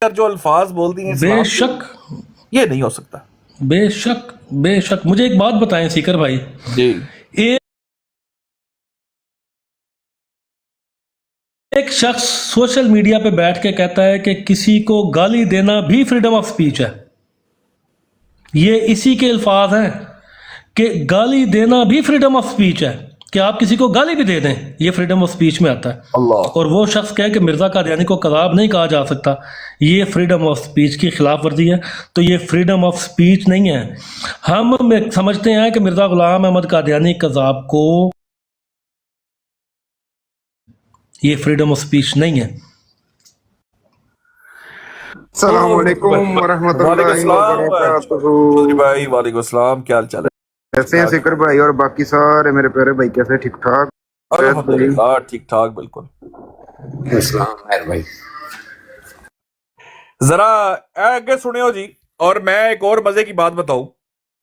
کر جو الفاظ بول دیے بے اسلام شک یہ نہیں ہو سکتا. بے شک بے شک. مجھے ایک بات بتائیں سیکر بھائی, جی ایک شخص سوشل میڈیا پہ بیٹھ کے کہتا ہے کہ کسی کو گالی دینا بھی فریڈم آف سپیچ ہے. یہ اسی کے الفاظ ہیں کہ گالی دینا بھی فریڈم آف سپیچ ہے, کہ آپ کسی کو گالی بھی دے دیں, یہ فریڈم آف سپیچ میں آتا ہے. اللہ. اور وہ شخص کہے کہ مرزا قادیانی کو کذاب نہیں کہا جا سکتا, یہ فریڈم آف سپیچ کی خلاف ورزی ہے. تو یہ فریڈم آف سپیچ نہیں ہے. ہم سمجھتے ہیں کہ مرزا غلام احمد قادیانی کذاب کو, یہ فریڈم آف سپیچ نہیں ہے. السلام علیکم ورحمۃ وعلیکم اللہ السلام وبرکاتہ. چودھری بھائی, وعلیکم السلام, کیا حال چال ہے؟ کیسے ہیں سکر بھائی اور باقی سارے میرے پیارے بھائی, کیسے ٹھیک ٹھاک؟ الحمدللہ ٹھیک ٹھاک بالکل. السلام بھائی. ذرا آگے سنیں ہو جی. اور میں ایک اور مزے کی بات بتاؤں,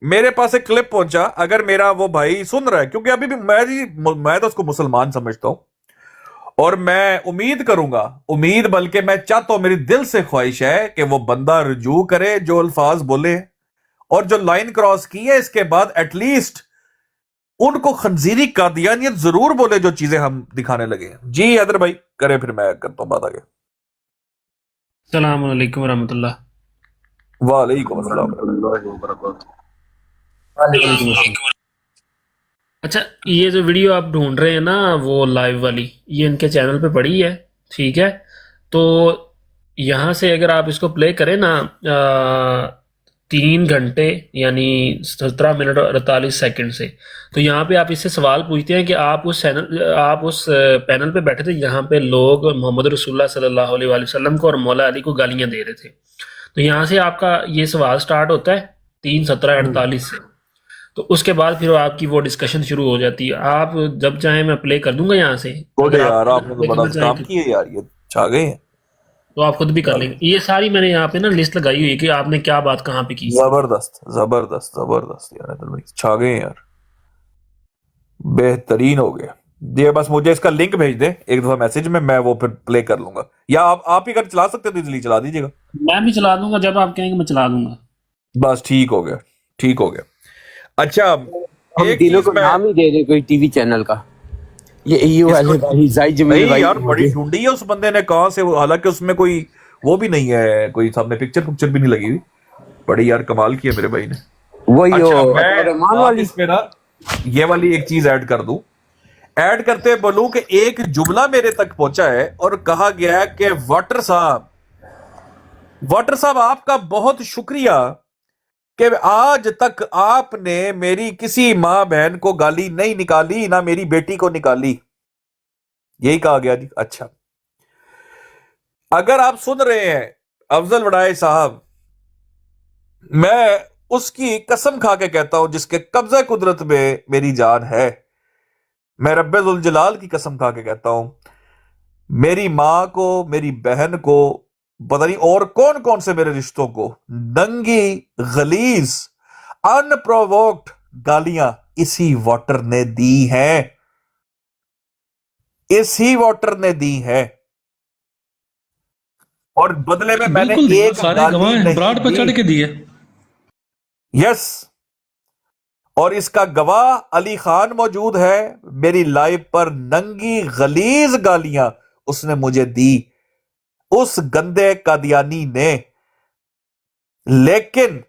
میرے پاس ایک کلپ پہنچا, اگر میرا وہ بھائی سن رہا ہے, کیونکہ ابھی بھی میں تو اس کو مسلمان سمجھتا ہوں, اور میں امید کروں گا, بلکہ میں چاہتا ہوں, میری دل سے خواہش ہے کہ وہ بندہ رجوع کرے جو الفاظ بولے, اور جو لائن کراس کی ہے اس کے بعد ایٹ لیسٹ ان کو خنزیری قادیانیت ضرور بولے جو چیزیں ہم دکھانے لگے ہیں. جی حیدر بھائی کرے, پھر میں کرتا ہوں بات آگے. السلام علیکم ورحمۃ اللہ. وعلیکم السلام. اچھا, یہ جو ویڈیو آپ ڈھونڈ رہے ہیں نا وہ لائیو والی, یہ ان کے چینل پہ پڑی ہے, ٹھیک ہے. تو یہاں سے اگر آپ اس کو پلے کریں نا 3 گھنٹے یعنی 17 منٹ اور 48 سیکنڈ سے, تو یہاں پہ آپ اس سے سوال پوچھتے ہیں کہ آپ اس پینل پہ بیٹھے تھے جہاں پہ لوگ محمد رسول اللہ صلی اللہ علیہ وآلہ وسلم کو اور مولا علی کو گالیاں دے رہے تھے. تو یہاں سے آپ کا یہ سوال سٹارٹ ہوتا ہے 3:17:48 سے, تو اس کے بعد پھر آپ کی وہ ڈسکشن شروع ہو جاتی ہے. آپ جب چاہیں میں پلے کر دوں گا یہاں سے, گوڈے اگر یار, آپ نے تو بڑا کرنا چاہیں کام کیے یار, یہ چھا گئے ہیں. تو آپ خود بھی کر لیں گے. یہ ساری میں نے یہاں پہ نا لسٹ لگائی ہوئی ہے کہ آپ نے کیا بات کہاں پہ کی. زبردست زبردست زبردست یار, حیدر بھائی چھا گئے ہیں یار, بہترین ہو گیا. یہ بس مجھے اس کا لنک بھیج دیں ایک دفعہ میسج میں وہ پھر پلے کر لوں گا, یا آپ ہی اگر چلا سکتے تو ایزیلی چلا دیجیے گا. میں بھی چلا دوں گا, جب آپ کہیں گے میں چلا دوں گا. بس ٹھیک ہو گیا, ٹھیک ہو گیا. اچھا ہم ایک تینوں چیز کو میں, نام ہی دے دیں کوئی ٹی وی چینل کا. یہ ایو اس کو والے بھائی زاہد جمیل نہیں بھائی یار, بڑی ڈھونڈی ہے اس بندے نے کہاں سے, حالانکہ اس میں کوئی وہ بھی نہیں ہے, کوئی سامنے پکچر بھی نہیں لگی ہوئی. بڑی یار کمال کی ہے میرے بھائی نے. وہی اچھا میں عطا رحمان بات والی. اس میں نا یہ والی ایک چیز ایڈ کر دوں, ایڈ کرتے بولوں کہ ایک جملہ میرے تک پہنچا ہے اور کہا گیا ہے کہ واٹر صاحب آپ کا بہت شکریہ کہ آج تک آپ نے میری کسی ماں بہن کو گالی نہیں نکالی, نہ میری بیٹی کو نکالی. یہی کہا گیا جی. اچھا اگر آپ سن رہے ہیں افضل وڈائے صاحب, میں اس کی قسم کھا کے کہتا ہوں جس کے قبضہ قدرت میں میری جان ہے, میں رب ذوالجلال کی قسم کھا کے کہتا ہوں, میری ماں کو, میری بہن کو, پتہ نہیں اور کون سے میرے رشتوں کو ننگی غلیظ ان پرووکڈ گالیاں اسی واٹر نے دی ہیں, اسی واٹر نے دی ہیں, اور بدلے میں میں نے بالکل ایک سارے گالی گواہ ہیں, نہیں براڈ پہ دی. چڑھ کے دیے. یس, اور اس کا گواہ علی خان موجود ہے. میری لائف پر ننگی غلیظ گالیاں اس نے مجھے دی, اس گندے قادیانی نے. لیکن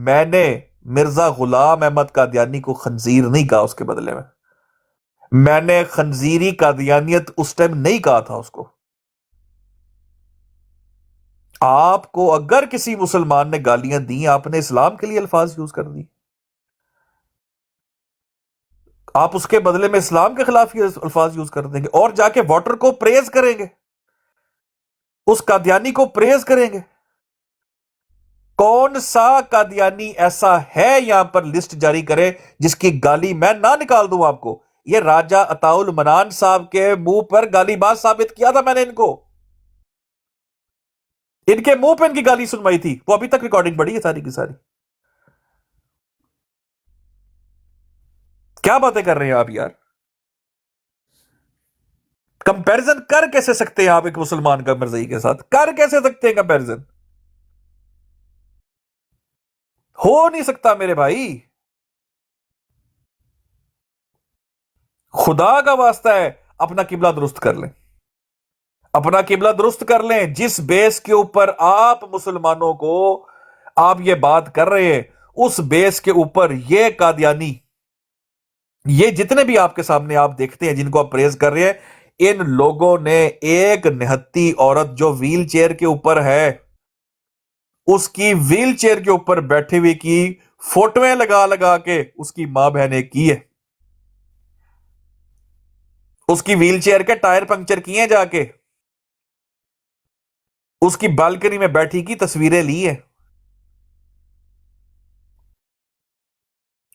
میں نے مرزا غلام احمد قادیانی کو خنزیر نہیں کہا. اس کے بدلے میں نے خنزیری قادیانیت اس ٹائم نہیں کہا تھا اس کو. آپ کو اگر کسی مسلمان نے گالیاں دی, آپ نے اسلام کے لیے الفاظ یوز کر دی, آپ اس کے بدلے میں اسلام کے خلاف یہ الفاظ یوز کر دیں گے, اور جا کے واٹر کو پریز کریں گے, اس قادیانی کو پریز کریں گے. کون سا قادیانی ایسا ہے یہاں پر لسٹ جاری کرے جس کی گالی میں نہ نکال دوں آپ کو. یہ راجہ عطاء المنان صاحب کے منہ پر گالی باز ثابت کیا تھا میں نے, ان کے منہ پہ ان کی گالی سنوائی تھی, وہ ابھی تک ریکارڈنگ پڑی ہے ساری کی ساری. کیا باتیں کر رہے ہیں آپ یار. कंपैरिजन कर कैसे सकते हैं आप एक मुसलमान का मिर्जई के साथ? कर कैसे सकते हैं कंपैरिजन? हो नहीं सकता मेरे भाई। खुदा का वास्ता है, अपना किबला दुरुस्त कर लें, अपना किबला दुरुस्त कर लें। जिस बेस के ऊपर आप मुसलमानों को आप ये बात कर रहे हैं, उस बेस के ऊपर ये कादियानी, ये जितने भी आपके सामने आप देखते हैं जिनको आप प्रेज कर रहे हैं, इन लोगों ने एक निहत्ती औरत जो व्हील चेयर के ऊपर है, उसकी व्हील चेयर के ऊपर बैठी हुई की फोटोएं लगा लगा के उसकी मां बहनें की है। उसकी व्हील चेयर के टायर पंक्चर किए जाके, उसकी बालकनी में बैठी की तस्वीरें ली है,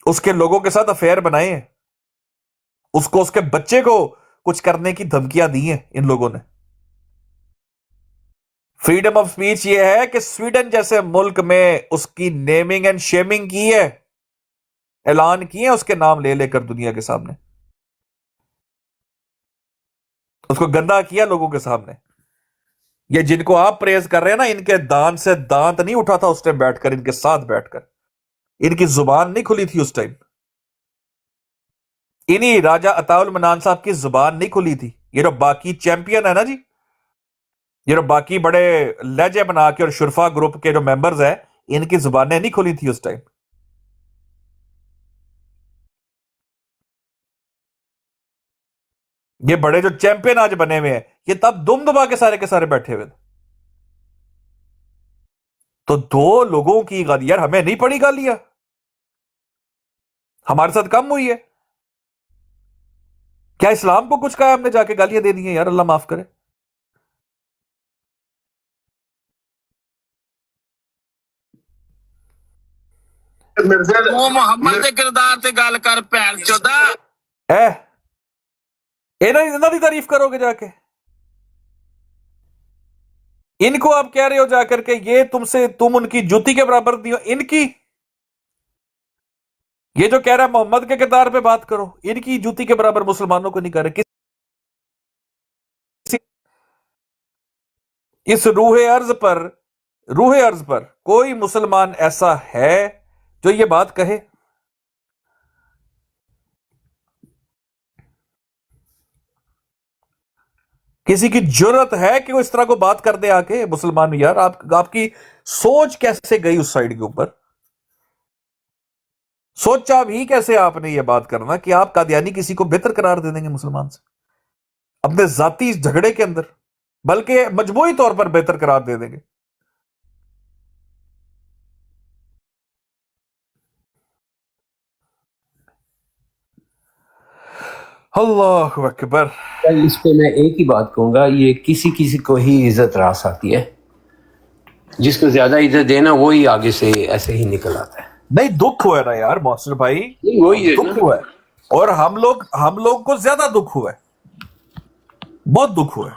उसके लोगों के साथ अफेयर बनाए हैं, उसको उसके बच्चे को कुछ करने की धमकियां दी हैं इन लोगों ने। फ्रीडम ऑफ स्पीच ये है कि स्वीडन जैसे मुल्क में उसकी नेमिंग एंड शेमिंग की है, ऐलान किए उसके नाम ले लेकर दुनिया के सामने, उसको गंदा किया लोगों के सामने। ये जिनको आप प्रेज कर रहे हैं ना, इनके दांत से दांत नहीं उठा था उस टाइम बैठकर, इनके साथ बैठकर इनकी जुबान नहीं खुली थी उस टाइम। इन्हीं राजा अताउल मनान साहब की जुबान नहीं खुली थी। ये जो बाकी चैंपियन है ना जी, ये जो बाकी बड़े लहजे बना के और शुरफा ग्रुप के जो मेंबर्स हैं, इनकी जुबानें नहीं खुली थी उस टाइम। ये बड़े जो चैंपियन आज बने हुए हैं, ये तब दुम दबा के सारे बैठे हुए थे। तो दो लोगों की गाली, यार हमें नहीं पड़ी गालियां, हमारे साथ कम हुई है क्या? इस्लाम को कुछ कहा हमने जाके गालियां दे दी हैं? यार अल्लाह माफ करे। ਉਹ ਮੁਹੰਮਦ ਦੇ ਕਿਰਦਾਰ ਤੇ ਗੱਲ ਕਰ ਭੈਣ ਚੋਦਾ ए इन्हों की तारीफ करोगे जाके? इनको आप कह रहे हो जाकर के ये तुमसे, तुम उनकी जूती के बराबर नहीं हो। इनकी ये जो कह रहा है मोहम्मद के किरदार पे बात करो, इनकी जूती के बराबर मुसलमानों को नहीं कर रहे। इस रूहे अर्ज पर कोई मुसलमान ऐसा है जो ये बात कहे? किसी की जरूरत है कि वो इस तरह को बात कर दे आके? मुसलमान यार, आपकी सोच कैसे गई उस साइड के ऊपर? सोचा भी कैसे आपने ये बात करना कि आप कादियानी किसी को बेहतर करार दे देंगे मुसलमान से अपने जाती झगड़े के अंदर, बल्कि मजबूरी तौर पर बेहतर करार दे देंगे। अल्लाह अकबर। इस पे मैं एक ही बात कहूंगा, ये किसी किसी को ही इज्जत रास आती है, जिसको ज्यादा इज्जत देना वही आगे से ऐसे ही निकल आता है। नहीं, दुख हुआ ना यार मोहसिन भाई, नहीं, वही है दुख ना। हुआ है। और हम लोग को ज्यादा दुख हुआ है, बहुत दुख हुआ है।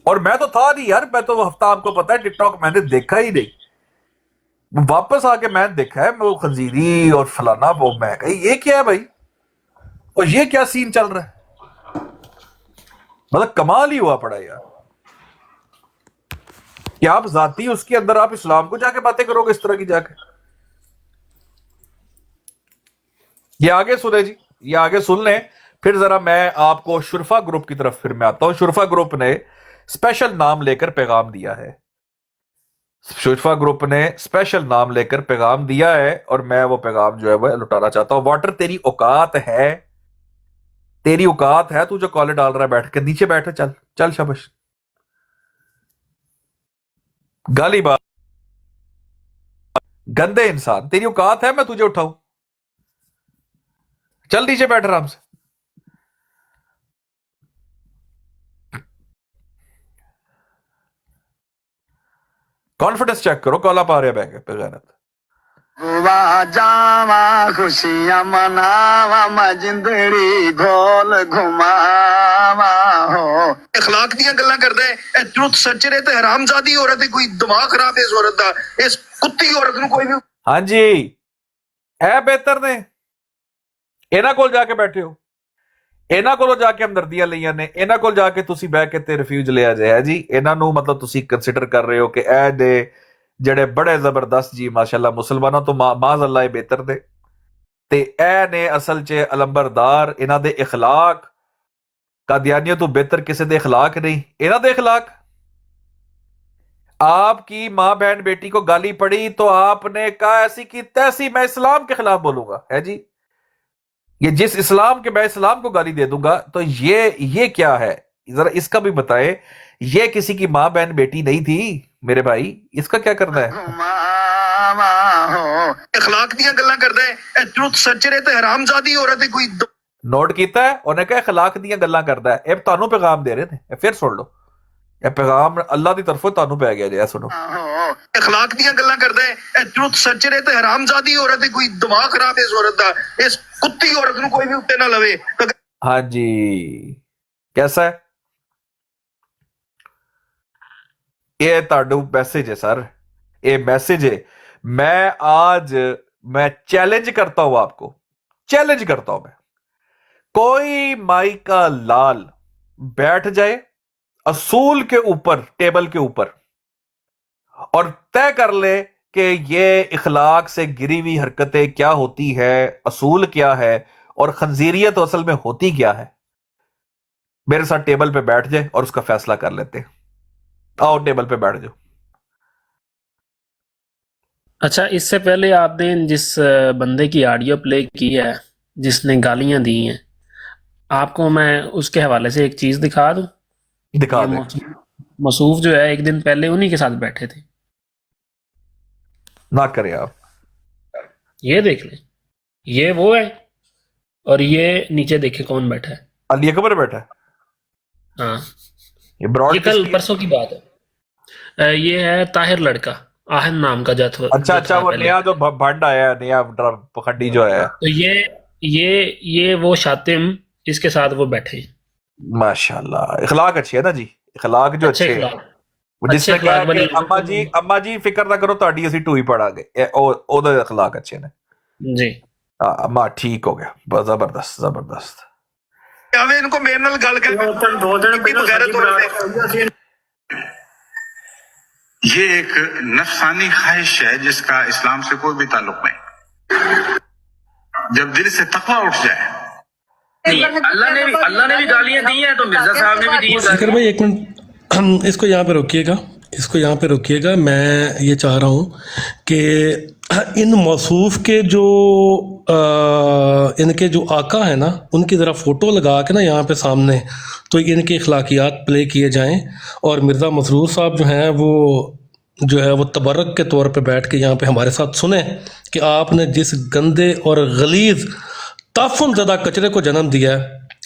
और मैं तो था नहीं यार, मैं तो हफ्ता, आपको पता है टिकटॉक मैंने देखा ही नहीं। वापस आके मैंने देखा है वो खंजीरी और फलाना, वो मैं कही ये क्या है भाई, और ये क्या सीन चल रहा है? मतलब कमाल ही हुआ पड़ा यार कि आप जाती उसके अंदर आप इस्लाम को जाके बातें करोगे इस तरह की जाके। ये आगे सुने जी, ये आगे सुन लें, फिर जरा मैं आपको शुरफा ग्रुप की तरफ फिर मैं आता हूं। शुरफा ग्रुप ने स्पेशल नाम लेकर पैगाम दिया है, शुरफा ग्रुप ने स्पेशल नाम लेकर पैगाम दिया है, और मैं वो पैगाम जो है वो लुटाना चाहता हूं। वाटर तेरी औकात है, तेरी औकात है, तू जो कॉलर डाल रहा है बैठ के, नीचे बैठ, चल चल शाबाश। गाली बात, गंदे इंसान, तेरी औकात है मैं तुझे उठाऊं? चल नीचे बैठ आराम से। कॉन्फिडेंस चेक करो, कॉल पा रहे बैग पे गैरत। ਵਾਹ ਜਾਵਾਂ ਖੁਸ਼ੀਆਂ ਮਨਾਵਾਂ ਮੈਂ ਜਿੰਦੜੀ ਗੋਲ ਘੁਮਾਵਾਂ ਹੋ اخلاق ਦੀਆਂ ਗੱਲਾਂ ਕਰਦਾ ਹੈ ਇਹ ਟਰੂਥ ਸੱਚਰੇ ਤੇ ਹਰਾਮਜ਼ਾਦੀ ਔਰਤ ਹੈ ਕੋਈ ਦਿਮਾਗ ਖਰਾਬ ਹੈ ਇਸ ਔਰਤ ਦਾ ਇਸ ਕੁੱਤੀ ਔਰਤ ਨੂੰ ਕੋਈ ਵੀ हाँ जी, ए बेहतर ने इन्हों को जाके बैठे हो, ਇਹਨਾਂ ਕੋਲੋਂ ਜਾ ਕੇ ਹਮਦਰਦੀਆਂ ਲਈਆਂ ਨੇ, ਇਹਨਾਂ ਕੋਲ ਜਾ ਕੇ ਤੁਸੀਂ ਬਹਿ ਕੇ ਤੇ ਰਿਫਿਊਜ ਲਿਆ ਜਾਏ ਜੀ। ਇਹਨਾਂ ਨੂੰ ਮਤਲਬ ਤੁਸੀਂ ਕੰਸੀਡਰ ਕਰ ਰਹੇ ਹੋ ਕਿ ਇਹ ਦੇ ਜਿਹੜੇ ਬੜੇ ਜ਼ਬਰਦਸਤ ਜੀ ਮਾਸ਼ਾਅੱਲਾ ਮੁਸਲਮਾਨਾਂ ਤੋਂ ਮਾਜ਼ ਅੱਲਾਹ ਬਿਹਤਰ ਦੇ, ਤੇ ਇਹ ਨੇ ਅਸਲ 'ਚ ਅਲੰਬਰਦਾਰ। ਇਹਨਾਂ ਦੇ اخلاق कादियानियों तो बेहतर किसी दे اخلاق नहीं, इन्हां दे اخلاق। आपकी माँ बहन बेटी को गाली पड़ी तो आपने कहा ऐसी की तैसी, मैं इस्लाम के खिलाफ बोलूंगा, है जी। ये जिस इस्लाम के मैं इस्लाम को गाली दे दूंगा, तो ये क्या है, जरा इसका भी बताएं। ये किसी की माँ बहन बेटी नहीं थी मेरे भाई, इसका क्या करना है? अखलाक दियां गल्लां करदा है, ट्रुथ सर्चर है ते हरामजादी औरत है कोई। नोट कीता है, उन्हें कहा अखलाक दियां गल्लां करदा है। ਇਹ ਤੁਹਾਨੂੰ ਪੈਗਾਮ ਦੇ ਰਹੇ ਨੇ, ਫਿਰ ਸੁਣ ਲਓ। ਇਹ ਪੈਗਾਮ ਅੱਲਾਹ ਦੀ ਤਰਫੋਂ ਤੁਹਾਨੂੰ ਪੈ ਗਿਆ ਜੀ, ਸੁਣੋ। अखलाक दियां गल्लां करदा है, ट्रुथ सर्चर है ते हरामजादी औरत है कोई। दिमाग खराब है इस औरत दा, इस कुत्ती औरत ਨੂੰ ਕੋਈ ਵੀ ਉੱਤੇ ਨਾ ਲਵੇ। हाँ जी, कैसा है ये ਤੁਹਾਡਾ मैसेज है सर, ये मैसेज है। मैं चैलेंज करता हूं आपको, चैलेंज करता हूं मैं। कोई माई का लाल बैठ जाए असूल के ऊपर, टेबल के ऊपर, और तय कर ले कि ये इखलाक से गिरी हुई हरकतें क्या होती है, असूल क्या है, और खंजीरियत असल में होती क्या है। मेरे साथ टेबल पे बैठ जाए और उसका फैसला कर लेते हैं। आओ टेबल पे बैठ जाओ। अच्छा, इससे पहले आपने जिस बंदे की ऑडियो प्ले की है जिसने गालियां दी हैं, आपको मैं उसके हवाले से एक चीज दिखा दूं। दिखा ये दे, मसूफ जो है एक दिन पहले उन्हीं के साथ बैठे थे। ना करें आप। ये देख लें, ये वो है, और ये नीचे देखे कौन बैठा है। अली अकबर बैठा है। हाँ, ये ब्रॉड ये कल परसों की बात है। ये है ताहिर लड़का, आहन नाम का जथ। अच्छा, वो नया जो भंड आया है, नया पखंडी जो है, तो ये वो शातिम, इसके साथ वो बैठे हैं। माशाल्लाह इखलाक अच्छी है ना जी, इखलाक जो अच्छे इखलाक। जिसने अच्छे कहा इखलाक वाले कि अम्मा जी फिक्र ना करो, ਤੁਹਾਡੀ ਅਸੀਂ ਟੂਈ ਪੜਾਂਗੇ, ਉਹਦੇ ਇਖਲਾਕ ਅੱਛੇ ਨੇ जी। अम्मा ठीक हो गया, जबरदस्त जबरदस्त। ਆਵੇ ਇनको ਮੇਰੇ ਨਾਲ ਗੱਲ ਕਰ। दो दिन बगैर ये एक नफसानी ख्वाहिश है जिसका इस्लाम से कोई भी ताल्लुक नहीं। जब दिल से तकवा उठ जाए, अल्लाह ने भी गालियां दी हैं तो मिर्जा साहब ने भी दी हैं। जिक्र भाई एक मिनट इसको यहाँ पे रोकिएगा, इसको यहाँ पे रोकिएगा। मैं ये चाह रहा हूँ कि इन मौसूफ के जो इनके जो आका है ना, उनकी ज़रा फ़ोटो लगा के ना यहाँ पे सामने, तो इनके अखलाकियात प्ले किए जाएं, और मिर्ज़ा मसरूर साहब जो हैं वो जो है वो तबर्रक के तौर पे बैठ के यहाँ पे हमारे साथ सुने कि आपने जिस गंदे और गलीज़ ताफुन ज़दा कचरे को जन्म दिया है,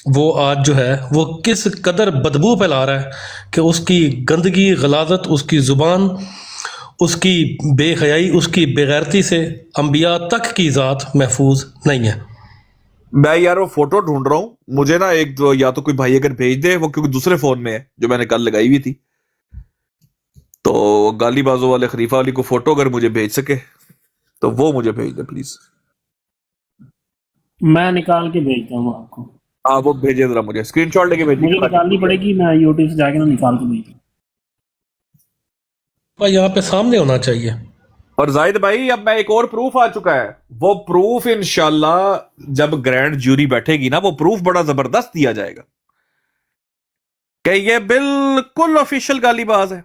वो आज जो है वो किस कदर बदबू फैला रहा है कि उसकी गंदगी, गलाजत, उसकी ज़ुबान, उसकी बेहयाई, उसकी बेगैरती से अंबिया तक की ज़ात महफूज नहीं है। मैं यार वो फोटो ढूंढ रहा हूँ, मुझे ना एक दो, या तो कोई भाई अगर भेज दे, वो क्योंकि दूसरे फोन में है जो मैंने कल लगाई हुई थी, तो गाली बाजों वाले खलीफा वाली को फोटो अगर मुझे भेज सके तो वो मुझे भेज दे प्लीज। मैं निकाल के भेजता हूँ आपको। हाँ वो भेजे जरा, मुझे स्क्रीनशॉट लेके मुझे भेजिए। निकालनी पड़ेगी, मैं यूट्यूब से जाके ना निकाल के भेजूँ। यहाँ पे सामने होना चाहिए। और जाहिद भाई अब मैं एक और प्रूफ आ चुका है, वो प्रूफ इंशाल्लाह जब ग्रैंड ज्यूरी बैठेगी ना, वो प्रूफ बड़ा जबरदस्त दिया जाएगा कि ये बिल्कुल ऑफिशियल गालीबाज है,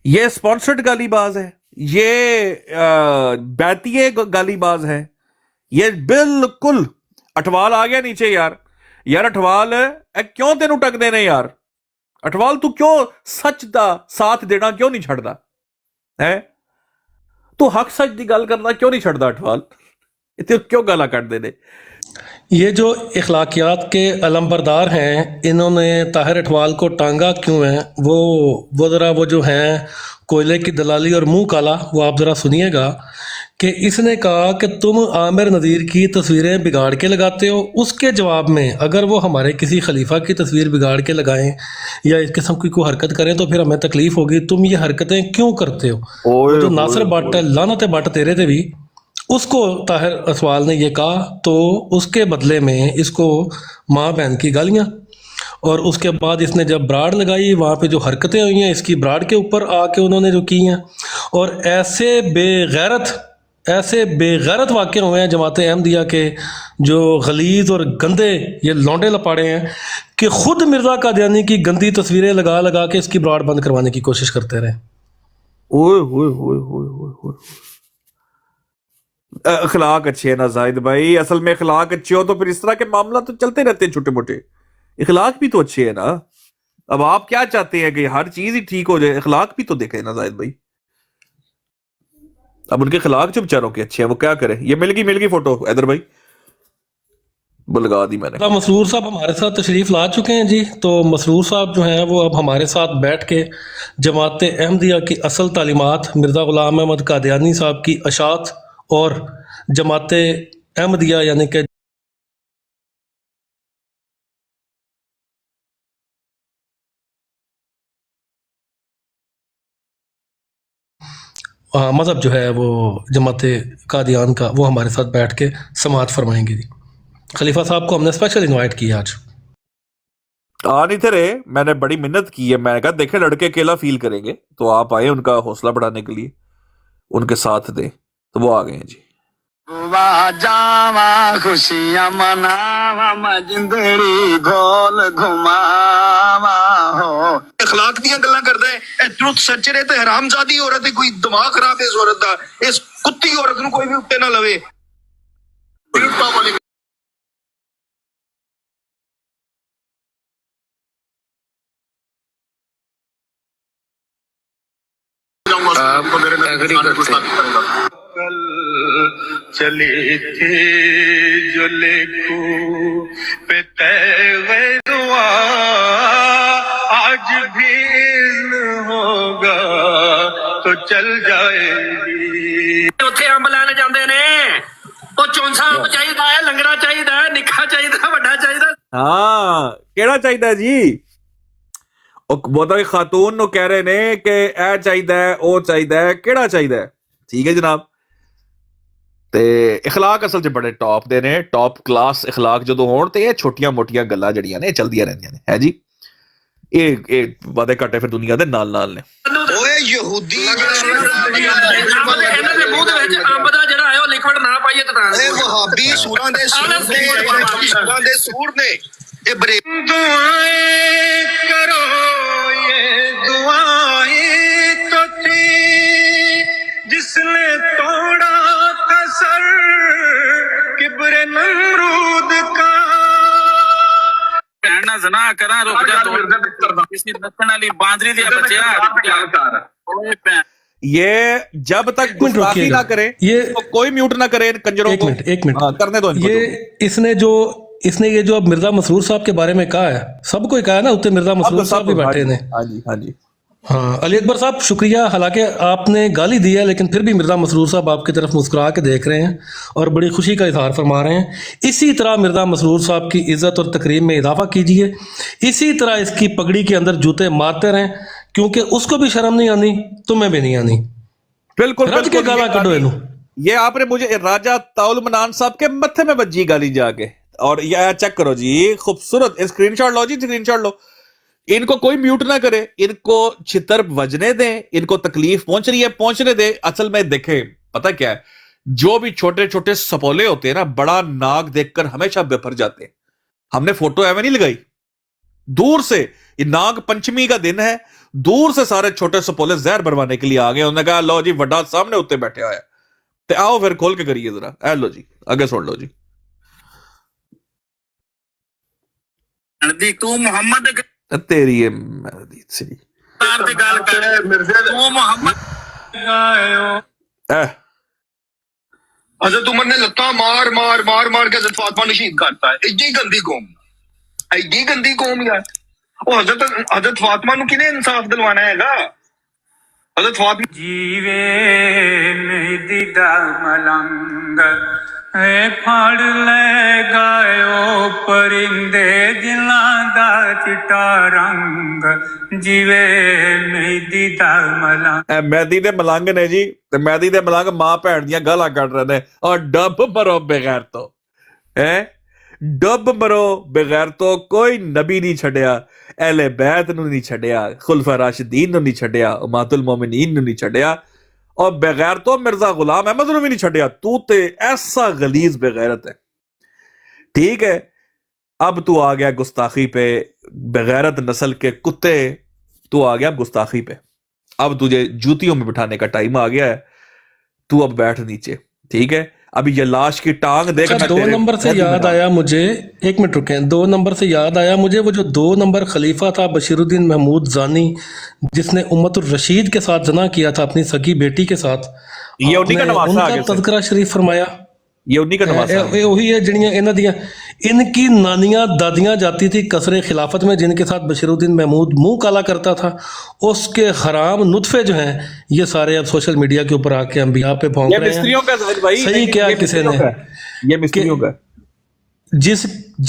ये स्पॉन्सर्ड गालीबाज है, ये बैतिये गालीबाज है, ये बिल्कुल। अठवाल आ गया नीचे यार, यार अठवाल क्यों तेनू टक देने यार, अठवाल तू क्यों सच दा साथ देना क्यों नहीं छड़दा है, तू हक सच दी गल करना क्यों नहीं छड़दा अठवाल, इतने क्यों गाला कट देने। ये जो इखलाकियात के अलमबरदार हैं, इन्होंने ताहिर अठवाल को टांगा क्यों है, वो ज़रा वो जो हैं कोयले की दलाली और मुंह काला, वो आप ज़रा सुनिएगा कि इसने कहा कि तुम आमिर नज़ीर की तस्वीरें बिगाड़ के लगाते हो, उसके जवाब में अगर वो हमारे किसी खलीफा की तस्वीर बिगाड़ के लगाएं या इस किस्म की कोई हरकत करें तो फिर हमें तकलीफ होगी, तुम ये हरकतें क्यों करते हो। जो नासिर भट्ट है, लानत भट्ट तेरे ते भी, उसको ताहिर असवाल ने ये कहा तो उसके बदले में इसको माँ बहन की गालियाँ, और उसके बाद इसने जब ब्राड लगाई वहाँ पे जो हरकतें हुई हैं इसकी ब्राड के ऊपर आके उन्होंने जो की हैं, और ऐसे बेगैरत वाक़े हुए हैं जमात अहमदिया के जो गलीज़ और गंदे ये लौंडे लपाड़े हैं कि खुद मिर्ज़ा कादियानी की गंदी तस्वीरें लगा लगा के इसकी ब्राड बंद करवाने की कोशिश करते रहे। ओए होए होए होए होए होए। अखलाक अच्छे है ना जाहिद भाई, असल में अखलाक अच्छे हो तो फिर इस तरह के मामला तो चलते रहते हैं छोटे मोटे। अखलाक भी तो अच्छे है ना। अब आप क्या चाहते हैं कि हर चीज ही ठीक हो जाए? अखलाक भी तो देखे ना जाहिद भाई। अब उनके अखलाक जो बेचारों के अच्छे हैं वो क्या करें? ये मिल गई फोटो हैदर भाई, बुलगा दी मैंने। मसरूर साहब हमारे साथ तशरीफ़ ला चुके हैं जी। तो मसरूर साहब जो हैं वो अब हमारे साथ बैठ के जमात अहमदिया की असल तालीमात, मिर्ज़ा ग़ुलाम अहमद कादियानी साहब की अशात और जमात अहमदिया यानी कि मज़हब जो है वो जमात कादियान का, वो हमारे साथ बैठ के समाअत फरमाएंगे जी। खलीफा साहब को हमने स्पेशल इनवाइट किया आज। आ नहीं थे रहे, मैंने बड़ी मिन्नत की है। मैंने कहा देखे लड़के अकेला फील करेंगे तो आप आए उनका हौसला बढ़ाने के लिए, उनके साथ दें, तो वो आ गए हैं जी। वाह जावा खुशियां मनावा मजिंदड़ी गोल घुमावा हो। अखलाक दियां गल्लां करदा है, ए ट्रुथ सच्चे ते हरामजादी औरत है, कोई दिमाग खराब है इस औरत दा। इस कुत्ती औरत नूं कोई भी उत्ते ना लवे। कल चली थी जो लेकू पे तैवे दुआ, आज भी इज़्न होगा तो चल जाएगी। ਉੱਥੇ ਅੰਬ ਲੈਣ ਜਾਂਦੇ ਨੇ, ਉਹ ਚੌਂਸਾ ਅੰਬ ਚਾਹੀਦਾ ਹੈ, ਲੰਗੜਾ ਚਾਹੀਦਾ ਹੈ, ਨਿੱਕਾ ਚਾਹੀਦਾ, ਵੱਡਾ ਚਾਹੀਦਾ। हाँ केड़ा चाहिदा है जी? वो तो खातून नु कह रहे ने कि ए चाहिदा है, ओ चाहिदा है, केड़ा चाहिदा है? ठीक है जनाब। ਤੇ ਇਖਲਾਕ ਅਸਲ 'ਚ ਬੜੇ ਟੌਪ ਦੇ ਨੇ, ਟੌਪ ਕਲਾਸ ਇਖਲਾਕ ਜਦੋਂ ਹੋਣ ਤੇ ਇਹ ਛੋਟੀਆਂ ਮੋਟੀਆਂ ਗੱਲਾਂ ਜਿਹੜੀਆਂ ਨੇ ਇਹ ਚੱਲਦੀਆਂ ਰਹਿੰਦੀਆਂ ਨੇ, ਹੈ ਜੀ। ਇਹ ਵਾਦੇ ਘਾਟੇ ਫਿਰ ਦੁਨੀਆ ਦੇ ਨਾਲ ਨੇ। ਓਏ ਯਹੂਦੀ ਇਹਨਾਂ ਦੇ ਮੂੰਹ ਦੇ ਵਿੱਚ ਅੰਬ ਦਾ ਜਿਹੜਾ ਹੈ ਉਹ ਲਿਕਵਿਡ ਨਾ ਪਾਈਏ ਤਾਂ ਏ ਵਹਾਬੀ ਸੂਰਾਂ ਦੇ ਸੂਰ ਨੇ ਇਹ ਬਰੇ ਦੁਆਏ ਕਰੋ ਇਹ ਦੁਆਏ तो थी जिसने तोड़ा कसर किब्र नमरूद का। ਭੈਣ ਨਾਲ ਜ਼ਨਾ ਕਰਾਂ ਰੁਕ ਜਾ ਤੂੰ ਕਿਸੇ ਦੱਸਣ ਵਾਲੀ ਬਾਂਦਰੀ ਦੇ ਬੱਚਿਆ ਓਏ ਭੈਣ। ये जब तक गुस्ताखी ना करे ये तो कोई म्यूट ना करे इन कंजरों को। एक मिनट हाँ, करने दो इनको। इसने ये जो अब मिर्जा मसरूर साहब के बारे में कहा है, सबको ही कहा है ना, उत्ते मिर्जा मसरूर साहब भी बैठे ने। हाँ जी हाँ जी हाँ अली अकबर साहब शुक्रिया, हालांकि आपने गाली दी है लेकिन फिर भी मिर्ज़ा मसरूर साहब आपकी तरफ मुस्कुरा के देख रहे हैं और बड़ी खुशी का इजहार फरमा रहे हैं। इसी तरह मिर्ज़ा मसरूर साहब की इज़्ज़त और तकरीम में इजाफा कीजिए, इसी तरह इसकी पगड़ी के अंदर जूते मारते रहें, क्योंकि उसको भी शर्म नहीं आनी, तुम्हें भी नहीं आनी। बिल्कुल रज के गाला कटो इनू। ये आपने मुझे राजा ताउल मनान साहब के मत्थे में बजी गाली जाके, और ये चेक करो जी, खूबसूरत स्क्रीनशॉट लो जी, स्क्रीनशॉट लो। इनको कोई म्यूट ना करे, इनको छितर बजने दें, इनको तकलीफ पहुंच रही है पहुंचने दें। असल में देखें पता क्या है, जो भी छोटे छोटे सपोले होते हैं ना, बड़ा नाक देखकर हमेशा बेफर जाते हैं। हमने फोटो एवं नहीं लगाई, दूर से, ये नाग पंचमी का दिन है, दूर से सारे छोटे सपोले जहर भरवाने के लिए आ गए। उन्होंने कहा लो जी वड्डा सामने उत्ते बैठे हुआ है, तो आओ फिर खोल के करिए जरा। ए लो जी आगे सुन लो जी। तू मोहम्मद तेरी ये सी ਦੀ ਗੱਲ ਕਰ ਤੂੰ ਮੁਹੰਮਦ हजरत उमर ने लत्ता मार मार मार मार के हजरत फातिमा ने शहीद करता है। एडी गंदी कौम, एडी गंदी कौम यार। ਉਹ हजरत फातिमा ਨੂੰ ਕਿਹਨੇ ਇਨਸਾਫ ਦਿਲਵਾਣਾ ਹੈਗਾ? हजरत फातिमा ਜੀਵੇ ਨਹੀਂ ਦੀਦਾ ਮਲੰਗ ਫੜ ਲੈ ਗਾਇਓ ਪਰਿੰਦੇ ਜਿਨ੍ਹਾਂ ਦਾ ਚਿੱਟਾ ਰੰਗ ਜਿਵੇਂ ਮਹਿੰਦੀ ਦਾ ਮਲਾਂ। ਇਹ ਮੈਦੀ ਦੇ ਮਲੰਗ ਨੇ ਜੀ, ਤੇ ਮੈਦੀ ਦੇ ਮਲੰਗ ਮਾਂ ਭੈਣ ਦੀਆਂ ਗਾਲਾਂ ਕੱਢ ਰਹੇ ਨੇ, ਔਰ ਡੱਬ ਮਰੋ ਬਗੈਰ ਤੋਂ ਹੈ, ਡੱਬ ਮਰੋ ਬਗੈਰ ਤੋਂ। ਕੋਈ ਨਬੀ ਨਹੀਂ ਛੱਡਿਆ, ਅਹਿਲੇ ਬੈਤ ਨੂੰ ਨਹੀਂ ਛੱਡਿਆ, ਖੁਲਫਾ ਰਾਸ਼ਿਦੀਨ ਨੂੰ ਨਹੀਂ ਛੱਡਿਆ, ਉਮਾਤੁਲ ਮੋਮਿਨੀਨ ਨੂੰ ਨਹੀਂ ਛੱਡਿਆ, اور بغیر تو مرزا غلام احمد نے بھی نہیں چھڑیا. تو تے ایسا غلیظ بغیرت ہے. ٹھیک ہے، اب تو آ گیا گستاخی پہ، بغیرت نسل کے کتے، تو آ گیا گستاخی پہ. اب تجھے جوتیوں میں بٹھانے کا ٹائم آ گیا ہے، تو اب بیٹھ نیچے. ٹھیک ہے، ابھی یہ لاش کی ٹانگ دیکھ. اچھا، 2 نمبر سے یاد آیا مجھے، 1 منٹ رکیں، 2 نمبر سے یاد آیا مجھے وہ جو 2 نمبر خلیفہ تھا بشیر الدین محمود زانی، جس نے امت الرشید کے ساتھ زنا کیا تھا اپنی سگی بیٹی کے ساتھ، یہ انہی کا نواسہ ان آگے کا سے، تذکرہ شریف فرمایا. یہ انہی کا نواسہ ہے. وہی ہے جڑیاں انہاں دیاں ان کی نانیاں دادیاں جاتی تھی قصر خلافت میں، جن کے ساتھ بشیر الدین محمود منہ کالا کرتا تھا. اس کے حرام نطفے جو ہیں یہ سارے اب سوشل میڈیا کے اوپر آ کے انبیاء پہ بھونک یہ رہے ہیں. مستریوں کا زہد بھائی، صحیح کیا یہ کسی مستریوں نے، کا ہے، یہ مستریوں کا ہے.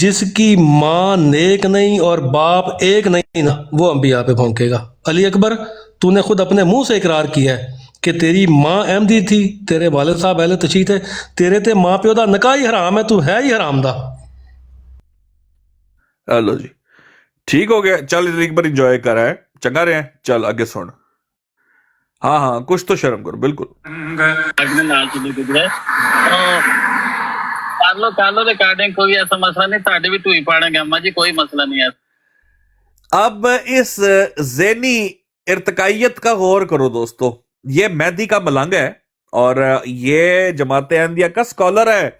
جس کی ماں نیک نہیں اور باپ ایک نہیں نا، وہ انبیاء پہ بھونکے گا. علی اکبر، تو نے خود اپنے منہ سے اقرار کیا ہے کہ تیری ماں احمدی تھی، تیرے والد صاحب اہل تشیع تھے، تیرے تے ماں پیو دا نکاح ہی حرام ہے، تو ہے ہی حرام دا. چلو جی ٹھیک ہو گیا، چل ایک بار انجوائے کر رہا ہے، چنگا رہے ہیں. چل آگے سن. ہاں ہاں کچھ تو شرم کرو. بالکل کر لو ریکارڈنگ، کوئی ایسا مسئلہ نہیں، تاڑے بھی ٹوئی پاڑیں گے اما جی، کوئی مسئلہ نہیں ہے. اب اس ذہنی ارتقائیت کا غور کرو دوستو. یہ مہدی کا ملنگ ہے اور یہ جماعت احمدیہ کا سکولر ہے.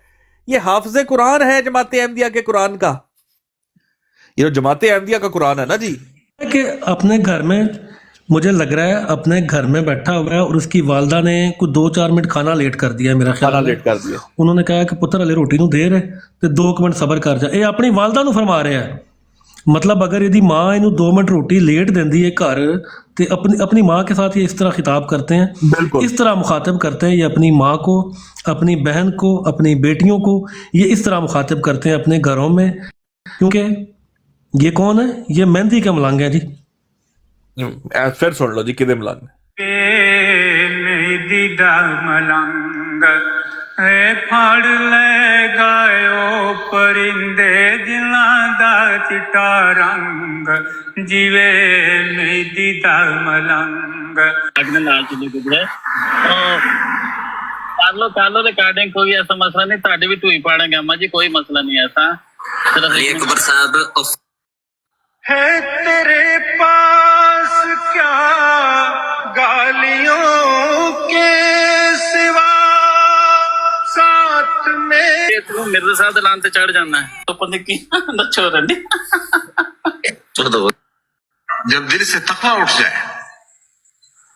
یہ حافظ قرآن ہے جماعت احمدیہ کے قرآن کا. یہ جماعت احمدیہ کا قرآن ہے نا جی، کہ اپنے گھر میں، مجھے لگ رہا ہے اپنے گھر میں بیٹھا ہوا ہے اور اس کی والدہ نے کوئی 2-4 منٹ کھانا لیٹ کر دیا ہے، میرا کھانا خیال ہے. لیٹ کر دیا. انہوں نے کہا کہ پتر ہلے روٹی نو دیر ہے تے 2 منٹ صبر کر جا. یہ اپنی والدہ نو فرما رہے ہیں. مطلب اگر یہ ماں اینو 2 منٹ روٹی لیٹ دیندی ہے گھر، تے اپنی ماں کے ساتھ یہ اس طرح خطاب کرتے ہیں، بالکل اس طرح مخاطب کرتے ہیں. یہ اپنی ماں کو، اپنی بہن کو، اپنی بیٹیوں کو یہ اس طرح مخاطب کرتے ہیں اپنے گھروں میں. کیونکہ یہ کون ہے؟ یہ مہندی کا ملنگ ہے جی. پھر سن لو جی کدے ملنگ. مہندی دا ملنگ پھڑ لے گایو پرندے جنہاں دا چٹا رنگ جیویں مہندی دا ملنگ. کر لو ریکارڈنگ، کوئی ایسا مسئلہ نہیں، تاڑے بھی ٹوئی پاڑیں گے اما جی، کوئی مسئلہ نہیں ایسا. علی اکبر صاحب ہے تیرے پاس کیا گالیوں کے سوا ساتھ میں. مرزا صاحب دلان تے چڑھ جانا ہے تو پتہ کی نچو رنڈی. جب دل سے تقوی اٹھ جائے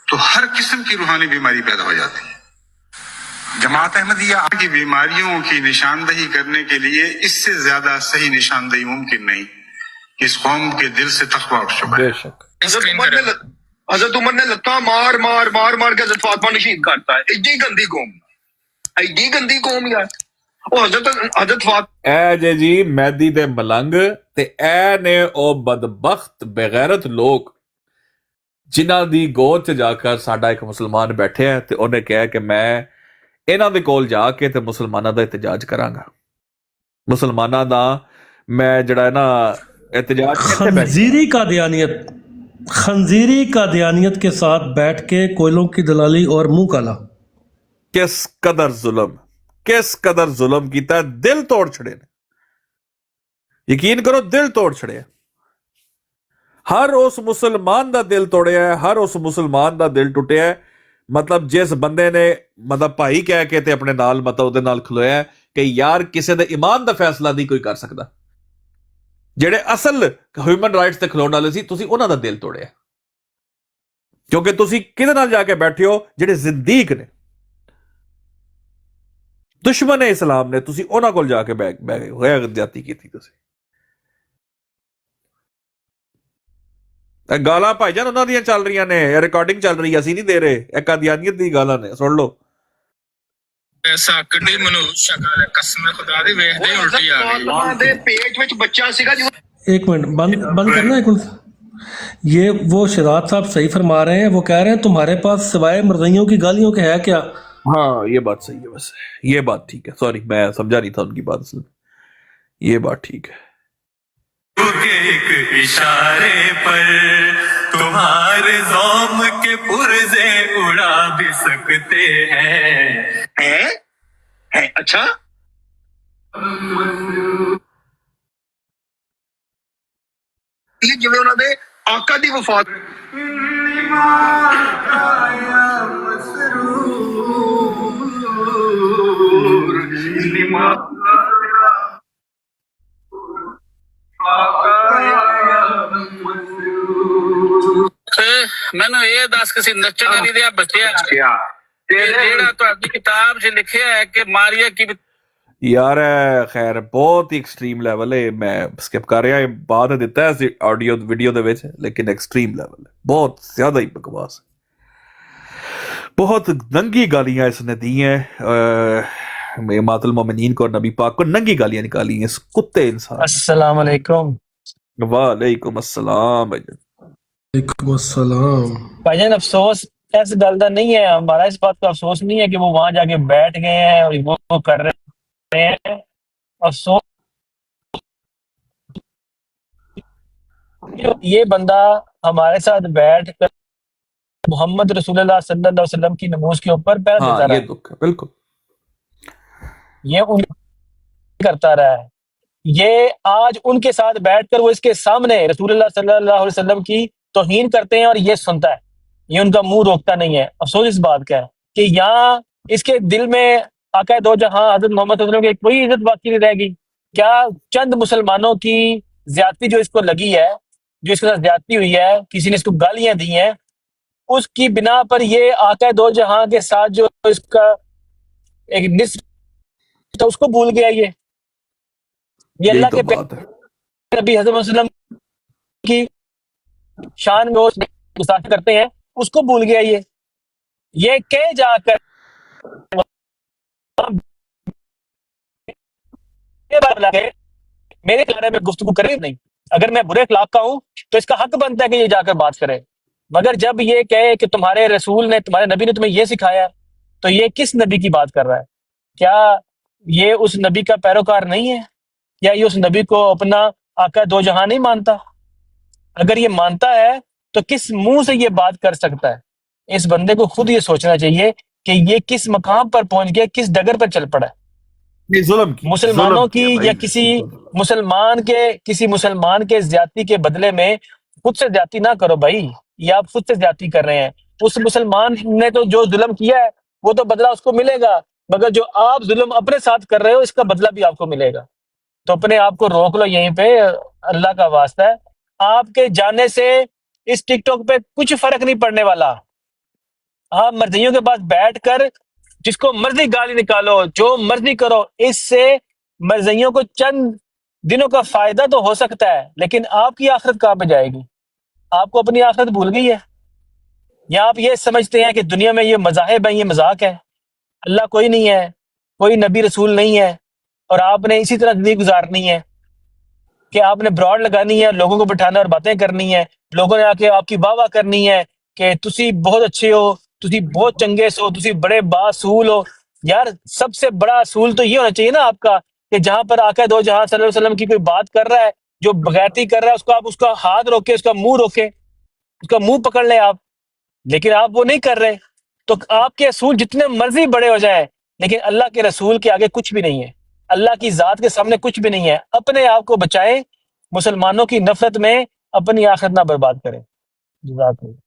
تو ہر قسم کی روحانی بیماری پیدا ہو جاتی ہے. جماعت احمدیہ کی بیماریوں کی نشاندہی کرنے کے لیے اس سے زیادہ صحیح نشاندہی ممکن نہیں کہ اس قوم کے دل سے تقوی اٹھ چکا ہے. بے شک. حضرت عمر نے لتاں مار مار مار مار کے حضرت فاطمہ نے شہید کرتا ہے. ایڈی گندی قوم، ایڈی گندی قوم یار. وہ حضرت فاطمہ اے جی مہدی دے ملنگ تے اے نے او بدبخت بغیرت لوگ جنہاں دی گود چ جا کر ساڈا ایک مسلمان بیٹھے ہیں تے انہیں کہا کہ میں انہاں دے کول جا کے تے مسلماناں دا احتجاج کراں گا. مسلماناں دا میں جڑا ہے نا احتجاج خنزیری قادیانیت کے ساتھ بیٹھ کے کوئلوں کی دلالی اور منہ کالا. کس قدر ظلم کیتا ہے. دل توڑ چھڑے نے، یقین کرو دل توڑ چھڑے. ہر اس مسلمان دا دل توڑیا ہے، ہر اس مسلمان دا دل ٹوٹیا ہے. مطلب جس بندے نے مطلب بھائی کہہ کے تے اپنے نال مطلب اودے نال کھلویا ہے کہ یار کسے دے ایمان دا فیصلہ نہیں کوئی کر سکدا. جڑے اصل ہیومن رائٹس تے کھلون والے سی، تسی انہاں دا دل توڑیا کیونکہ تسی کدے نال جا کے بیٹھے ہو جڑے زندیق نے، دشمن اسلام نے. تسی انہاں کول جا کے بہ گئے، غیر جاتی کیتی تسی. گالاں بھائی جان انہاں دیاں چل رہی نے، ریکارڈنگ چل رہی ہے، اسی نہیں دے رہے. اے قادیانیت دی گالاں نے، سن لو. ਸਾਕੜੀ ਮਨੂੰ ਸ਼ਕਲ ਕਸਮ ਖੁਦਾ ਦੀ ਵੇਖਦੇ ਹੀ ਉਲਟੀ ਆ ਗਈ ਉਹਨਾਂ ਦੇ ਪੇਟ ਵਿੱਚ ਬੱਚਾ ਸੀਗਾ ਜਿਹਨੂੰ एक मिनट, बंद करना एक मिनट। ये वो शहजाद साहब सही फरमा रहे हैं, वो कह रहे हैं तुम्हारे पास सिवाय मर्जियों की गालियों के है क्या? हाँ, ये बात सही है, वैसे ये बात ठीक है। सॉरी, मैं समझा नहीं था उनकी बात असल में। ये बात ठीक है। एक इशारे पर तुम्हारे ज़ौम के पुर्जे उड़ा भी सकते हैं। ਹੈ ਅੱਛਾ ਇਹ ਜਿਵੇਂ ਉਹਨਾਂ ਦੇ ਆਕਾ ਦੀ ਵਫਾਤ ਮੈਨੂੰ ਇਹ ਦੱਸ ਕਿਸੇ ਨੱਚਣ ਵਾਲੀ ਦੇ ਬੱਚਿਆ ਤੇ ਜਿਹੜਾ ਤੁਹਾਡੀ ਕਿਤਾਬ 'ਚ ਲਿਖਿਆ ਹੈ ਕਿ ਮਾਰੀਆ ਕੀ यार खैर बहुत ही एक्सट्रीम लेवल है। मैं स्किप कर रहा है, बाद दिता है ऑडियो वीडियो दे विच, लेकिन एक्सट्रीम लेवल है, बहुत ज्यादा ही बकवास है। बहुत नंगी गालियां इसने दी हैं मातुल मोमिनीन को, नबी पाक को नंगी गालियां निकाली हैं इस कुत्ते इंसान। अस्सलाम वालेकुम वालेकुम अस्सलाम भाईजान। वालेकुम अस्सलाम। भाईजान, अफसोस इस गल का नहीं है, हमारा इस बात का अफसोस नहीं है कि वो वहां जाके बैठ गए हैं और वो कर रहे हैं। अफसोस ये बंदा हमारे साथ बैठ कर मोहम्मद रसूलुल्लाह सल्लल्लाहु अलैहि वसल्लम की नमूज के ऊपर पैर देता हाँ, रहा ये है, दुख है, बिल्कुल ये उन करता रहा है। ये आज उनके साथ बैठकर वो इसके सामने रसूलुल्लाह सल्लल्लाहु अलैहि वसल्लम की तौहीन करते हैं और ये सुनता है, ये उनका मुंह रोकता नहीं है। अफसोस इस बात का है कि यहाँ इसके दिल में आका दो जहां हजरत मोहम्मद सल्लल्लाहु अलैहि वसल्लम की कोई इज्जत बाकी नहीं रहेगी। क्या चंद मुसलमानों की ज्यादती जो इसको लगी है, जो इसके साथ ज्यादती हुई है, किसी ने इसको गालियां दी हैं, उसकी बिना पर ये आका दो जहां के साथ जो इसका एक निस्ब था उसको भूल गया। ये यही अल्लाह तो के बात है। नबी हजरत मोहम्मद सल्लल्लाहु अलैहि वसल्लम की शान में वो गुस्ताखी करते हैं, उसको भूल गया। ये कह जाकर ये बात लगे मेरे बारे में गुफ्तगू करे नहीं। अगर मैं बुरे अखलाक का हूं तो इसका हक बनता है कि ये जाकर बात करे, मगर जब ये कहे कि तुम्हारे रसूल ने, तुम्हारे नबी ने तुम्हें ये सिखाया, तो ये किस नबी की बात कर रहा है? क्या ये उस नबी का पैरोकार नहीं है? या ये उस नबी को अपना आका दो जहां नहीं मानता? अगर ये मानता है तो किस मुंह से ये बात कर सकता है? इस बंदे को खुद ये सोचना चाहिए कि ये किस मकाम पर पहुंच गया, किस डगर पर चल पड़ा है। ये जुल्म की, मुसलमानों जुल्म की किया भाई, या किसी मुसलमान के ज्यादती के बदले में खुद से ज्यादती ना करो भाई, ये आप खुद से ज्यादती कर रहे हैं। उस मुसलमान ने तो जो जुल्म किया है वो तो बदला उसको मिलेगा, मगर जो आप जुल्म अपने साथ कर रहे हो इसका बदला भी आपको मिलेगा। तो अपने आप को रोक लो यहीं पे, अल्लाह का वास्ता है। आपके जाने से इस टिकटॉक पे कुछ फर्क नहीं पड़ने वाला। आप मर्जियों के पास बैठकर जिसको मर्जी गाली निकालो, जो मर्जी करो, इससे मर्जियों को चंद दिनों का फायदा तो हो सकता है, लेकिन आपकी आखिरत कहाँ पे जाएगी? आपको अपनी आखिरत भूल गई है, या आप ये समझते हैं कि दुनिया में ये मजाहिब है, ये मजाक है, अल्लाह कोई नहीं है, कोई नबी रसूल नहीं है, और आपने इसी तरह जिंदगी गुजारनी है कि आपने ब्रॉड लगानी है, लोगों को बिठाना और बातें करनी है, लोगों ने आके आपकी वाह वाह करनी है कि तुसी बहुत अच्छे हो, तुसी बहुत चंगे हो, तुसी बड़े बासूल हो। यार सबसे बड़ा असूल तो ये होना चाहिए ना आपका कि जहां पर आका दो जहां सल्लल्लाहु अलैहि वसल्लम की कोई बात कर रहा है, जो बगैरती कर रहा है, उसको आप उसका हाथ रोके, उसका मुंह रोके, उसका मुंह पकड़ ले आप, लेकिन आप वो नहीं कर रहे। तो आपके असूल जितने मर्जी बड़े हो जाए, लेकिन अल्लाह के रसूल के आगे कुछ भी नहीं है, अल्लाह की जात के सामने कुछ भी नहीं है। अपने आप को बचाएं, मुसलमानों की नफरत में अपनी आखिरत ना बर्बाद करें। जज़ाकल्लाह।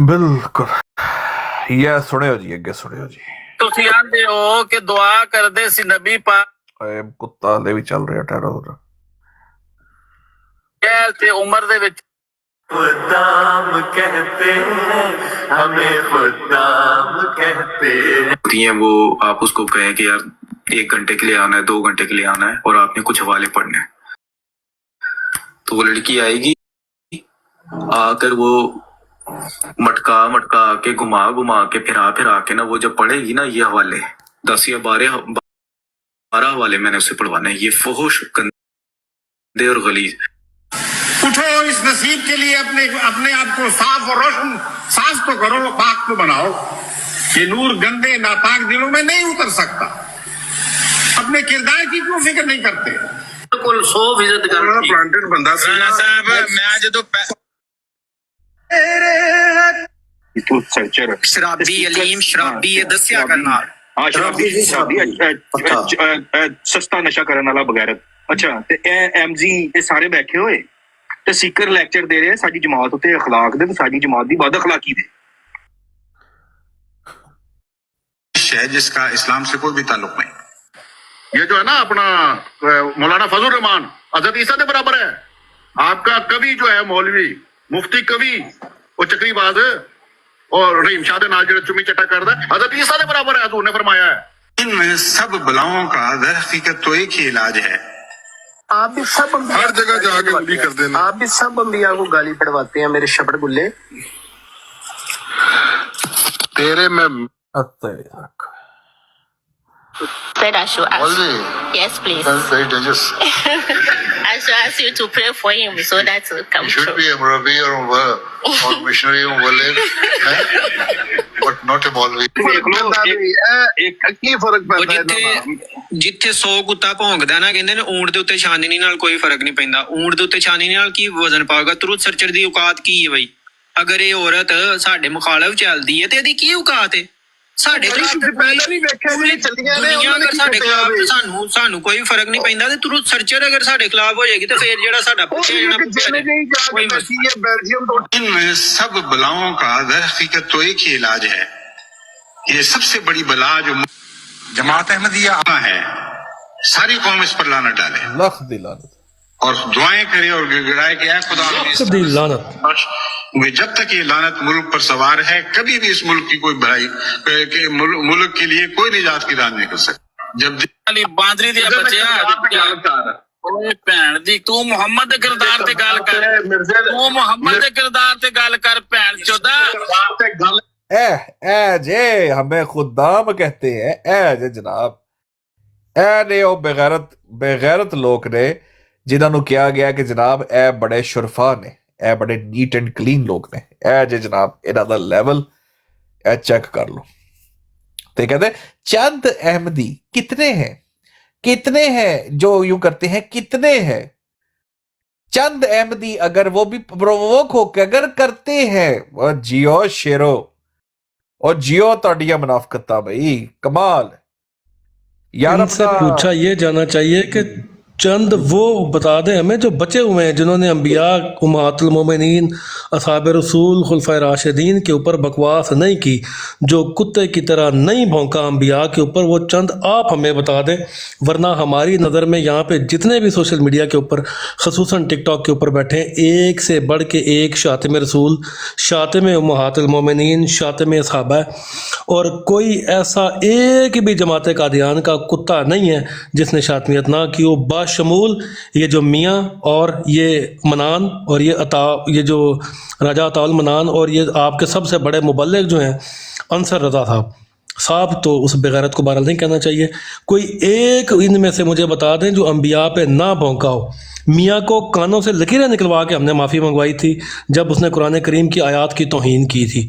बिल्कुल। ये सुनियो जी, अगे सुनियो जी। ਤੁਸੀਂ ਆਂਦੇ ਹੋ ਕਿ ਦੁਆ ਕਰਦੇ ਸੀ ਨਬੀ ਪਾਕ ए, कुत्ता ले भी चल रहा ठहरा हो रहा। ਤੇ ਉਮਰ ਦੇ ਵਿੱਚ खुदाम कहते हैं हमें खुदाम कहते हैं। वो आप उसको कहें कि यार 1 घंटे के लिए आना है, 2 घंटे के लिए आना है, और आपने कुछ हवाले पढ़ने हैं, तो वो लड़की आएगी, आकर वो मटका मटका के घुमा घुमा के फिरा के ना वो जब पढ़ेगी ना ये हवाले 10 या 12 हवाले मैंने उसे पढ़वाने हैं। ये फहुश गंदे और गलीज। उठो इस नसीब के लिए अपने आप को साफ और रोशन साफ तो करो, पाक तो बनाओ। ये नूर गंदे नापाक दिलों में नहीं उतर सकता। अपने किरदार की क्यों फिक्र नहीं करते? बिल्कुल 100% गल ठीक। प्लांटेड बंदा राणा साहब मैं जो शराबी अलीम शराबी ये दस्या करना सस्ता नशा करने वाला बगैरत। अच्छा ते एमजी ये सारे बैठे हुए ते सीकर लेक्चर दे रहे साडी जमात उत्ते अखलाक दे, साडी जमात दी बद अखलाकी दे है जिसका इस्लाम से कोई भी ताल्लुक नहीं। ये जो है ना अपना मौलाना फजल रहमान हजरत ईसा के बराबर है। आपका कवि जो है मौलवी मुफ्ती कवि वो चक्रीबाज और रहीम शाह दे नाल जो चुमी चट्टा करदा हजरत ईसा के बराबर है। हजूर ने फरमाया है इन सब बलाओं का दर हकीकत तो एक ही इलाज है। आप भी सब हर जगह जाके उंगली कर देना। आप भी सब अंबिया को गाली पड़वाते हैं मेरे शपड़ गुल्ले। तेरे में Said I should ask. Yes, please. That's very dangerous. I should ask you to pray for him so that will come You should true. be a Murabi or missionary or Walid, but not a Maulvi. ਕੀ ਫਰਕ ਪੈਂਦਾ ਹੈ? ਜਿੱਥੇ 100 ਕੁੱਤਾ ਭੌਂਕਦਾ ਨਾ ਕਹਿੰਦੇ ਨੇ ਊਂਟ ਦੇ ਉੱਤੇ ਛਾਨਣੀ ਨਾਲ ਕੋਈ ਫਰਕ ਨਹੀਂ ਪੈਂਦਾ। ਊਂਟ ਦੇ ਉੱਤੇ ਛਾਨਣੀ ਨਾਲ ਕੀ ਵਜ਼ਨ ਪਾਊਗਾ? ਤੁਰਤ ਸਰਚਰ ਦੀ ਔਕਾਤ ਕੀ ਹੈ ਬਈ? ਅਗਰ ਇਹ ਔਰਤ ਸਾਡੇ ਮੁਖਾਲਫ ਚੱਲਦੀ ਹੈ ਤੇ ਇਹਦੀ ਕੀ ਔਕਾਤ ਹੈ? ਸਾਡੇ ਪਹਿਲਾਂ ਨਹੀਂ ਵੇਖਿਆ ਜੀ ਚੱਲੀਆਂ ਨੇ ਦੁਨੀਆ ਅਗਰ ਸਾਡੇ ਖਿਲਾਫ ਸਾਨੂੰ ਕੋਈ ਫਰਕ ਨਹੀਂ ਪੈਂਦਾ ਤੇ ਤੁਰਤ ਸਰਚਰ ਅਗਰ ਸਾਡੇ ਖਿਲਾਫ ਹੋ ਜਾਏਗੀ ਤੇ ਫਿਰ ਜਿਹੜਾ ਸਾਡਾ ਪਿੱਛੇ बेल्जियम तो इन सब बलाओं का दर हकीकत तो एक ही इलाज है। ये सबसे बड़ी बला जो जमात अहमदिया है सारी कौम इस पर लानत डाले लख दी लानत और दुआएं करे और गिड़गिड़ाए कि ऐ खुदा लख दी लानत। जब तक ये लानत मुल्क पर सवार है कभी भी इस मुल्क की कोई भलाई के मुल्क के लिए कोई निजात की राह नहीं कर सकता। जब ਅਲੀ ਬਾਂਦਰੀ ਦੇ ਬੱਚਿਆ ਓਏ ਭੈਣ ਦੀ ਤੂੰ ਮੁਹੰਮਦ ਦੇ ਕਿਰਦਾਰ ਤੇ ਗੱਲ ਕਰ। ਤੂੰ ਮੁਹੰਮਦ ਦੇ ਕਿਰਦਾਰ ਤੇ ਗੱਲ ਕਰ ਭੈਣ ਚੋਦਾ। ए जे हमें खुदाम कहते हैं ए जे जनाब ए ने ਉਹ ਬੇਗੈਰਤ ਲੋਕ ਨੇ ਜਿਨ੍ਹਾਂ ਨੂੰ ਕਿਹਾ ਗਿਆ ਕਿ ਜਨਾਬ ਇਹ ਬੜੇ ਸ਼ੁਰਫਾ ਨੇ, ਇਹ ਬੜੇ ਨੀਟ ਐਂਡ ਕਲੀਨ ਲੋਕ ਨੇ। ਇਹ ਜੇ ਜਨਾਬ ਇਹਨਾਂ ਦਾ ਲੈਵਲ ਇਹ ਚੈੱਕ ਕਰ ਲਓ ਤੇ ਕਹਿੰਦੇ चंद अहमदी कितने हैं जो यूं करते हैं, कितने हैं चंद अहमदी अगर वो भी प्रोवोक होकर अगर करते हैं वो जियो शेरो और जियो तोड़िया मुनाफकता भाई कमाल यार। इनसे पूछा ये जाना चाहिए कि चंद वो बता दें हमें जो बचे हुए हैं जिन्होंने अंबिया उम्महातुल मोमिनीन असहाब रसूल खुलफाए राशिदीन के ऊपर बकवास नहीं की, जो कुत्ते की तरह नहीं भौंका अंबिया के ऊपर, वो चंद आप हमें बता दें। वरना हमारी नज़र में यहाँ पे जितने भी सोशल मीडिया के ऊपर खसूसन टिकटॉक के ऊपर बैठे हैं एक से बढ़ के एक शातिम रसूल, शातिम उम्महातुल मोमिनीन, शातिम असहाबा, और कोई ऐसा एक भी जमात कादियान का कुत्ता नहीं है जिसने शातमियत ना की हो, बाशमूल ये जो मियाँ और ये मनान और ये जो राजा अताउल मनान और ये आपके सबसे बड़े मुबल्लिग जो हैं अंसर रज़ा साहब तो उस बेगैरत को बहरहाल नहीं कहना चाहिए। कोई एक इनमें से मुझे बता दें जो अंबिया पे ना भौंका हो। मियाँ को कानों से लकीरें निकलवा के हमने माफ़ी मंगवाई थी जब उसने कुरान करीम की आयत की तौहीन की थी।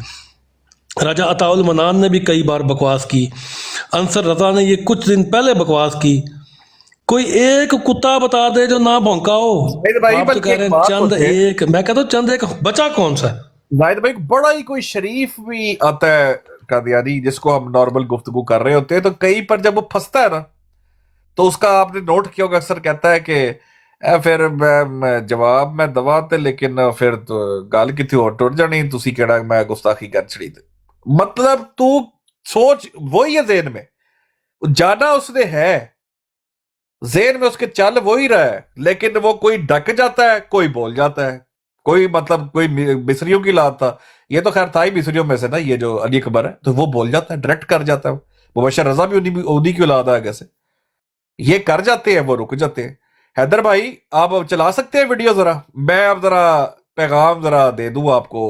राजा अताउल मनान ने भी कई बार बकवास की, अंसर रज़ा ने ये कुछ दिन पहले बकवास की। कोई एक कुत्ता बता दे जो ना भौंका हो। आप तो कह रहे हैं चंद एक, मैं कहता हूँ चंद एक बचा कौन सा? जाहिद भाई बड़ा ही कोई शरीफ भी आता है कादियानी जिसको हम नॉर्मल गुफ्तगू कर रहे होते हैं, तो कहीं पर जब वो फंसता है ना तो उसका आपने नोट किया होगा, अक्सर कहता है कि फिर मैं जवाब मैं दवा ते लेकिन फिर तो गल कितनी और टुट जानी, तुसी केड़ा मैं गुस्ताखी कर छड़ी ते। मतलब तू सोच वही है, ज़हन में जाना उसने है, ज़हन में उसके चल वही रहा है, लेकिन वो कोई डक जाता है, कोई बोल जाता है, कोई मतलब कोई मिस्रियों की लात था, ये तो खैर था ही मिस्रियों में से ना, ये जो अली अकबर है, तो वो बोल जाता है, डायरेक्ट कर जाता है। मुबशर रजा भी उन्हीं की औलाद है, कैसे ये कर जाते हैं, वो रुक जाते हैं। हैदर भाई आप चला सकते हैं वीडियो जरा, मैं अब जरा पैगाम जरा दे दूं आपको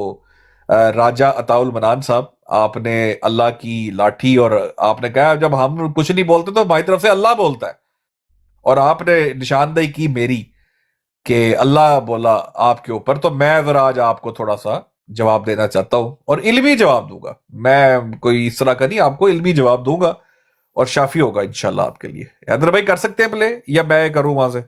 راجہ عطاؤل منان صاحب، آپ نے اللہ کی لاٹھی، اور آپ نے کہا جب ہم کچھ نہیں بولتے تو ہماری طرف سے اللہ بولتا ہے، اور آپ نے نشاندہی کی میری کہ اللہ بولا آپ کے اوپر، تو میں ذرا آج آپ کو تھوڑا سا جواب دینا چاہتا ہوں، اور علمی جواب دوں گا، میں کوئی اس طرح کا نہیں، آپ کو علمی جواب دوں گا اور شافی ہوگا انشاءاللہ آپ کے لیے۔ حیدر بھائی کر سکتے ہیں پلے یا میں کروں وہاں سے؟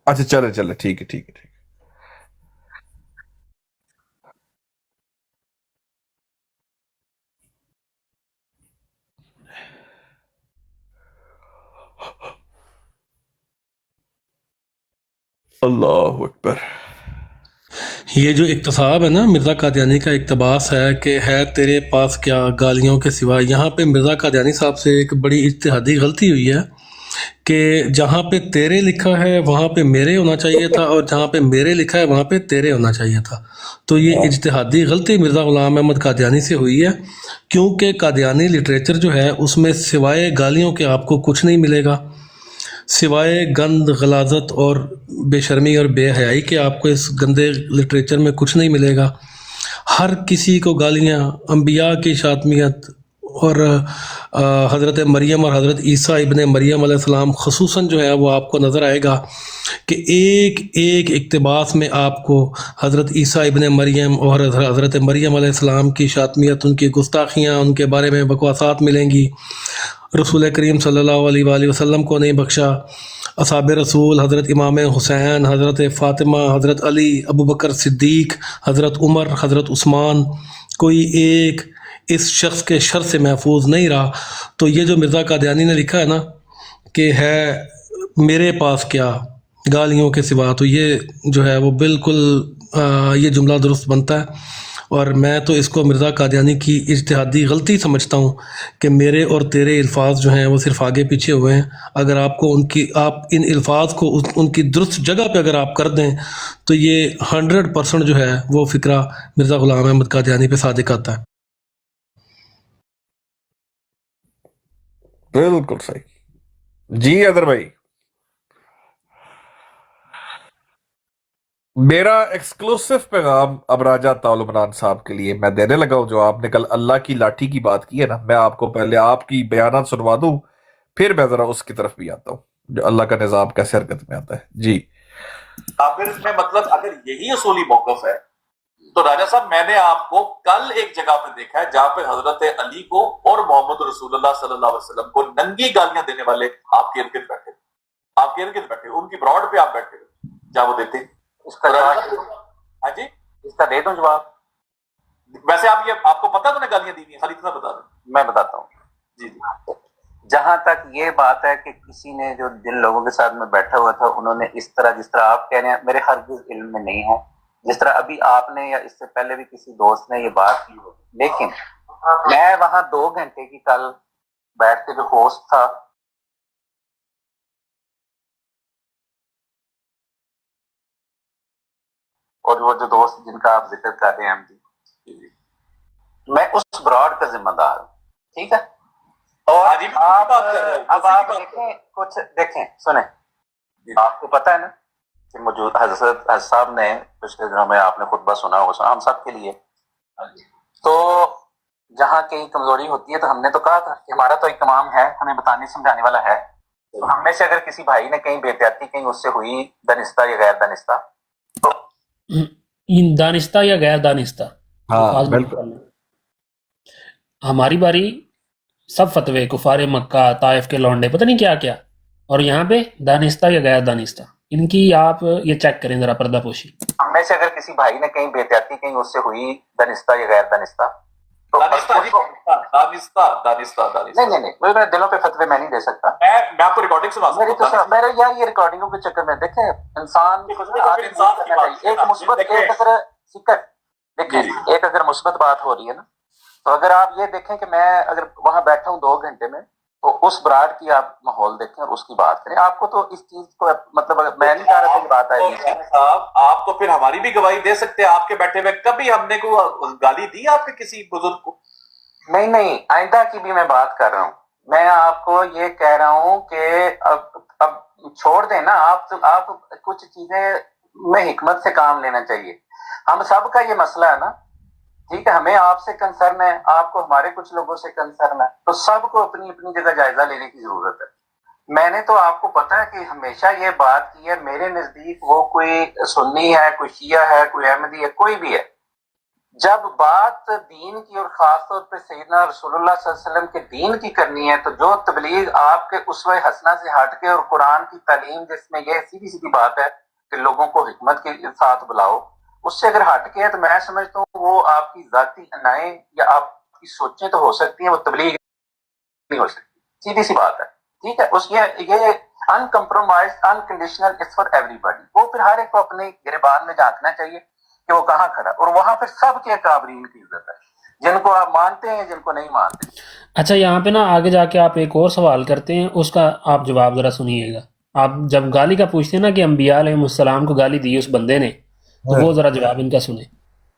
اچھا چلے چلے، ٹھیک ہے ٹھیک ہے ٹھیک ہے۔ اللہ اکبر۔ یہ جو اقتصاب ہے نا مرزا قادیانی کا، اقتباس ہے کہ ہے تیرے پاس کیا گالیوں کے سوا، یہاں پہ مرزا قادیانی صاحب سے ایک بڑی اجتہادی غلطی ہوئی ہے کہ جہاں پہ تیرے لکھا ہے وہاں پہ میرے ہونا چاہیے تھا، اور جہاں پہ میرے لکھا ہے وہاں پہ تیرے ہونا چاہیے تھا۔ تو یہ اجتہادی غلطی مرزا غلام احمد قادیانی سے ہوئی ہے، کیونکہ قادیانی لٹریچر جو ہے اس میں سوائے گالیوں کے آپ کو کچھ نہیں ملے گا، سوائے گند، غلاظت اور بے شرمی اور بے حیائی کے آپ کو اس گندے لٹریچر میں کچھ نہیں ملے گا۔ ہر کسی کو گالیاں، انبیاء کی شاتمیت، اور حضرت مریم اور حضرت عیسیٰ ابن مریم علیہ السلام خصوصاً جو ہے وہ آپ کو نظر آئے گا کہ ایک ایک اقتباس میں آپ کو حضرت عیسیٰ ابن مریم اور حضرت مریم علیہ السلام کی شاتمیت، ان کی گستاخیاں، ان کے بارے میں بکواسات ملیں گی۔ رسول کریم صلی اللہ علیہ وآلہ وسلم کو نہیں بخشا، اصحاب رسول، حضرت امام حسین، حضرت فاطمہ، حضرت علی، ابو بکر صدیق، حضرت عمر، حضرت عثمان، کوئی ایک اس شخص کے شر سے محفوظ نہیں رہا۔ تو یہ جو مرزا قادیانی نے لکھا ہے نا کہ ہے میرے پاس کیا گالیوں کے سوا، تو یہ جو ہے وہ بالکل یہ جملہ درست بنتا ہے، اور میں تو اس کو مرزا قادیانی کی اجتہادی غلطی سمجھتا ہوں کہ میرے اور تیرے الفاظ جو ہیں وہ صرف آگے پیچھے ہوئے ہیں۔ اگر آپ کو آپ ان الفاظ کو ان کی درست جگہ پہ اگر آپ کر دیں تو یہ 100% جو ہے وہ فکرہ مرزا غلام احمد قادیانی پہ صادق آتا ہے۔ بالکل صحیح جی حیدر بھائی۔ میرا ایکسکلوسیو پیغام اب راجہ عطاؤل منان صاحب کے لیے میں دینے لگا ہوں، جو آپ نے کل اللہ کی لاٹھی کی بات کی ہے نا، میں آپ کو پہلے آپ کی بیانات سنوا دوں، پھر میں ذرا اس کی طرف بھی آتا ہوں جو اللہ کا نظام کیسے حرکت میں آتا ہے۔ جی پھر اس میں مطلب اگر یہی اصولی موقف ہے تو راجہ صاحب میں نے آپ کو کل ایک جگہ پہ دیکھا ہے جہاں پہ حضرت علی کو اور محمد رسول اللہ صلی اللہ علیہ وسلم کو ننگی گالیاں دینے والے آپ کے ارد گرد بیٹھے، آپ کے ارد گرد بیٹھے، ان کی براڈ پہ آپ بیٹھے جہاں وہ دیتے۔ اس کا ہاں جی اس کا دے دوں جواب؟ ویسے آپ کو پتا تو نے گالیاں دی ہیں، خالی اتنا بتا دوں۔ میں بتاتا ہوں جی جی۔ جہاں تک یہ بات ہے کہ کسی نے جو جن لوگوں کے ساتھ میں بیٹھا ہوا تھا انہوں نے اس طرح جس طرح آپ کہہ رہے ہیں میرے ہرگز علم میں نہیں ہے، جس طرح ابھی آپ نے یا اس سے پہلے بھی کسی دوست نے یہ بات کی ہوگی، لیکن میں وہاں 2 گھنٹے کی کل بیٹھ کے جو ہوسٹ تھا اور وہ جو دوست جن کا آپ ذکر کر رہے ہیں میں اس براڈ کا ذمہ دار ہوں، ٹھیک ہے؟ اور اب آپ دیکھیں کچھ دیکھیں سنیں، آپ کو پتہ ہے نا کہ موجود حضرت صاحب نے پچھلے دنوں میں آپ نے خطبہ سنا ہوگا، ہم سب کے لیے، تو جہاں کہیں کمزوری ہوتی ہے تو ہم نے تو کہا تھا کہ ہمارا تو ایک امام ہے ہمیں بتانے سمجھانے والا ہے، تو ہم میں سے اگر کسی بھائی نے کہیں بے احتیاطی کہیں اس سے ہوئی دانستہ یا غیر دانستہ دانستہ یا غیر دانستہ، ہماری باری سب فتوے کفار مکہ طائف کے لونڈے پتہ نہیں کیا کیا، اور یہاں پہ دانستہ یا غیر دانستہ، ان کی آپ یہ چیک کریں ذرا پردہ پوشی۔ ہم میں سے اگر کسی بھائی نے کہیں بے احتیاطی کہیں اس سے ہوئی دانستہ یا غیر دانستہ نہیں میں دلوں پہ فتوے میں نہیں دے سکتا، میں آپ کو ریکارڈنگ سنا میرا میرا یار یہ ریکارڈنگوں کے چکر میں دیکھیں انسان ایک مثبت دیکھیں ایک اگر مثبت بات ہو رہی ہے نا، تو اگر آپ یہ دیکھیں کہ میں اگر وہاں بیٹھا ہوں 2 گھنٹے میں تو اس براڈ کی آپ ماحول دیکھیں اور اس کی بات کریں، آپ کو تو اس چیز کو مطلب میں نہیں کہہ رہا تھا کہ بات آئی صاحب آپ تو پھر ہماری بھی گواہی دے سکتے ہیں آپ کے بیٹھے ہوئے، کبھی ہم نے کوئی گالی دی آپ کے کسی بزرگ کو؟ نہیں آئندہ کی بھی میں بات کر رہا ہوں، میں آپ کو یہ کہہ رہا ہوں کہ اب چھوڑ دیں نا آپ کچھ چیزیں میں حکمت سے کام لینا چاہیے. ہم سب کا یہ مسئلہ ہے نا, ٹھیک ہے, ہمیں آپ سے کنسرن ہے, آپ کو ہمارے کچھ لوگوں سے کنسرن ہے, تو سب کو اپنی اپنی جگہ جائزہ لینے کی ضرورت ہے. میں نے تو آپ کو پتا ہے کہ ہمیشہ یہ بات کی ہے, میرے نزدیک وہ کوئی سنی ہے, کوئی شیعہ ہے, کوئی احمدی ہے, کوئی بھی ہے, جب بات دین کی اور خاص طور پہ سیدنا رسول اللہ صلی اللہ علیہ وسلم کے دین کی کرنی ہے, تو جو تبلیغ آپ کے اسوہ حسنہ سے ہٹ کے اور قرآن کی تعلیم جس میں یہ سیدھی سیدھی بات ہے کہ لوگوں کو حکمت کے ساتھ بلاؤ, اس سے اگر ہٹ کے ہے تو میں سمجھتا ہوں وہ آپ کی ذاتی انائیں یا آپ کی سوچیں تو ہو سکتی ہیں, وہ تبلیغ نہیں ہو سکتی, سیدھی سی بات ہے. ٹھیک ہے, اس یہ in compromise unconditional is for ایوری باڈی. وہ پھر ہر ایک کو اپنے گریبان میں جھانکنا چاہیے کہ وہ کہاں کھڑا, اور وہاں پھر سب کے اکابرین کی عزت ہے, جن کو آپ مانتے ہیں جن کو نہیں مانتے. اچھا یہاں پہ نا آگے جا کے آپ ایک اور سوال کرتے ہیں, اس کا آپ جواب ذرا سنیے گا. آپ جب گالی کا پوچھتے ہیں نا کہ انبیاء علیہ السلام کو گالی دی اس بندے نے, تو وہ ذرا جواب ان کا سنیں.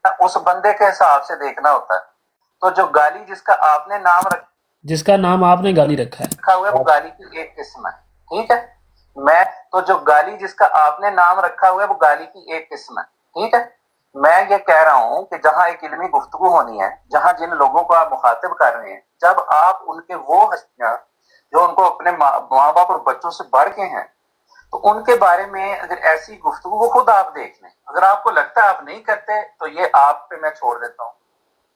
اس بندے کے حساب سے دیکھنا ہوتا ہے. تو جو گالی جس کا آپ نے نام جس کا نام آپ نے گالی رکھا ہے, رکھا ہوا ہے وہ گالی کی ایک قسم ہے. ٹھیک ہے, میں تو جو گالی جس کا آپ نے نام رکھا ہوا ہے وہ گالی کی ایک قسم ہے. ٹھیک ہے, میں یہ کہہ رہا ہوں کہ جہاں ایک علمی گفتگو ہونی ہے, جہاں جن لوگوں کو آپ مخاطب کر رہے ہیں, جب آپ ان کے وہ ہستیاں جو ان کو اپنے ماں باپ اور بچوں سے بڑھ کے ہیں, تو ان کے بارے میں اگر ایسی گفتگو وہ خود آپ دیکھ لیں. اگر آپ کو لگتا ہے آپ نہیں کرتے تو یہ آپ پہ میں چھوڑ دیتا ہوں.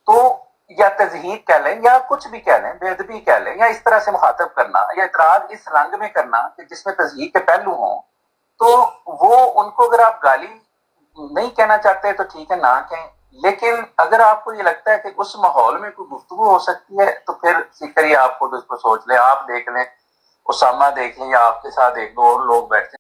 تو یا تضحیق کہہ لیں یا کچھ بھی کہہ لیں, بے ادبی کہہ لیں, یا اس طرح سے مخاطب کرنا یا اعتراض اس رنگ میں کرنا کہ جس میں تضحیق کے پہلو ہوں, تو وہ ان کو اگر آپ گالی نہیں کہنا چاہتے تو ٹھیک ہے نہ کہیں. لیکن اگر آپ کو یہ لگتا ہے کہ اس ماحول میں کوئی گفتگو ہو سکتی ہے تو پھر فکر ہی آپ خود اس کو سوچ لیں. آپ دیکھ لیں, اسامہ دیکھ لیں, یا آپ کے ساتھ ایک دو اور لوگ بیٹھے.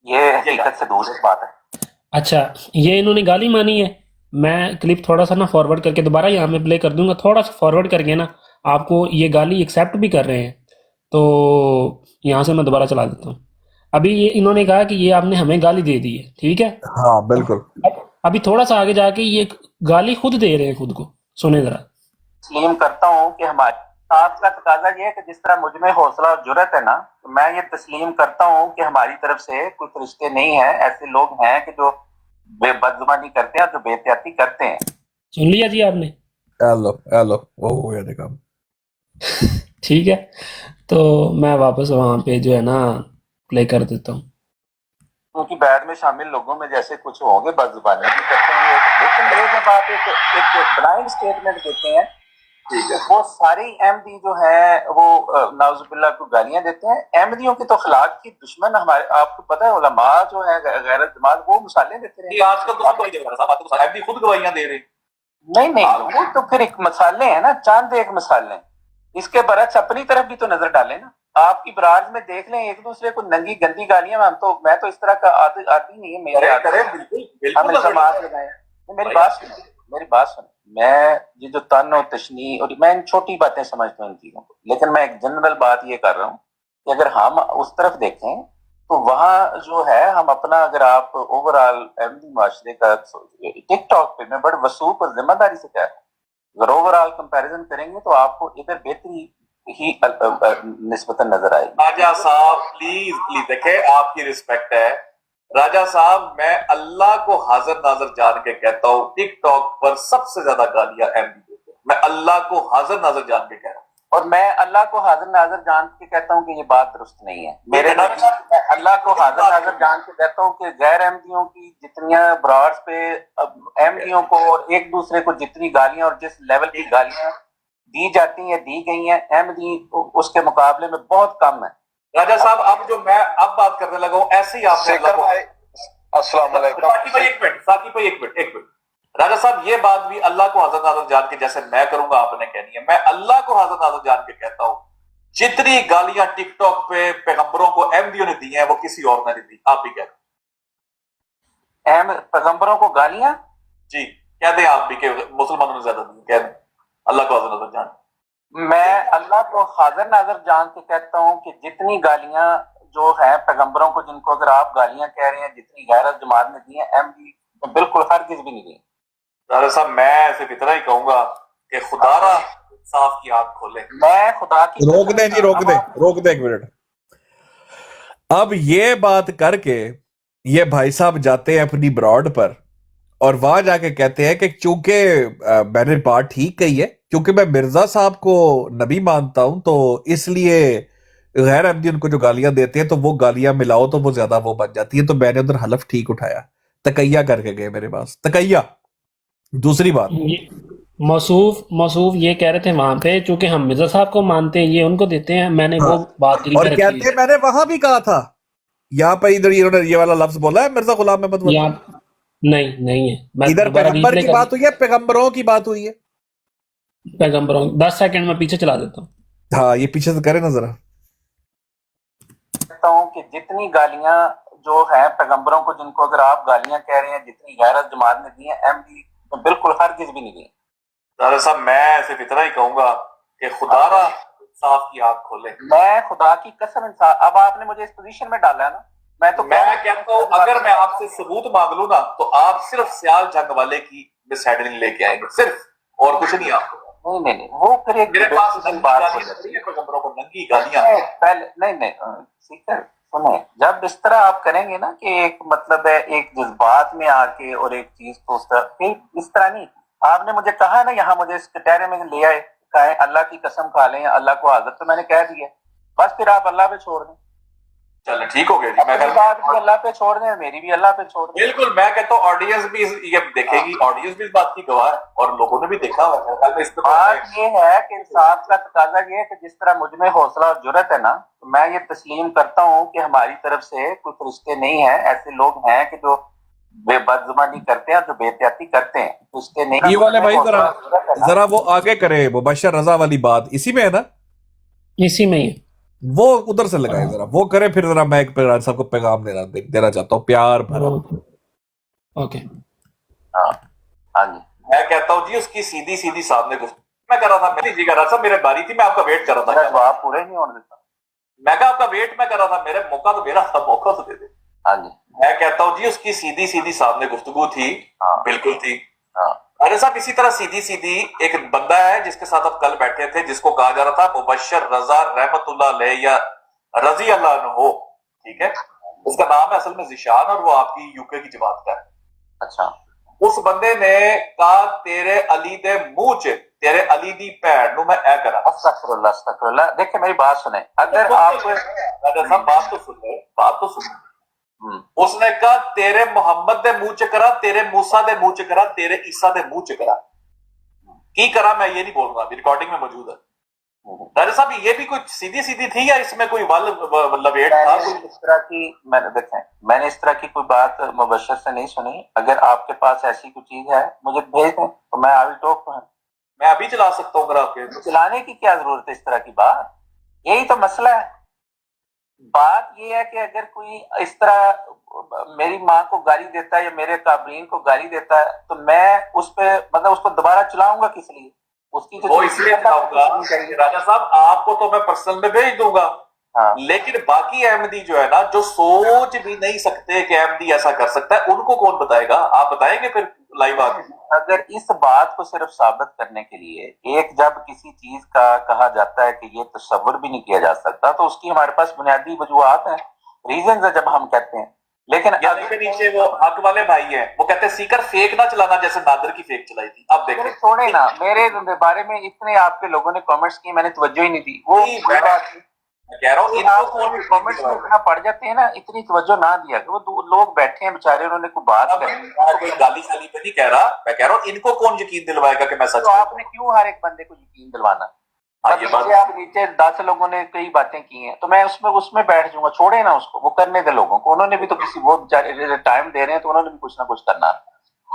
یہ حقیقت سے دور کی بات ہے. اچھا یہ انہوں نے گالی مانی ہے. میں کلپ تھوڑا سا نا فارورڈ کر کے دوبارہ یہاں میں پلے کر دوں گا, تھوڑا سا فارورڈ کر کے نا آپ کو یہ گالی ایکسیپٹ بھی کر رہے ہیں, تو یہاں سے میں دوبارہ چلا دیتا ہوں. ابھی یہ انہوں نے کہا کہ یہ آپ نے ہمیں گالی دے دی ہے, ٹھیک ہے, ہاں بالکل. ابھی تھوڑا سا آگے جا کے یہ گالی خود دے رہے ہیں خود کو, سنیں ذرا. تسلیم کرتا ہوں کہ ہمارے آپ کا تقاضا یہ ہے کہ جس طرح مجھ میں حوصلہ اور جرت ہے نا, تو میں یہ تسلیم کرتا ہوں کہ ہماری طرف سے کوئی فرشتے نہیں ہیں, ایسے لوگ ہیں کہ جو بے بدزبانی کرتے ہیں اور جو بے احتیاطی کرتے ہیں. سن لیا جی آپ نے, ایلو وہ ہو گیا دیکھا. ٹھیک ہے, تو میں واپس وہاں پہ جو ہے نا پلے کر دیتا ہوں. کیونکہ بعد میں شامل لوگوں میں جیسے کچھ ہوں گے بد زبانی بھی کرتے ہیں, لیکن یہ جب آپ ایک بلائنڈ اسٹیٹمنٹ دیتے ہیں, وہ سارے احمدی جو ہیں وہ نعوذ باللہ کو گالیاں دیتے ہیں. احمدیوں کی تو اخلاق کی دشمن ہمارے, آپ کو پتہ ہے علماء جو ہیں غیرت جماعت وہ مثالیں دیتے رہے. آج کل تو احمدی خود گواہیاں دے رہے. نہیں وہ تو پھر ایک مثالیں ہیں نا, چاند ایک مثالیں. اس کے برعکس اپنی طرف بھی تو نظر ڈالیں نا. آپ کی برانڈ میں دیکھ لیں ایک دوسرے کو ننگی گندی گالیاں, میں تو اس طرح کا آدمی نہیں ہے. ہم الزامات لگائے. میری بات سن, میں یہ جو تن اور تشنیع اور میں ان چھوٹی باتیں سمجھتا ہوں ان چیزوں کو, لیکن میں ایک جنرل بات یہ کر رہا ہوں کہ اگر ہم اس طرف دیکھیں تو وہاں جو ہے ہم اپنا, اگر آپ اوور آل احمدی معاشرے کا ٹک ٹاک پہ میں بڑے وثوق اور ذمہ داری سے کہہ رہا ہوں, اگر اوور آل کمپیریزن کریں گے تو آپ کو ادھر بہتری ہی نسبتاً نظر آئے گی. راجہ صاحب پلیز دیکھیں, آپ کی رسپیکٹ ہے, राजा साहब मैं अल्लाह को हाजिर नाजर जान के कहता हूँ, टिकटॉक पर सबसे ज्यादा गालियां एमडी देते हैं। मैं अल्लाह को हाजिर नाजर जान के कह रहा हूँ, और मैं अल्लाह को हाजिर नाजर जान के कहता हूँ कि ये बात दुरुस्त नहीं है। मेरे नबी, मैं अल्लाह को हाजिर नाजर जान के कहता हूँ कि गैर अहमदियों की जितनी ब्रॉड्स पे अहमदियों को और एक दूसरे को जितनी गालियां और जिस लेवल की गालियां दी जाती हैं, दी गई हैं, अहमदी उसके मुकाबले में बहुत कम है। राजा साहब अब जो मैं अब बात करने लगा हूँ ऐसे ही आपने अस्सलाम वालेकुम। साकी भाई एक मिनट राजा साहब ये बात भी अल्लाह को हाजिर नाजर जान के जैसे मैं करूंगा आपने कहनी है। मैं अल्लाह को हाजिर नाजर जान के कहता हूँ, जितनी गालियां टिकटॉक पे पैगंबरों को अहमदियों ने दी हैं वो किसी और ने नहीं दी। आप भी कहते पैगंबरों को गालियां जी कह दें आप भी कि मुसलमानों ने ज्यादा दी, कह दें अल्लाह को हाजिर नाजर जान। मैं अल्लाह को हाजिर नाजर जान के कहता हूँ कि जितनी गालियां जो है पैगंबरों को, जिनको अगर आप गालियां कह रहे हैं, जितनी गैरत जमात ने दी है, अहमदी तो बिल्कुल हरगिज़ भी नहीं दी। राजा साहब मैं सिर्फ इतना ही कहूंगा कि खुदारा साफ की आंख खोले। मैं खुदा की रोक दे एक मिनट। अब ये बात करके ये भाई साहब जाते हैं अपनी ब्रॉड पर और वहां जाके कहते हैं कि चूंकि मैंने बात ठीक कही है, क्योंकि मैं मिर्जा साहब को नबी मानता हूं तो इसलिए गैर अहमदी उनको जो गालियां देते हैं तो वो गालियां मिलाओ तो वो ज्यादा वो बन जाती है। तो मैंने उधर हलफ ठीक उठाया, तकैया करके गए मेरे पास, तकैया। दूसरी बात, मसूफ ये कह रहे थे वहां पे, चूंकि हम मिर्जा साहब को मानते हैं ये उनको देते हैं, मैंने वो बात और कहते हैं मैंने वहां भी कहा था, यहाँ पर इधर ये वाला लफ्ज बोला है मिर्जा गुलाम अहमद नहीं है। इधर पैगंबर की बात हुई है, पैगंबरों की बात हुई है, पैगंबरों 10 सेकंड में पीछे चला देता हूँ। हाँ ये पीछे से करे ना जरा। कहता हूँ कि जितनी गालियां जो है पैगंबरों को, जिनको अगर आप गालियां कह रहे हैं, जितनी गैरत जमात ने दी है, अहमदी तो बिल्कुल हरगिज़ भी नहीं दी। दादा साहब मैं सिर्फ इतना ही कहूंगा कि खुदारा साफ की आंख खोले। मैं खुदा की कसम इंसाफ, अब आपने मुझे इस पोजीशन में डाला है ना, मैं कहता हूँ अगर मैं आपसे सबूत मांग लूं ना तो आप सिर्फ सियाल जंग वाले की मिसहैंडलिंग लेके आएंगे, सिर्फ, और कुछ नहीं। आपको नहीं वो फिर मेरे पास पैगंबरों को नंगी गालियां पहले नहीं ठीक है। सुने, जब इस तरह आप करेंगे ना कि एक मतलब है एक जज्बात में आके और एक चीज को फिर इस तरह नहीं। आपने मुझे कहा ना यहाँ मुझे इस कटहरे में ले आए, कहा अल्लाह की कसम खा लें या अल्लाह को हाजिर, तो मैंने कह दिया, बस फिर आप अल्लाह पे छोड़ दें। चलो ठीक हो गया जी, मैं बात भी अल्लाह पे छोड़ दें, मेरी भी अल्लाह पे छोड़ दें। बिल्कुल, मैं कहता हूँ ऑडियंस भी ये देखेगी, ऑडियंस भी इस बात की गवाह है और लोगों ने भी देखा हुआ है। बात ये है कि इंसाफ का तकाजा ये है कि जिस तरह मुझ में हौसला और जुर्रत है ना, तो मैं ये तस्लीम करता हूँ कि हमारी तरफ से कोई फरिश्ते नहीं है, ऐसे लोग हैं कि जो बेबदजुबानी करते हैं, जो बेहतियाती करते हैं, फरिश्ते नहीं। ये वाले भाई जरा वो आगे करे, वो बशर रजा वाली बात इसी में है ना, इसी में ही वो उधर से लगाए जरा, वो करे फिर जरा। मैं एक सबको पैगाम देना चाहता हूँ, प्यार भरा। ओके हाँ जी, मैं कहता हूँ जी उसकी सीधी सीधी सामने कुछ मैं कर रहा था, मैं जी कर रहा था, मेरे बारी थी, मैं आपका वेट कर रहा था, जवाब पूरे नहीं होने देता। मैं कहा आपका वेट मैं कर रहा था, मेरे मौका तो मेरा था, मौका तो दे दे। हाँ जी, मैं कहता हूँ जी उसकी सीधी सीधी सामने गुफ्तगू थी। बिल्कुल थी। अरे साहब इसी तरह सीधी सीधी एक बंदा है जिसके साथ आप कल बैठे थे, जिसको कहा जा रहा था मुबश्शिर रजा रहमतुल्लाह अलैह या रजी अल्लाह अन्हु, ठीक है, उसका नाम है असल में जिशान और वो आपकी यूके की जमात का है। अच्छा, उस बंदे ने कहा तेरे अली दे मुंह च तेरे अली दी भैन नु मैं ऐ करा। अस्तगफिरुल्लाह अस्तगफिरुल्लाह। देखिए मेरी बात सुने, अगर आप बात तो सुने, उसने कहा तेरे मोहम्मद दे मुंह च करा, तेरे मूसा दे मुंह च करा, तेरे ईसा दे मुंह च करा। की करा मैं ये नहीं बोल रहा, रिकॉर्डिंग में मौजूद है। दादा साहब ये भी कुछ सीधी सीधी थी या इसमें कोई लपेट था? इस तरह की मैंने इस तरह की कोई बात मुबश्शिर से नहीं सुनी। अगर आपके पास ऐसी कोई चीज है मुझे भेज दें तो मैं I will talk to him. मैं अभी चला सकता हूँ अगर आपके। चलाने की क्या जरूरत है इस तरह की बात? यही तो मसला है। बात ये है कि अगर कोई इस तरह मेरी माँ को गाली देता है या मेरे काबरीन को गाली देता है तो मैं उस पे मतलब उसको दोबारा चलाऊंगा किस लिए? उसकी वो इसलिए चलाऊंगा राजा साहब, आपको तो मैं पर्सनल में भेज दूंगा। लेकिन बाकी अहमदी जो है ना, जो सोच भी नहीं सकते कि अहमदी ऐसा कर सकता है, उनको कौन बताएगा? आप बताएंगे फिर लाइव आके? अगर इस बात को सिर्फ साबित करने के लिए एक जब किसी चीज का कहा जाता है कि ये तसव्वुर भी नहीं किया जा सकता, तो उसकी हमारे पास बुनियादी वजूहात हैं, रीजन है जब हम कहते हैं। लेकिन यानी के नीचे वो हक वाले भाई हैं, वो कहते हैं सीकर फेक ना चलाना जैसे नादर की फेक चलाई थी। अब देखें, छोड़े ना, मेरे बारे में इतने आपके लोगों ने कमेंट्स किए, मैंने तवज्जो ही नहीं दी। वो मैं कह रहा हूँ इनको कमेंट्स में इतना पड़ जाते हैं ना, इतनी तवज्जो ना दिया कि वो लोग बैठे हैं बेचारे, उन्होंने कोई बात करनी। कोई गाली शाली पे नहीं कह रहा, मैं कह रहा हूँ इनको कौन यकीन दिलवाएगा कि मैं सच तो आपने क्यों हर एक बंदे को यकीन दिलवाना? ये बात आप नीचे 10 लोगों ने कई बातें की हैं, तो मैं उसमें बैठ जाऊंगा। छोड़े ना उसको, वो करने दे लोगों को, उन्होंने भी तो किसी वो बेचारे टाइम दे रहे हैं, तो उन्होंने भी कुछ ना कुछ करना।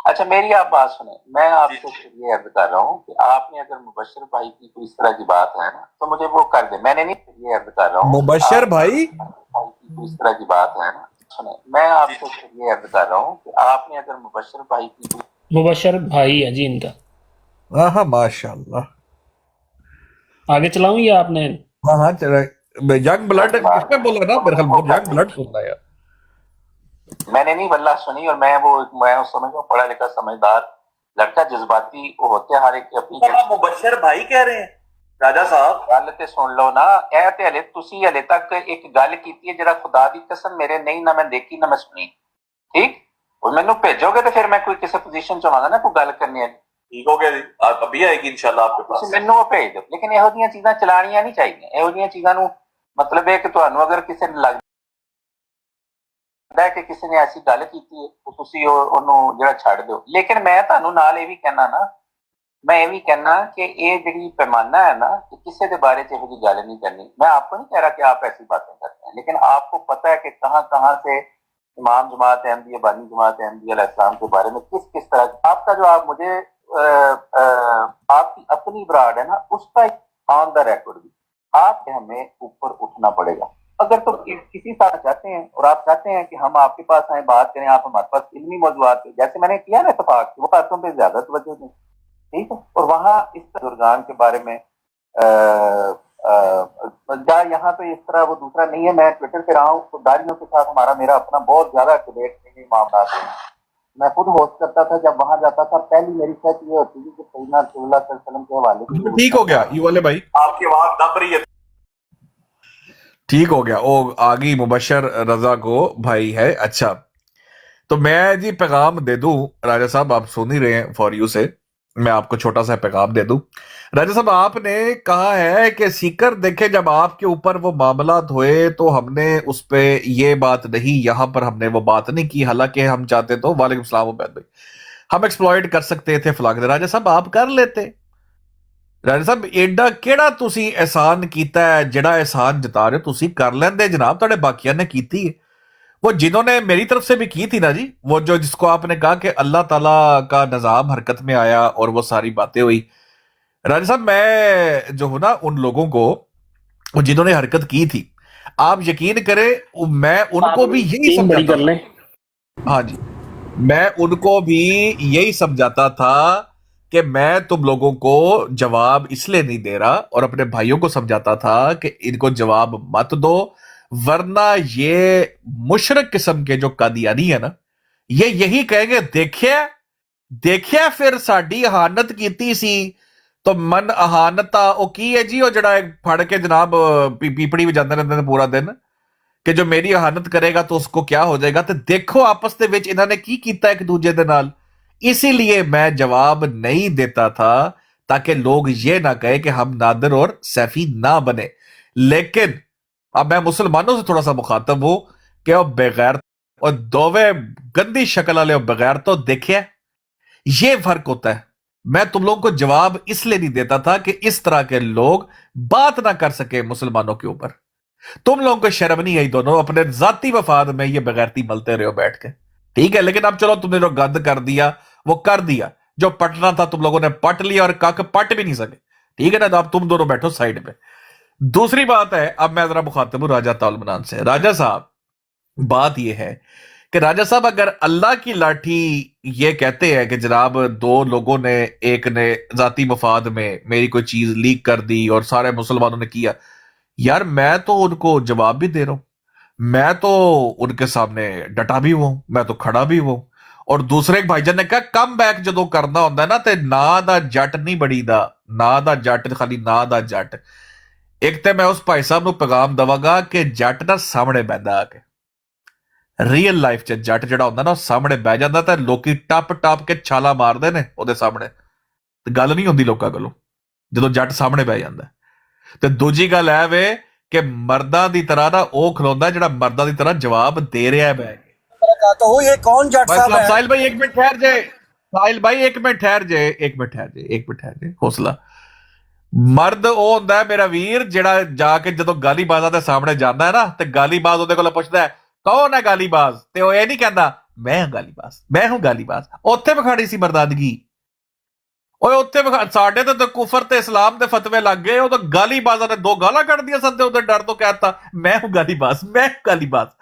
अच्छा, मेरी आप बात सुने, मैं आपसे ये अर्ज कर रहा हूँ कि आपने अगर मुबशर भाई की कोई इस तरह की बात है ना, तो मुझे वो कर दे। मैंने नहीं, ये अर्ज कर रहा हूँ मुबशर भाई की कोई इस तरह की बात है ना, सुने, मैं आपसे ये अर्ज कर रहा हूँ कि आपने अगर मुबशर भाई की, मुबशर भाई है जी इनका। हाँ माशाल्लाह, आगे चलाऊं या आपने? हाँ चला। यंग ब्लड किसने बोला ना, मेरे ख्याल बहुत यंग ब्लड सुनना है। मैंने नहीं वल्लाह सुनी, और मैं उस समझ में पढ़ा लिखा समझदार लड़का, जज्बाती वो होते हर एक की अपनी। मुबशर भाई कह रहे हैं राजा साहब, गल ते सुन लो ना। ए ते हले तुसी हले तक एक गल कीती है, जरा खुदा दी कसम मेरे नहीं ना मैं देखी ना मैं सुनी, ठीक? और मैनू भेजोगे तो फिर मैं कोई किसी पोजीशन च होवांगा ना कोई गल करनी है। ठीक हो गया जी, अभी आएगी इंशाल्लाह आपके पास। मैनू वो भेज दो, लेकिन ਇਹੋ ਜਿਹੀਆਂ ਚੀਜ਼ਾਂ ਚਲਾਣੀਆਂ ਨਹੀਂ ਚਾਹੀਦੀਆਂ। ਇਹੋ ਜਿਹੀਆਂ ਚੀਜ਼ਾਂ ਨੂੰ मतलब है कि ਤੁਹਾਨੂੰ अगर किसी ने लगदा है कि किसी ने ऐसी गल कीती है तो तुसी ਉਹਨੂੰ ਜਿਹੜਾ ਛੱਡ ਦਿਓ। लेकिन मैं ਤੁਹਾਨੂੰ ਨਾਲ ਇਹ ਵੀ ਕਹਿਣਾ ना, मैं ये भी कहना कि ये जी पैमाना है ना कि किसी के बारे में यही गल नहीं करनी। मैं आपको नहीं कह रहा कि आप ऐसी बातें करते हैं, लेकिन आपको पता है कि कहाँ कहाँ से इमाम जमात अहमदिया, बानी जमात अहमदिया इस्लाम के बारे में किस किस तरह आपका जो आप मुझे आपकी अपनी ब्राड है ना, उसका एक ऑन द रिकॉर्ड भी आप हमें ऊपर उठना पड़ेगा। अगर तो किसी साथ चाहते हैं और आप चाहते हैं कि हम आपके पास आए, बात करें, आप हमारे पास इल्मी मौजूद पे, जैसे मैंने किया ना इत्तेफाक, वो बातों पे ज्यादा तवज्जो दें, ठीक है? और वहाँ इस बुजुर्गान के बारे में यहाँ तो इस तरह वो दूसरा नहीं है। मैं ट्विटर पे रहा हूँ तो दारियों के साथ हमारा मेरा अपना बहुत ज्यादा डिबेट नहीं मामला है। मैं खुद होस्ट करता था, जब वहां जाता था पहली मेरी सेट ये होती थी कि सैयदना रसूलुल्लाह सल्लल्लाहु अलैहि वसल्लम के हवाले। ठीक हो गया ये वाले भाई, आपकी आवाज दब रही है। ठीक हो गया, वो आगे मुबशर रजा को भाई है। अच्छा, तो मैं जी पैगाम दे दूं राजा साहब, आप सुन ही रहे हैं फॉर यू से, मैं आपको छोटा सा पैगाम दे दूं। राजा साहब, आपने कहा है कि सीकर देखे जब आपके ऊपर वो मामलात हुए तो हमने उस पे ये बात नहीं, यहां पर हमने वो बात नहीं की, हालांकि हम चाहते तो वालेकुम सलाम उबैद भाई, हम एक्सप्लॉइट कर सकते थे फलाक। राजा साहब आप कर लेते। राजा साहब एडा केड़ा तुसी एहसान कीता है, जेड़ा एहसान जता रहे हो तुसी कर लेंदे जनाब, तुहाडे बाकियां ने कीती है। वो जिन्होंने मेरी तरफ से भी की थी ना जी, वो जो जिसको आपने कहा कि अल्लाह ताला का निज़ाम हरकत में आया और वो सारी बातें हुई। राजा साहब मैं जो हूं ना उन लोगों को वो जिन्होंने हरकत की थी, आप यकीन करें मैं उनको भी यही समझाता था। हाँ जी, मैं उनको भी यही समझाता था कि मैं तुम लोगों को जवाब इसलिए नहीं दे रहा, और अपने भाइयों को समझाता था कि इनको जवाब मत दो, वरना ये मुशरक किस्म के जो कादियानी है ना, ये यही कहेंगे देखिए फिर साडी अहानत कीती सी तो मन अहानता ओ की है जी, ओ जड़ा फड़ के जनाब पीपड़ी में जाते रहते हैं पूरा दिन कि जो मेरी अहानत करेगा तो उसको क्या हो जाएगा। तो देखो आपस दे विच इन्होंने की कीता एक दूजे दे नाल, इसीलिए मैं जवाब नहीं देता था ताकि लोग ये ना कहे कि हम नादर और सैफी ना बने। लेकिन अब मैं मुसलमानों से थोड़ा सा मुखातब हूं कि वो बगैर और दोवे गंदी शक्ल वाले बगैर तो देखिए, ये फर्क होता है। मैं तुम लोगों को जवाब इसलिए नहीं देता था कि इस तरह के लोग बात ना कर सके मुसलमानों के ऊपर। तुम लोगों को शर्म नहीं आई, दोनों अपने जाती मफाद में ये बगैरती मलते रहे हो बैठ के, ठीक है? लेकिन अब चलो तुमने जो गंद कर दिया वो कर दिया, जो पटना था तुम लोगों ने पट लिया और कक पट भी नहीं सके, ठीक है ना? तो अब तुम दोनों बैठो साइड पे। दूसरी बात है, अब मैं जरा मुखातिब हूं राजा तालमनान से। राजा साहब बात यह है कि राजा साहब अगर अल्लाह की लाठी ये कहते हैं कि जनाब दो लोगों ने, एक ने जाती मफाद में मेरी कोई चीज लीक कर दी और सारे मुसलमानों ने किया, यार मैं तो उनको जवाब भी दे रहा हूं, मैं तो उनके सामने डटा भी हूं, मैं तो खड़ा भी हूं। और दूसरे एक भाईजान ने कहा कम बैक जो करना होंगे ना तो ना दा जट नहीं बड़ी दा, ना दा जट खाली ना दा जट। एक तो मैं उस भाई साहब को पैगाम दवांगा कि जट ना सामने बहदा आके, ਰੀਅਲ ਲਾਈਫ 'ਚ ਜੱਟ ਜਿਹੜਾ ਹੁੰਦਾ ਨਾ ਉਹ ਸਾਹਮਣੇ ਬਹਿ ਜਾਂਦਾ ਤਾਂ ਲੋਕੀ ਟੱਪ ਕੇ ਛਾਲਾ ਮਾਰਦੇ ਨੇ ਉਹਦੇ ਸਾਹਮਣੇ, ਤੇ ਗੱਲ ਨਹੀਂ ਹੁੰਦੀ ਲੋਕਾਂ ਕੋਲੋਂ ਜਦੋਂ ਜੱਟ ਸਾਹਮਣੇ ਬਹਿ ਜਾਂਦਾ। ਤੇ ਦੂਜੀ ਗੱਲ ਇਹ ਵੇ ਕਿ ਮਰਦਾਂ ਦੀ ਤਰ੍ਹਾਂ ਨਾ ਉਹ ਖਲੋਂਦਾ ਜਿਹੜਾ ਮਰਦਾਂ ਦੀ ਤਰ੍ਹਾਂ ਜਵਾਬ ਦੇ ਰਿਹਾ ਹੈ ਬਹਿ ਕੇ। तो ये कौन जट साहब है? साहिल भाई एक मिनट ठहर जाए, साहिल भाई एक मिनट ठहर जाए, हौसला। ਮਰਦ ਉਹ ਹੁੰਦਾ ਹੈ ਮੇਰਾ ਵੀਰ ਜਿਹੜਾ ਜਾ ਕੇ ਜਦੋਂ ਗਾਲੀਬਾਜ਼ਾਂ ਦੇ ਸਾਹਮਣੇ ਜਾਂਦਾ ਹੈ ਨਾ ਤੇ ਗਾਲੀਬਾਜ਼ ਉਹਦੇ ਕੋਲ ਪੁੱਛਦਾ ਹੈ ਕੌਣ ਹੈ ਗਾਲੀਬਾਜ਼, ਤੇ ਉਹ ਇਹ ਨਹੀਂ ਕਹਿੰਦਾ ਮੈਂ ਹੂੰ ਗਾਲੀਬਾਜ਼। ਉੱਥੇ ਵਿਖਾੜੀ ਸੀ ਮਰਦਾਨਗੀ ਓਏ, ਉੱਥੇ ਸਾਡੇ ਤੇ ਕੁਫਰ ਤੇ ਇਸਲਾਮ ਦੇ ਫਤਵੇ ਲੱਗ ਗਏ। ਉਹ ਤਾਂ ਗਾਲੀਬਾਜ਼ਾਂ ਨੇ 2 ਗਾਲਾਂ ਕੱਢਦੀਆਂ ਸਨ ਤੇ ਉਹਦੇ ਡਰ ਤੋਂ ਕਹਿਤਾ ਮੈਂ ਹੂੰ ਗਾਲੀਬਾਜ਼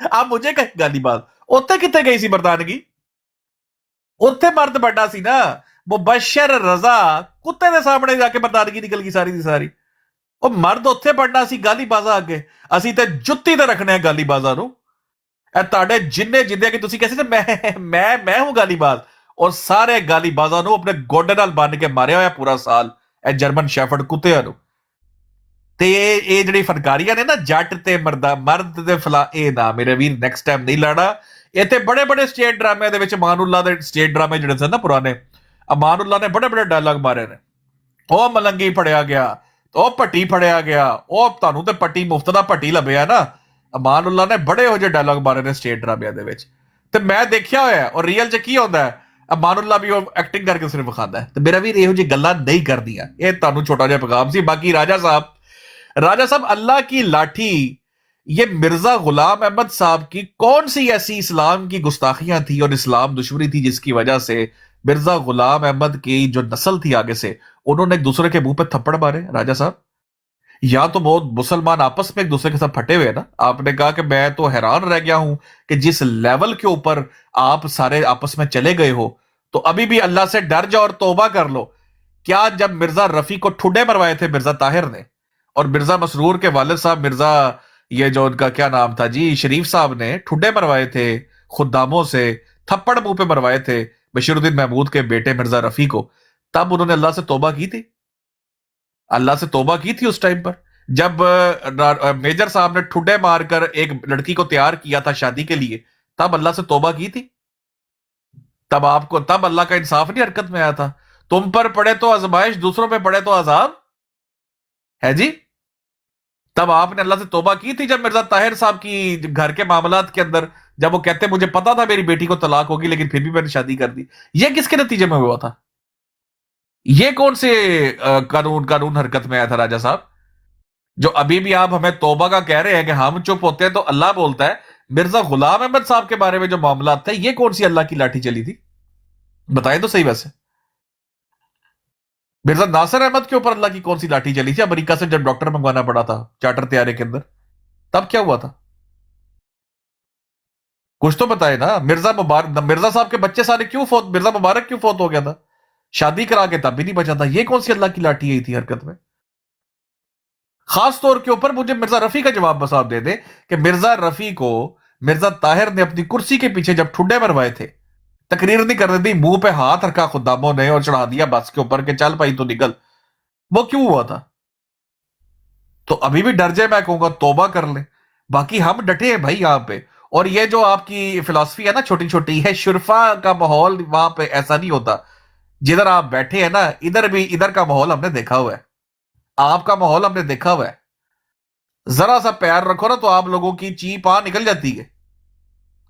ਆਪ ਮੁਝੇ ਕਹੇ ਗਾਲੀਬਾਜ਼। ਉੱਥੇ ਕਿੱਥੇ ਗਈ ਸੀ ਮਰਦਾਨਗੀ? ਉੱਥੇ ਮਰਦ ਵੱਡਾ ਸੀ ਨਾ, ਮੁਬਸ਼ਰ ਰਜ਼ਾ ਕੁੱਤੇ ਦੇ ਸਾਹਮਣੇ ਜਾ ਕੇ ਮਰਦਾਨਗੀ ਨਿਕਲ ਗਈ ਸਾਰੀ ਦੀ ਸਾਰੀ। ਉਹ ਮਰਦ ਉੱਥੇ ਪੜਨਾ ਸੀ ਗਾਲੀਬਾਜ਼ਾਂ ਅੱਗੇ। ਅਸੀਂ ਤੇ ਜੁੱਤੀ ਤੇ ਰੱਖਣੇ ਆ ਗਾਲੀਬਾਜ਼ਾਂ ਨੂੰ। ਇਹ ਤੁਹਾਡੇ ਜਿੰਨੇ ਕਿ ਤੁਸੀਂ ਕਹਿੰਦੇ ਮੈਂ ਹੂੰ ਗਾਲੀਬਾਜ਼, ਔਰ ਸਾਰੇ ਗਾਲੀਬਾਜ਼ਾਂ ਨੂੰ ਆਪਣੇ ਗੋਡੇ ਨਾਲ ਬੰਨ ਕੇ ਮਾਰਿਆ ਹੋਇਆ ਪੂਰਾ ਸਾਲ ਇਹ ਜਰਮਨ ਸ਼ੈਫਰਡ ਕੁੱਤਿਆਂ ਨੂੰ। ਤੇ ਇਹ ਜਿਹੜੀ ਫਨਕਾਰੀਆਂ ਨੇ ਨਾ ਜੱਟ ਤੇ ਮਰਦ ਤੇ ਫਲਾ, ਇਹ ਨਾ ਮੇਰੇ ਵੀਰ ਨੈਕਸਟ ਟਾਈਮ ਨਹੀਂ ਲੜਨਾ। ਇੱਥੇ ਬੜੇ ਸਟੇਟ ਡਰਾਮਿਆਂ ਦੇ ਵਿੱਚ ਅਮਾਨੁੱਲਾ ਦੇ ਸਟੇਟ ਡਰਾਮੇ ਜਿਹੜੇ ਸਨ ਨਾ ਪੁਰਾਣੇ, ਅਮਾਨੁੱਲਾ ਨੇ ਬੜੇ ਡਾਇਲੌਗ ਮਾਰੇ ਨੇ। ਉਹ ਮਲੰਗੀ ਫੜਿਆ ਗਿਆ, ਉਹ ਭੱਟੀ ਫੜਿਆ ਗਿਆ, ਉਹ ਤੁਹਾਨੂੰ ਤੇ ਪੱਟੀ ਮੁਫਤ ਦਾ ਭੱਟੀ ਲੱਭਿਆ ਨਾ। ਅਮਾਨੁੱਲਾ ਨੇ ਬੜੇ ਇਹੋ ਜਿਹੇ ਡਾਇਲੌਗ ਮਾਰੇ ਨੇ ਸਟੇਟ ਡਰਾਮਿਆਂ ਦੇ ਵਿੱਚ, ਤੇ ਮੈਂ ਦੇਖਿਆ ਹੋਇਆ। ਔਰ ਰੀਅਲ 'ਚ ਕੀ ਹੁੰਦਾ ਹੈ, ਅਮਾਨੁੱਲਾ ਵੀ ਉਹ ਐਕਟਿੰਗ ਕਰਕੇ ਸਿਰਫ ਵਿਖਾਉਂਦਾ ਹੈ। ਤੇ ਮੇਰਾ ਵੀਰ ਇਹੋ ਜਿਹੀ ਗੱਲਾਂ ਨਹੀਂ ਕਰਦੀਆਂ। ਇਹ ਤੁਹਾਨੂੰ ਛੋਟਾ ਜਿਹਾ ਪੈਗਾਮ ਸੀ। ਬਾਕੀ ਰਾਜਾ साहब अल्लाह की लाठी, ये मिर्जा गुलाम अहमद साहब की कौन सी ऐसी इस्लाम की गुस्ताखियां थी और इस्लाम दुश्मनी थी जिसकी वजह से मिर्जा गुलाम अहमद की जो नस्ल थी आगे से उन्होंने एक दूसरे के मुंह पे थप्पड़ मारे? राजा साहब, या तो बहुत मुसलमान आपस में एक दूसरे के साथ फटे हुए ना। आपने कहा कि मैं तो हैरान रह गया हूं कि जिस लेवल के ऊपर आप सारे आपस में चले गए हो, तो अभी भी अल्लाह से डर जाओ और तौबा कर लो। क्या जब मिर्जा रफी को ठुड्डे मरवाए थे मिर्जा ताहिर ने, और मिर्जा मसरूर के वालिद साहब मिर्जा ये जो उनका क्या नाम था जी शरीफ साहब ने ठुड्डे मरवाए थे खुद्दामों से, थप्पड़ मुंह पे मरवाए थे बशीरुद्दीन महमूद के बेटे मिर्जा रफी को, तब उन्होंने अल्लाह से तौबा की थी? अल्लाह से तौबा की थी उस टाइम पर जब मेजर साहब ने ठुड्डे मारकर एक लड़की को तैयार किया था शादी के लिए, तब अल्लाह से तौबा की थी? तब अल्लाह का इंसाफ नहीं हरकत में आया था? तुम पर पड़े तो आजमाइश, दूसरों पे पड़े तो अजाब है जी। तब आपने अल्लाह से तौबा की थी जब मिर्जा ताहिर साहब की घर के मामलात के अंदर, जब वो कहते मुझे पता था मेरी बेटी को तलाक होगी लेकिन फिर भी मैंने शादी कर दी? ये किसके नतीजे में हुआ था? ये कौन से कानून हरकत में आया था राजा साहब? जो अभी भी आप हमें तौबा का कह रहे हैं कि हम चुप होते हैं तो अल्लाह बोलता है। मिर्जा गुलाम अहमद साहब के बारे में जो मामलात थे, ये कौन सी अल्लाह की लाठी चली थी? बताएं तो सही। वैसे मिर्जा नासिर अहमद के ऊपर अल्लाह की कौन सी लाठी चली थी अमेरिका से जब डॉक्टर मंगवाना पड़ा था चार्टर तैयारी के अंदर? तब क्या हुआ था? कुछ तो बताए ना। मिर्जा साहब के बच्चे सारे मिर्जा मुबारक क्यों फौत हो गया था? शादी करा के तब भी नहीं बचा था। ये कौन सी अल्लाह की लाठी आई थी हरकत में? खास तौर के ऊपर मुझे मिर्जा रफी का जवाब बस आप दे दे कि मिर्जा रफी को मिर्जा ताहिर ने अपनी कुर्सी के पीछे जब ठुड्डे मरवाए थे, तकरीर नहीं करने दी, मुंह पे हाथ रखा खुदामों ने और चढ़ा दिया बस के ऊपर के चल भाई तो निकल, वो क्यों हुआ था? तो अभी भी डर जाए, मैं कहूंगा तौबा कर ले। बाकी हम डटे हैं भाई यहाँ पे। और ये जो आपकी फिलॉसफी है ना छोटी छोटी है, शुरफा का माहौल वहां पे ऐसा नहीं होता। जिधर आप बैठे हैं ना, इधर का माहौल हमने देखा हुआ है, आपका माहौल हमने देखा हुआ है। जरा सा प्यार रखो ना तो आप लोगों की चीप निकल जाती है।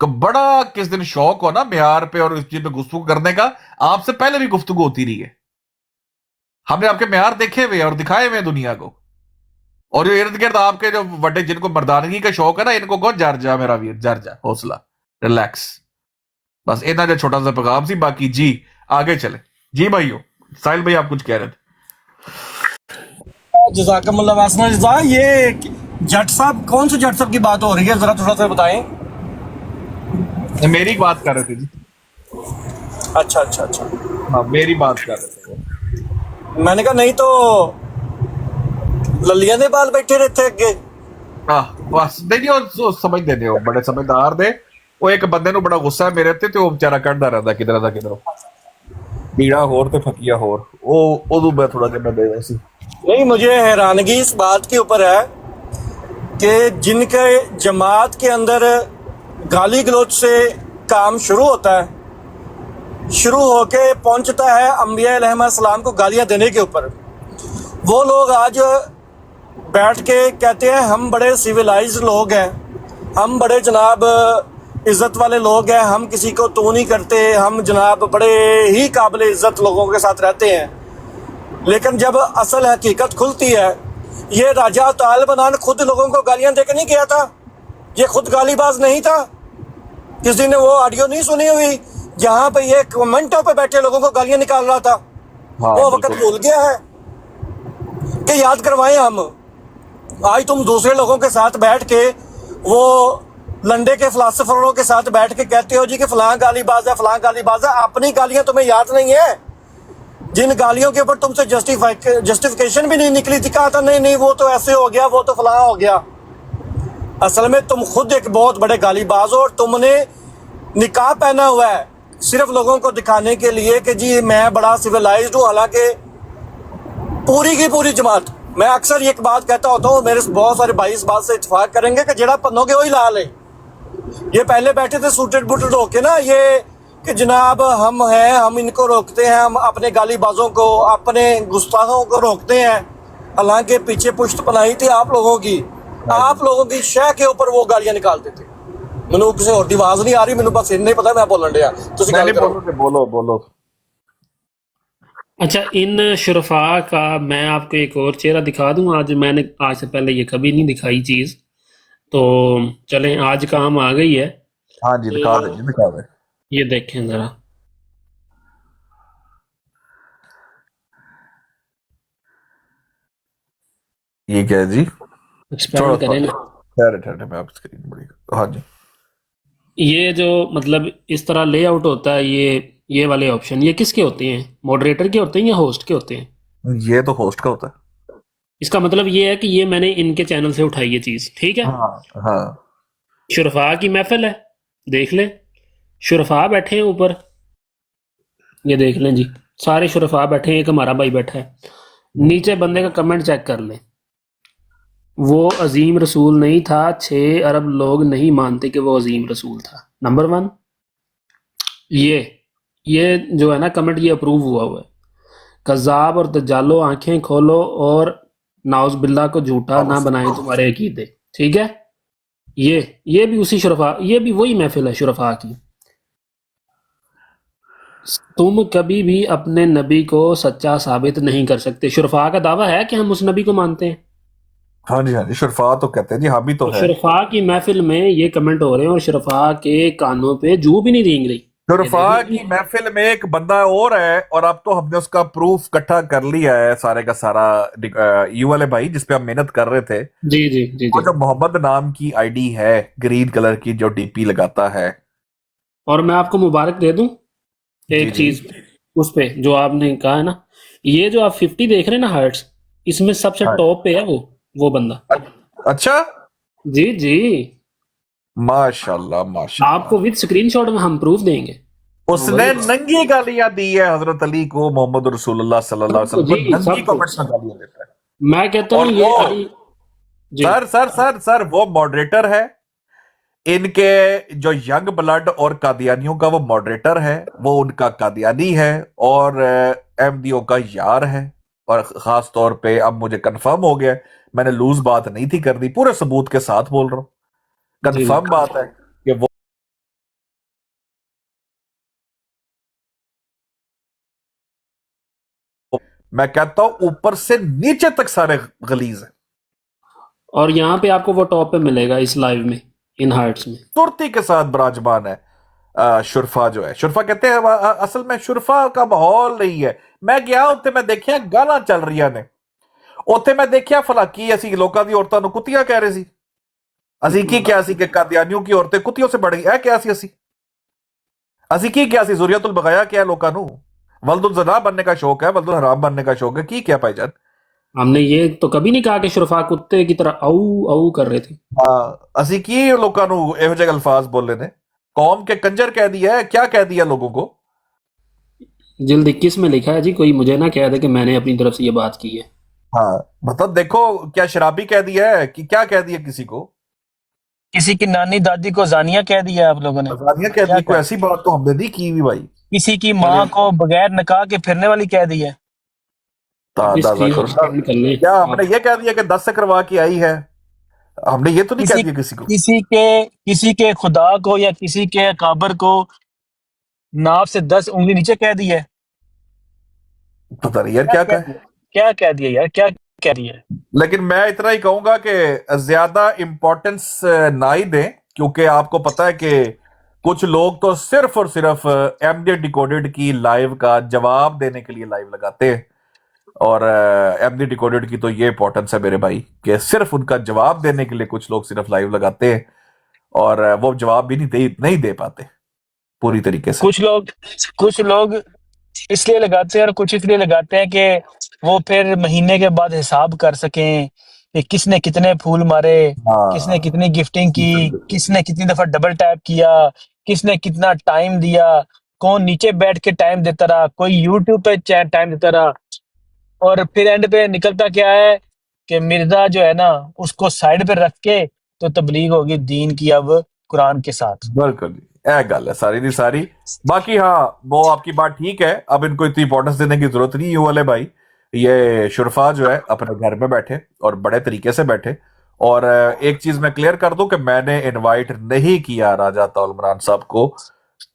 बड़ा किस दिन शौक हो ना म्यार पे और इस चीज पे गुफ्तगू करने का, आपसे पहले भी गुफ्तगू होती रही है। हमने आपके म्यार देखे हुए और दिखाए हुए दुनिया को। और ये इर्द गिर्द आपके जो बड़े जिनको मर्दानगी का शौक है ना, इनको कौन जर जा मेरा वीर, जर जा, हौसला, रिलैक्स। बस इतना जो छोटा सा पैगाम सी। बाकी जी आगे चले जी भाइयों। साहिल भाई आप कुछ कह रहे थे। जज़ाकमुल्लाह वासना जज़ा। ये जट साहब, कौन से जट साहब की बात हो रही है, जरा थोड़ा सा बताएं। मेरी बात कर रहे थे जी। अच्छा। हाँ मेरी बात कर रहे थे। मैंने कहा नहीं तो ललिया दे बाल बैठे रहते अगे। बस नहीं समझ देने हो, बड़े समझदार दे। वो एक बंदे बड़ा गुस्सा है मेरे ते वो बेचारा कढ़दा रहंदा किधर दा किधरों, पीड़ा होर ते फकिया होर। वो मैं थोड़ा जिहा मैं दे सी। नहीं, मुझे हैरानगी इस बात के ऊपर है कि जिनके जमात के अंदर गाली गलौज से काम शुरू होता है, शुरू होके पहुंचता है अंबिया अलैहिस्सलाम को गालियां देने के ऊपर। वो लोग आज बैठ के कहते हैं हम बड़े सिविलाइज लोग हैं, हम बड़े जनाब इज़्ज़त वाले लोग हैं, हम किसी को तो नहीं करते, हम जनाब बड़े ही काबिल इज़्ज़त लोगों के साथ रहते हैं। लेकिन जब असल हकीकत खुलती है, ये राजा तालिबान खुद लोगों को गालियां देकर नहीं किया था, ये खुद गालीबाज नहीं था। किसी ने वो ऑडियो नहीं सुनी हुई जहाँ पे ये कमेंटों पे बैठे लोगों को गालियां निकाल रहा था? वो वक्त भूल गया है कि याद करवाएं हम। आज तुम दूसरे लोगों के साथ बैठ के वो लंडे के फिलासफरों के साथ बैठ के कहते हो जी कि फलां गालीबाज है, फलां गालीबाज है। अपनी गालियां तुम्हें याद नहीं है? जिन गालियों के ऊपर तुमसे जस्टिफिकेशन भी नहीं निकली थी, कहा था नहीं नहीं वो तो ऐसे हो गया, वो तो फलां हो गया। असल में तुम खुद एक बहुत बड़े गालीबाज हो और तुमने निकाह पहना हुआ है सिर्फ लोगों को दिखाने के लिए कि जी मैं बड़ा सिविलाइज्ड हूँ। हालांकि पूरी की पूरी जमात, मैं अक्सर एक बात कहता होता हूँ, मेरे बहुत सारे भाई इस बात से इत्तेफाक करेंगे कि जड़ा पन्नोगे वही लाल है। ये पहले बैठे थे सूटेड बूटेड होके ना, ये कि जनाब हम हैं, हम इनको रोकते हैं, हम अपने गालीबाजों को, अपने गुस्ताखों को रोकते हैं। हालांकि पीछे पुश्त पनाही थी आप लोगों की शह के ऊपर वो गालियां निकालते थे। मैनू किसी और की आवाज नहीं आ रही, मैनू बस इन्ना ही पता मैं बोलन दिया। तुसीं गल करो। बोलो। अच्छा, इन शुरफा का मैं आपको एक और चेहरा दिखा दूं। आज से पहले ये कभी नहीं दिखाई चीज, तो चलें आज काम आ गई है। हाँ जी, दिखा दे। ये देखें जरा, ये क्या है जी? एक्सपेरिमेंट करें ना। ठहरे मैं आपकी स्क्रीन बड़ी। हाँ जी, ये जो मतलब इस तरह लेआउट होता है, ये वाले ऑप्शन ये किसके होते हैं? मॉडरेटर के होते हैं या होस्ट के होते हैं? ये तो होस्ट का होता है। इसका मतलब ये है कि ये मैंने इनके चैनल से उठाई ये चीज, ठीक है। हाँ। शुरफा की महफिल है, देख लें। शुरफा बैठे हैं ऊपर, ये देख लें जी, सारे शुरफा बैठे हैं। एक हमारा भाई बैठा है नीचे, बंदे का कमेंट चेक कर लें। वो अजीम रसूल नहीं था, 6 अरब लोग नहीं मानते कि वो अजीम रसूल था। नंबर 1 ये जो है ना कमेंट, ये अप्रूव हुआ है। कज़ाब और दज्जालो, आंखें खोलो और नाउज बिल्ला को झूठा ना बनाए तुम्हारे अकीदे, ठीक है। ये भी उसी शुरफा, ये भी वही महफिल है शुरफा की। तुम कभी भी अपने नबी को सच्चा साबित नहीं कर सकते। शुरफा का दावा है कि हम उस नबी को मानते हैं। हाँ जी, शुरफा तो कहते हैं जी, हाँ भी तो है। शुरफा की महफिल में ये कमेंट हो रहे हैं और शुरफा के कानों पे जू भी नहीं रेंग रही। शुरफा की महफिल में एक बंदा और है, और अब तो हमने उसका प्रूफ इकट्ठा कर लिया है सारे का सारा। यू वाले भाई जिसपे हम मेहनत कर रहे थे, जी। वो जो मोहम्मद नाम की आईडी है, ग्रीन कलर की, जो डीपी लगाता है। और मैं आपको मुबारक दे दूं एक चीज उस पे जो आपने कहा है ना, ये जो आप 50 देख रहे हैं ना हर्ट्स, इसमें सबसे टॉप पे है वो बंदा। अच्छा जी, माशाल्लाह। आपको विद स्क्रीनशॉट में हम प्रूफ देंगे। उसने नंगी गालियां दी है हजरत अली को, मोहम्मद रसूलुल्लाह सल्लल्लाहु अलैहि वसल्लम को नंगी कमेंट्स में गालियां देता है। मैं कहता हूँ ये अली सर वो मॉडरेटर है, इनके जो यंग ब्लड और कादियानियों का वो मॉडरेटर है, वो उनका कादियानी है और अहमदियों का यार है। और खास तौर पे अब मुझे कंफर्म हो गया, मैंने लूज बात नहीं थी करनी, पूरे सबूत के साथ बोल रहा हूं, कंफर्म बात है कि वो मैं कहता हूं ऊपर से नीचे तक सारे गलीज हैं। और यहाँ पे आपको वो टॉप पे मिलेगा इस लाइव में, इन हार्ट्स में तुर्ती के साथ बराजमान है। शुरफा जो है, शुरफा कहते हैं असल में शुरफा का माहौल नहीं है। मैं गया उत्ते मैं देखिया गालां चल रही ने, उत्थे मैं देखिया फलाकी असी लोगों की औरतों कुत्तियां कह रहे सी। असी की क्या सी कि कादियानियों की औरतें कुत्तियों से बढ़ गई है क्या सी? असी की क्या सी? ज़ुरियतुल बगाया क्या लोगों नू? वल्दुल ज़ना बनने का शौक है, वल्दुल हराम बनने का शौक है, की क्या भाईजान? हमने ये तो कभी नहीं कहा कि शुरफा कुत्ते की तरह औ कर रहे थे। असी की लोगों नू एहो जेहे अल्फाज बोले ने, कौम के कंजर कह दिया है, क्या कह दिया लोगों को? जिल्द 21 में लिखा है जी, कोई मुझे ना कह दे कि मैंने अपनी तरफ से ये बात की है। हाँ मतलब देखो, क्या शराबी कह दिया है कि क्या कह दिया किसी को? किसी की नानी दादी को जानिया कह दिया आप लोगों ने, आजादियां कह क्या दी, कोई कहा? ऐसी बात तो हमने नहीं की हुई भाई। किसी की माँ को बगैर निकाह के फिरने वाली कह दी है। अंदाजा करो ना, क्या हमने ये कह दिया कि 10 से करवा के आई है? हमने ये तो नहीं कह किसी दिया किसी को। किसी के खुदा को या किसी के काबर को नाव से 10 उंगली नीचे कह दी है। पता नहीं यार क्या क्या कहे। क्या कह दिया यार, क्या कह रही है? लेकिन मैं इतना ही कहूंगा कि ज्यादा इंपॉर्टेंस ना ही दें, क्योंकि आपको पता है कि कुछ लोग तो सिर्फ और सिर्फ एमडी डिकोडेड की लाइव का जवाब देने के लिए लाइव लगाते हैं। और एमडी डिकोडेड की तो ये इंपॉर्टेंस है मेरे भाई कि सिर्फ उनका जवाब देने के लिए कुछ लोग सिर्फ लाइव लगाते हैं, और वो जवाब भी नहीं दे पाते पूरी तरीके से। कुछ लोग इसलिए लगाते हैं और कुछ इसलिए लगाते हैं कि वो फिर महीने के बाद हिसाब कर सकें कि किसने कितने फूल मारे, किसने कितनी गिफ्टिंग की, किसने कितनी दफा डबल टैप किया, किसने कितना टाइम दिया, कौन नीचे बैठ के टाइम देता रहा, कोई यूट्यूब पे टाइम देता रहा। और फिर एंड पे निकलता क्या है कि मिर्जा जो है ना उसको साइड पे रख के तो तबलीग होगी दीन की अब कुरान के साथ। बिल्कुल ए गल है सारी दी सारी। बाकी हाँ, वो आपकी बात ठीक है, अब इनको इतनी इंपॉर्टेंस देने की जरूरत नहीं है वाले भाई। ये शुरफा जो है अपने घर में बैठे और बड़े तरीके से बैठे। और एक चीज मैं क्लियर कर दूं कि मैंने इनवाइट नहीं किया राजा ताउल इमरान साहब को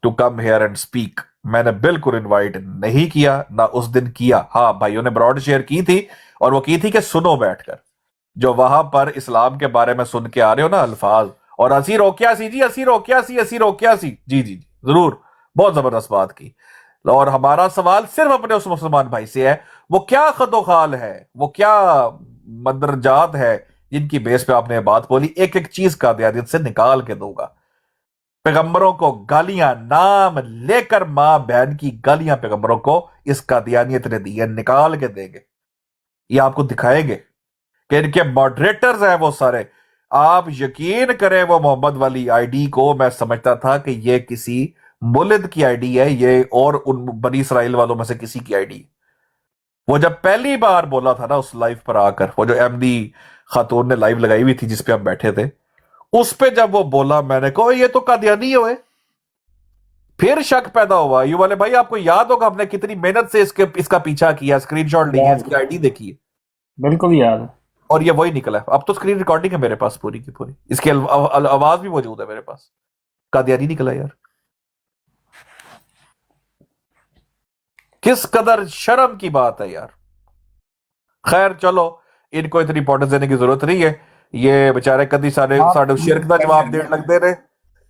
to come here and speak. मैंने बिल्कुल इनवाइट नहीं किया, ना उस दिन किया। हाँ, भाइयों ने ब्रॉड शेयर की थी, और वो की थी कि सुनो बैठकर जो वहां पर इस्लाम के बारे में सुन के आ रहे हो ना अल्फाज, और असी रोकिया सी जी, असी रोकिया सी जी जी जरूर, बहुत जबरदस्त बात की। और हमारा सवाल सिर्फ अपने उस मुसलमान भाई से है, वो क्या खदोखाल है, वो क्या मदरजात है जिनकी बेस पे आपने बात बोली। एक एक चीज का कादियानियत से निकाल के दूंगा। पैगंबरों को गालियां, नाम लेकर मां बहन की गालियां पैगंबरों को इस कादियानियत ने दी है, निकाल के देंगे। ये आपको दिखाएंगे कि इनके मॉडरेटर्स हैं वो सारे। आप यकीन करें, वो मोहम्मद वाली आईडी को मैं समझता था कि ये किसी मुलिद की आईडी है, ये और उन बनी इसराइल वालों में से किसी की आईडी। वो जब पहली बार बोला था ना उस लाइव पर आकर, वो जो एमडी खातून ने लाइव लगाई हुई थी जिस पे हम बैठे थे, उस पे जब वो बोला, मैंने कहा ये तो कादियानी है। फिर शक पैदा हुआ। यू वाले भाई, आपको याद होगा हमने कितनी मेहनत से इसका पीछा किया, स्क्रीनशॉट लिए, इसकी आईडी देखी है। बिल्कुल याद है। और ये वही निकला है। अब तो स्क्रीन रिकॉर्डिंग है मेरे पास पूरी की पूरी, इसकी आवाज भी मौजूद है मेरे पास। कादियानी निकला यार। किस कदर शर्म की बात है यार। खैर चलो, इनको इतनी इंपॉर्टेंस देने की जरूरत नहीं है। ये बेचारे कदी सारे शिरक ਦਾ जवाब देने लगते ने,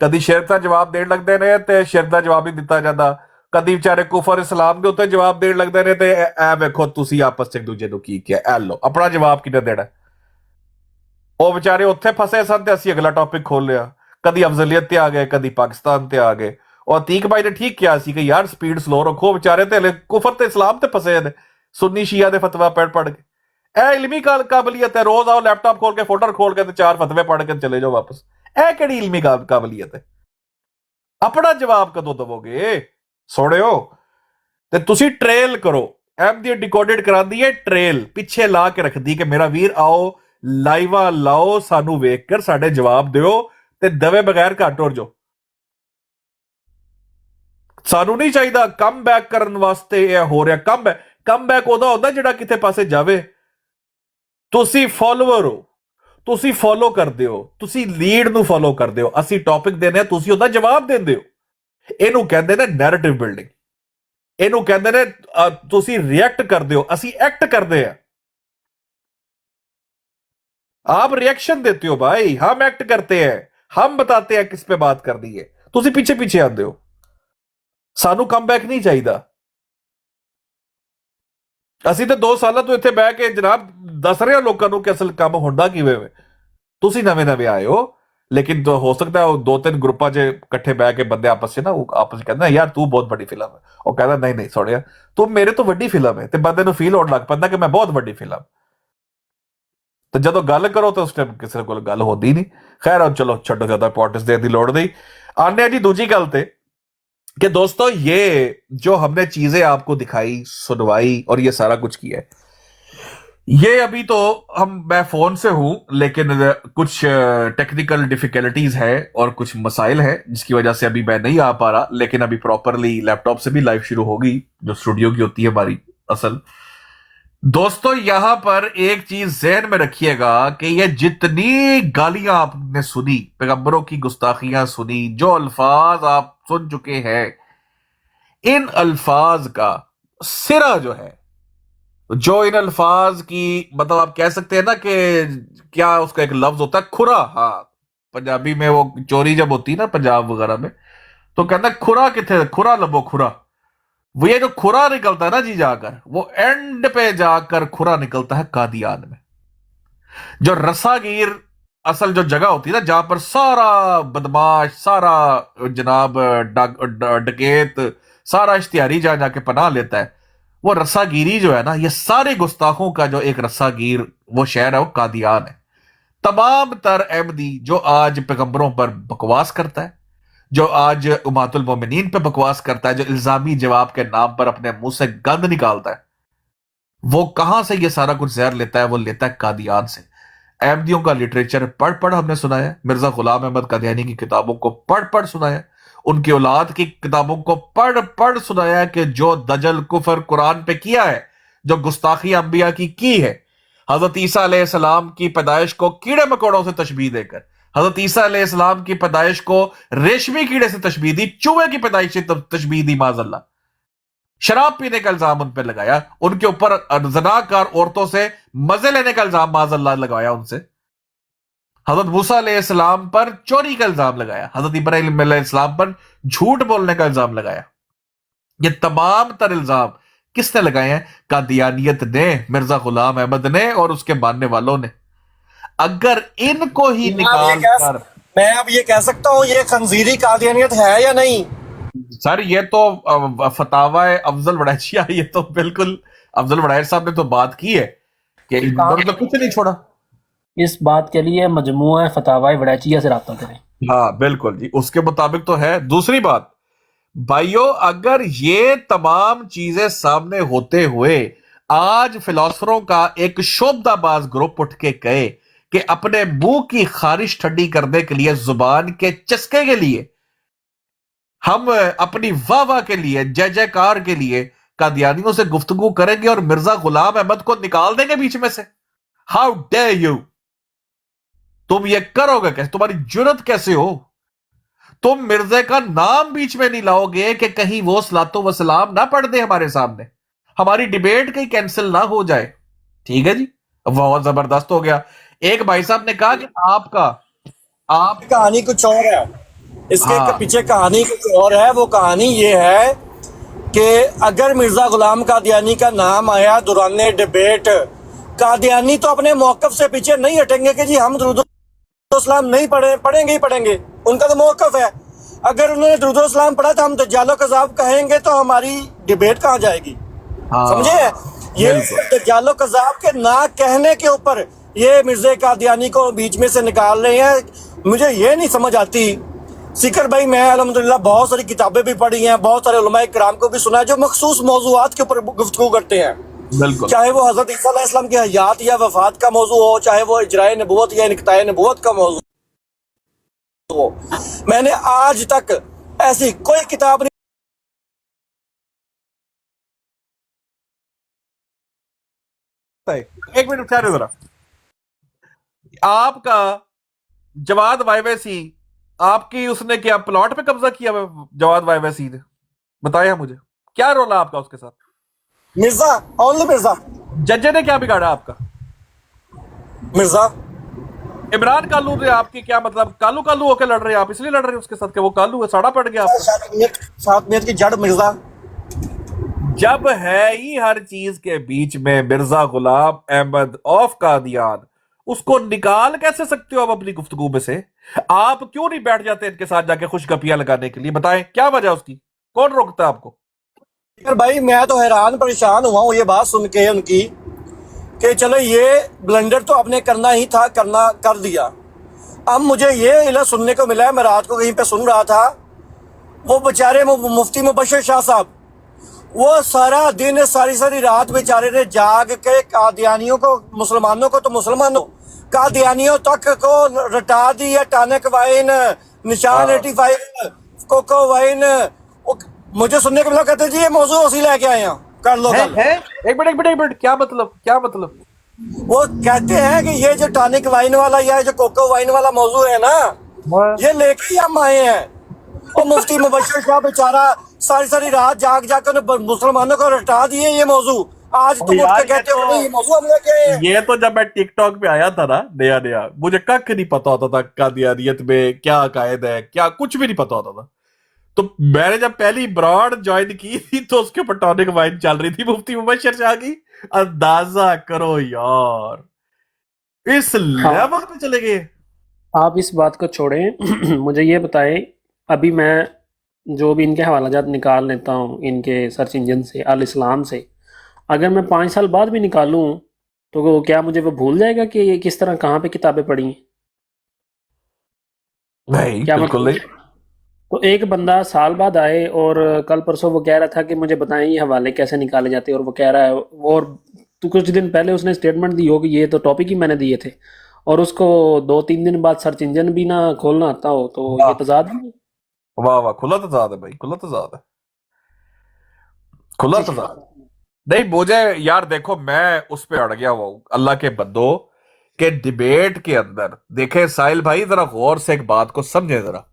कदी शिरक ਦਾ जवाब देने लगते ने ते शिरक ਦਾ जवाब नहीं दिता जाता। कदी बेचारे कुफर इस्लाम के उत्ते जवाब देने लगते ने ते ए वेखो तुसी आपस च एक दूजे ਨੂੰ ਕੀ ਕਿਹਾ, ਐ ਲੋ अपना जवाब किने देना। ਉਹ बेचारे ਉੱਥੇ फसे सन ਤੇ ਅਸੀਂ अगला टॉपिक खोल लिया। कदी अफजलियत ਤੇ आ गए, कदी पाकिस्तान ਤੇ आ गए। और अतीक भाई ने ठीक किया सी कि यार स्पीड स्लो रखो, बेचारे ते हले कुफर ते इस्लाम ते फसे ने, सुन्नी शिया दे फतवा पढ़ के। ए इल्मी काबलियत है, रोज आओ लैपटॉप खोल के फोल्डर खोल के 4 फतवे पढ़ के चले जाओ वापस। ए केड़ी इल्मी काबलियत है? अपना जवाब कदों दवोगे सोड़ियो? ते तुसी ट्रेल करो। एमडी डिकोडेड करांदी है ट्रेल, पिछे ला के रख दी कि मेरा वीर आओ लाइवा लाओ, सानू वेख कर साडे जवाब दियो ते दवे बगैर घट हो जाओ। सानू नहीं चाहिए कम बैक करन वास्ते यह हो रहा। कम बैक उहदा हुंदा जिहड़ा किते पासे जावे। तुसी फॉलोअर हो, तुसी फॉलो करदे हो, तुसी लीड ਨੂੰ फॉलो करदे हो। ਅਸੀਂ ਟੌਪਿਕ ਦੇਨੇ ਆ, ਤੁਸੀਂ ਉਹਦਾ ਜਵਾਬ ਦਿੰਦੇ ਹੋ। ਇਹਨੂੰ ਕਹਿੰਦੇ ਨੇ ਨੈਰੇਟਿਵ ਬਿਲਡਿੰਗ। ਇਹਨੂੰ ਕਹਿੰਦੇ ਨੇ ਤੁਸੀਂ ਰਿਐਕਟ ਕਰਦੇ ਹੋ, ਅਸੀਂ ਐਕਟ ਕਰਦੇ ਆ। आप रिएक्शन देते हो भाई, हम एक्ट करते हैं, हम बताते हैं किस पे बात करनी है, ਤੁਸੀਂ ਪਿੱਛੇ ਪਿੱਛੇ ਆਉਂਦੇ ਹੋ। ਸਾਨੂੰ ਕਮਬੈਕ ਨਹੀਂ ਚਾਹੀਦਾ। ਅਸੀਂ ਤਾਂ 2 ਸਾਲਾਂ ਤੋਂ ਇੱਥੇ ਬਹਿ ਕੇ ਜਨਾਬ ਦੱਸ ਰਹੇ ਹਾਂ ਲੋਕਾਂ ਨੂੰ ਕਿ ਅਸਲ ਕੰਮ ਹੁੰਦਾ ਕਿਵੇਂ ਵੇ। ਤੁਸੀਂ ਨਵੇਂ ਆਏ ਹੋ, लेकिन तो हो सकता है 2-3 ग्रुपां च इकट्ठे बह के बंदे आपस च ना आपस कहते यार तू बहुत बड़ी फिल्म है, और कहता नहीं सोड़िया तू मेरे तो वड्डी फिल्म है, तो बंदे फील होने लग पैंदा कि मैं बहुत वड्डी फिल्म। तो जदों गल करो तो उस टाइम किसी को गल होती नहीं। खैर अब चलो छड्डो, ज्यादा इंपॉर्टेंस देने की लोड़ नहीं। आने जी दूजी गल ते कि दोस्तों ये जो हमने चीजें आपको दिखाई, सुनवाई और ये सारा कुछ किया है, یہ ابھی تو میں فون سے ہوں، لیکن کچھ ٹیکنیکل ڈیفیکلٹیز ہے اور کچھ مسائل ہیں جس کی وجہ سے ابھی میں نہیں آ پا رہا، لیکن ابھی پراپرلی لیپ ٹاپ سے بھی لائیو شروع ہوگی جو اسٹوڈیو کی ہوتی ہے ہماری اصل۔ دوستو یہاں پر ایک چیز ذہن میں رکھیے گا کہ یہ جتنی گالیاں آپ نے سنی، پیغمبروں کی گستاخیاں سنی، جو الفاظ آپ سن چکے ہیں، ان الفاظ کا سرا جو ہے، جو ان الفاظ کی مطلب آپ کہہ سکتے ہیں نا کہ کیا اس کا ایک لفظ ہوتا ہے کھرا، ہاں پنجابی میں وہ چوری جب ہوتی ہے نا پنجاب وغیرہ میں تو کہتا ہے کھرا کتنے، کھرا لبو کھرا، وہ یہ جو کھرا نکلتا ہے نا جی جا کر، وہ اینڈ پہ جا کر کھرا نکلتا ہے قادیان میں، جو رساگیر اصل جو جگہ ہوتی ہے نا جہاں پر سارا بدماش، سارا جناب ڈکیت، سارا اشتہاری جہاں جا کے پناہ لیتا ہے، وہ رساگیری جو ہے نا، یہ سارے گستاخوں کا جو ایک رساگیر وہ شہر ہے وہ قادیان ہے۔ تمام تر احمدی جو آج پیغمبروں پر بکواس کرتا ہے، جو آج امہات المومنین پہ بکواس کرتا ہے، جو الزامی جواب کے نام پر اپنے منہ سے گند نکالتا ہے، وہ کہاں سے یہ سارا کچھ زہر لیتا ہے؟ وہ لیتا ہے قادیان سے۔ احمدیوں کا لٹریچر پڑھ ہم نے سنا ہے، مرزا غلام احمد قادیانی کی کتابوں کو پڑھ سنایا، ان کی اولاد کی کتابوں کو پڑھ سنایا کہ جو دجل کفر قرآن پہ کیا ہے، جو گستاخی انبیاء کی ہے، حضرت عیسیٰ علیہ السلام کی پیدائش کو کیڑے مکوڑوں سے تشبیہ دے کر، حضرت عیسیٰ علیہ السلام کی پیدائش کو ریشمی کیڑے سے تشبیہ دی، چوہے کی پیدائش سے تشبیہ دی، معاذ اللہ، شراب پینے کا الزام ان پہ لگایا، ان کے اوپر زناکار عورتوں سے مزے لینے کا الزام معاذ اللہ لگایا ان سے، حضرت موسیٰ علیہ السلام پر چوری کا الزام لگایا، حضرت ابراہیم علیہ السلام پر جھوٹ بولنے کا الزام لگایا۔ یہ تمام تر الزام کس نے لگائے ہیں؟ قادیانیت نے، مرزا غلام احمد نے اور اس کے ماننے والوں نے۔ اگر ان کو ہی نکال کر میں اب یہ کہہ سکتا ہوں یہ خنزیری قادیانیت ہے یا نہیں؟ سر یہ تو فتاوی افضل وڑائچیا، یہ تو بالکل افضل وڑائچ صاحب نے تو بات کی ہے کہ انہوں نے کچھ نہیں چھوڑا۔ اس بات کے لیے مجموعہ فتاوی وڑائچیہ سے رابطہ کریں۔ ہاں بالکل جی، اس کے مطابق تو ہے۔ دوسری بات بھائیو، اگر یہ تمام چیزیں سامنے ہوتے ہوئے آج فلاسفروں کا ایک شعبدہ باز گروپ اٹھ کے کہے کہ اپنے منہ کی خارش ٹھنڈی کرنے کے لیے، زبان کے چسکے کے لیے، ہم اپنی واہ واہ کے لیے، جے جے کار کے لیے قادیانیوں سے گفتگو کریں گے اور مرزا غلام احمد کو نکال دیں گے بیچ میں سے، ہاؤ ڈیئر یو، تم یہ کرو گے کیسے؟ تمہاری جرت کیسے ہو؟ تم مرزے کا نام بیچ میں نہیں لاؤ گے کہ کہیں وہ صلاۃ و سلام نہ پڑھ دے ہمارے سامنے، ہماری ڈیبیٹ کہیں کینسل نہ ہو جائے۔ ٹھیک ہے جی، بہت زبردست ہو گیا۔ ایک بھائی صاحب نے کہا کہ آپ کہانی کچھ اور ہے، اس کے پیچھے کہانی کچھ اور ہے۔ وہ کہانی یہ ہے کہ اگر مرزا غلام قادیانی کا نام آیا دوران ڈیبیٹ، قادیانی تو اپنے موقف سے پیچھے نہیں ہٹیں گے کہ جی ہم درود السلام نہیں پڑھیں گے، ان کا تو موقف ہے۔ اگر انہوں نے درود السلام پڑھا تو ہم دجال و کذاب کہیں گے تو ہماری ڈیبیٹ کہاں جائے گی؟ سمجھے؟ یہ دجال و کذاب کے نہ کہنے کے اوپر یہ مرزا قادیانی کو بیچ میں سے نکال رہے ہیں۔ مجھے یہ نہیں سمجھ آتی۔ سکر بھائی، میں الحمدللہ بہت ساری کتابیں بھی پڑھی ہیں، بہت سارے علماء کرام کو بھی سنا ہے جو مخصوص موضوعات کے اوپر گفتگو کرتے ہیں، چاہے وہ حضرت عیسیٰ علیہ السلام کی حیات یا وفات کا موضوع ہو، چاہے وہ اجرائے نبوت یا انقطاع نبوت کا موضوع ہو۔ میں نے آج تک ایسی کوئی کتاب نہیں ایک منٹ اٹھا رہے ذرا، آپ کا جواد وائی ویسی، آپ کی اس نے کیا پلاٹ پہ قبضہ کیا جواد وائی ویسی نے؟ بتایا مجھے کیا رول ہے آپ کا اس کے ساتھ؟ مرزا، اونلی مرزا۔ ججے نے کیا بگاڑا آپ کا؟ مرزا عمران کالو نے آپ کی کیا مطلب کالو ہو کے لڑ رہے ہیں آپ؟ اس لیے لڑ رہے ہیں اس کے ساتھ کہ وہ کالو ہے، ساڑا پڑ گیا آپ کو؟ شاطمیت کی جڑ مرزا۔ جب ہے ہی ہر چیز کے بیچ میں مرزا غلام احمد آف قادیان، اس کو نکال کیسے سکتے ہو آپ اپنی گفتگو میں سے؟ آپ کیوں نہیں بیٹھ جاتے ان کے ساتھ جا کے خوش گپیاں لگانے کے لیے؟ بتائیں کیا وجہ اس کی؟ کون روکتا ہے آپ کو؟ بھائی میں تو حیران پریشان ہوا ہوں یہ بات سن کے ان کی کہ چلو یہ بلنڈر تو آپ نے کرنا ہی تھا، کر دیا۔ اب مجھے یہ علم سننے کو ملا ہے، میں رات کو کہیں پہ سن رہا تھا، وہ بیچارے مفتی مبشر شاہ صاحب वो सारा दिन सारी सारी रात बेचारे ने जाग के कादियानियों को, मुसलमानों को तो मुसलमानों, कादियानियों तक को रटा दी है। टॉनिक वाइन, निशान 85, कोको वाइन। मुझे सुनने को मिला, कहते जी ये मौजूद उसी लेके आए हैं, कर लो गल। एक मिनट, क्या मतलब? वो कहते हैं कि ये जो टॉनिक वाइन वाला या जो कोको वाइन वाला मौजू है ना, ये लेके ही हम आए हैं। और मुफ्ती मुबश्शिर शाह बेचारा सारी सारी रात जाग कर मुसलमानों को रटा दिए ये मौजू। आज तुम उठ के कहते हो नहीं, ये मौजू हम लेके आए हैं। ये तो जब मैं टिकटॉक पे आया था ना नया, मुझे कख नहीं पता होता था कादियानियत में क्या अकायद है, क्या कुछ भी नहीं पता होता था। तो मैंने जब पहली ब्रॉड ज्वाइन की थी तो उसके ऊपर टॉनिक वाइन चल रही थी मुफ्ती मुबश्शिर शाह की। अंदाजा करो यार, इस लेवल पे चले गए। आप इस बात को छोड़ें, मुझे ये बताएं, अभी मैं जो भी इनके हवालाजात निकाल लेता हूँ इनके सर्च इंजन से, अल इस्लाम से, अगर मैं 5 साल बाद भी निकालूं तो क्या मुझे वो भूल जाएगा कि ये किस तरह कहाँ पे किताबें पढ़ी हैं? नहीं, क्या बिल्कुल नहीं। तो एक बंदा साल बाद आए और कल परसों वो कह रहा था कि मुझे बताएं ये हवाले कैसे निकाले जाते हैं, और वो कह रहा है, और तो कुछ दिन पहले उसने स्टेटमेंट दी हो कि ये तो टॉपिक ही मैंने दिए थे, और उसको 2-3 दिन बाद सर्च इंजन भी ना खोलना आता हो, तो ये तजाद नहीं? वाह, खुला तजाद है भाई, खुला तजाद नहीं। मुझे यार देखो, मैं उस पे अड़ गया हुआ हूं अल्लाह के बंदो के डिबेट के अंदर। देखे साहिल भाई, जरा गौर से एक बात को समझे जरा।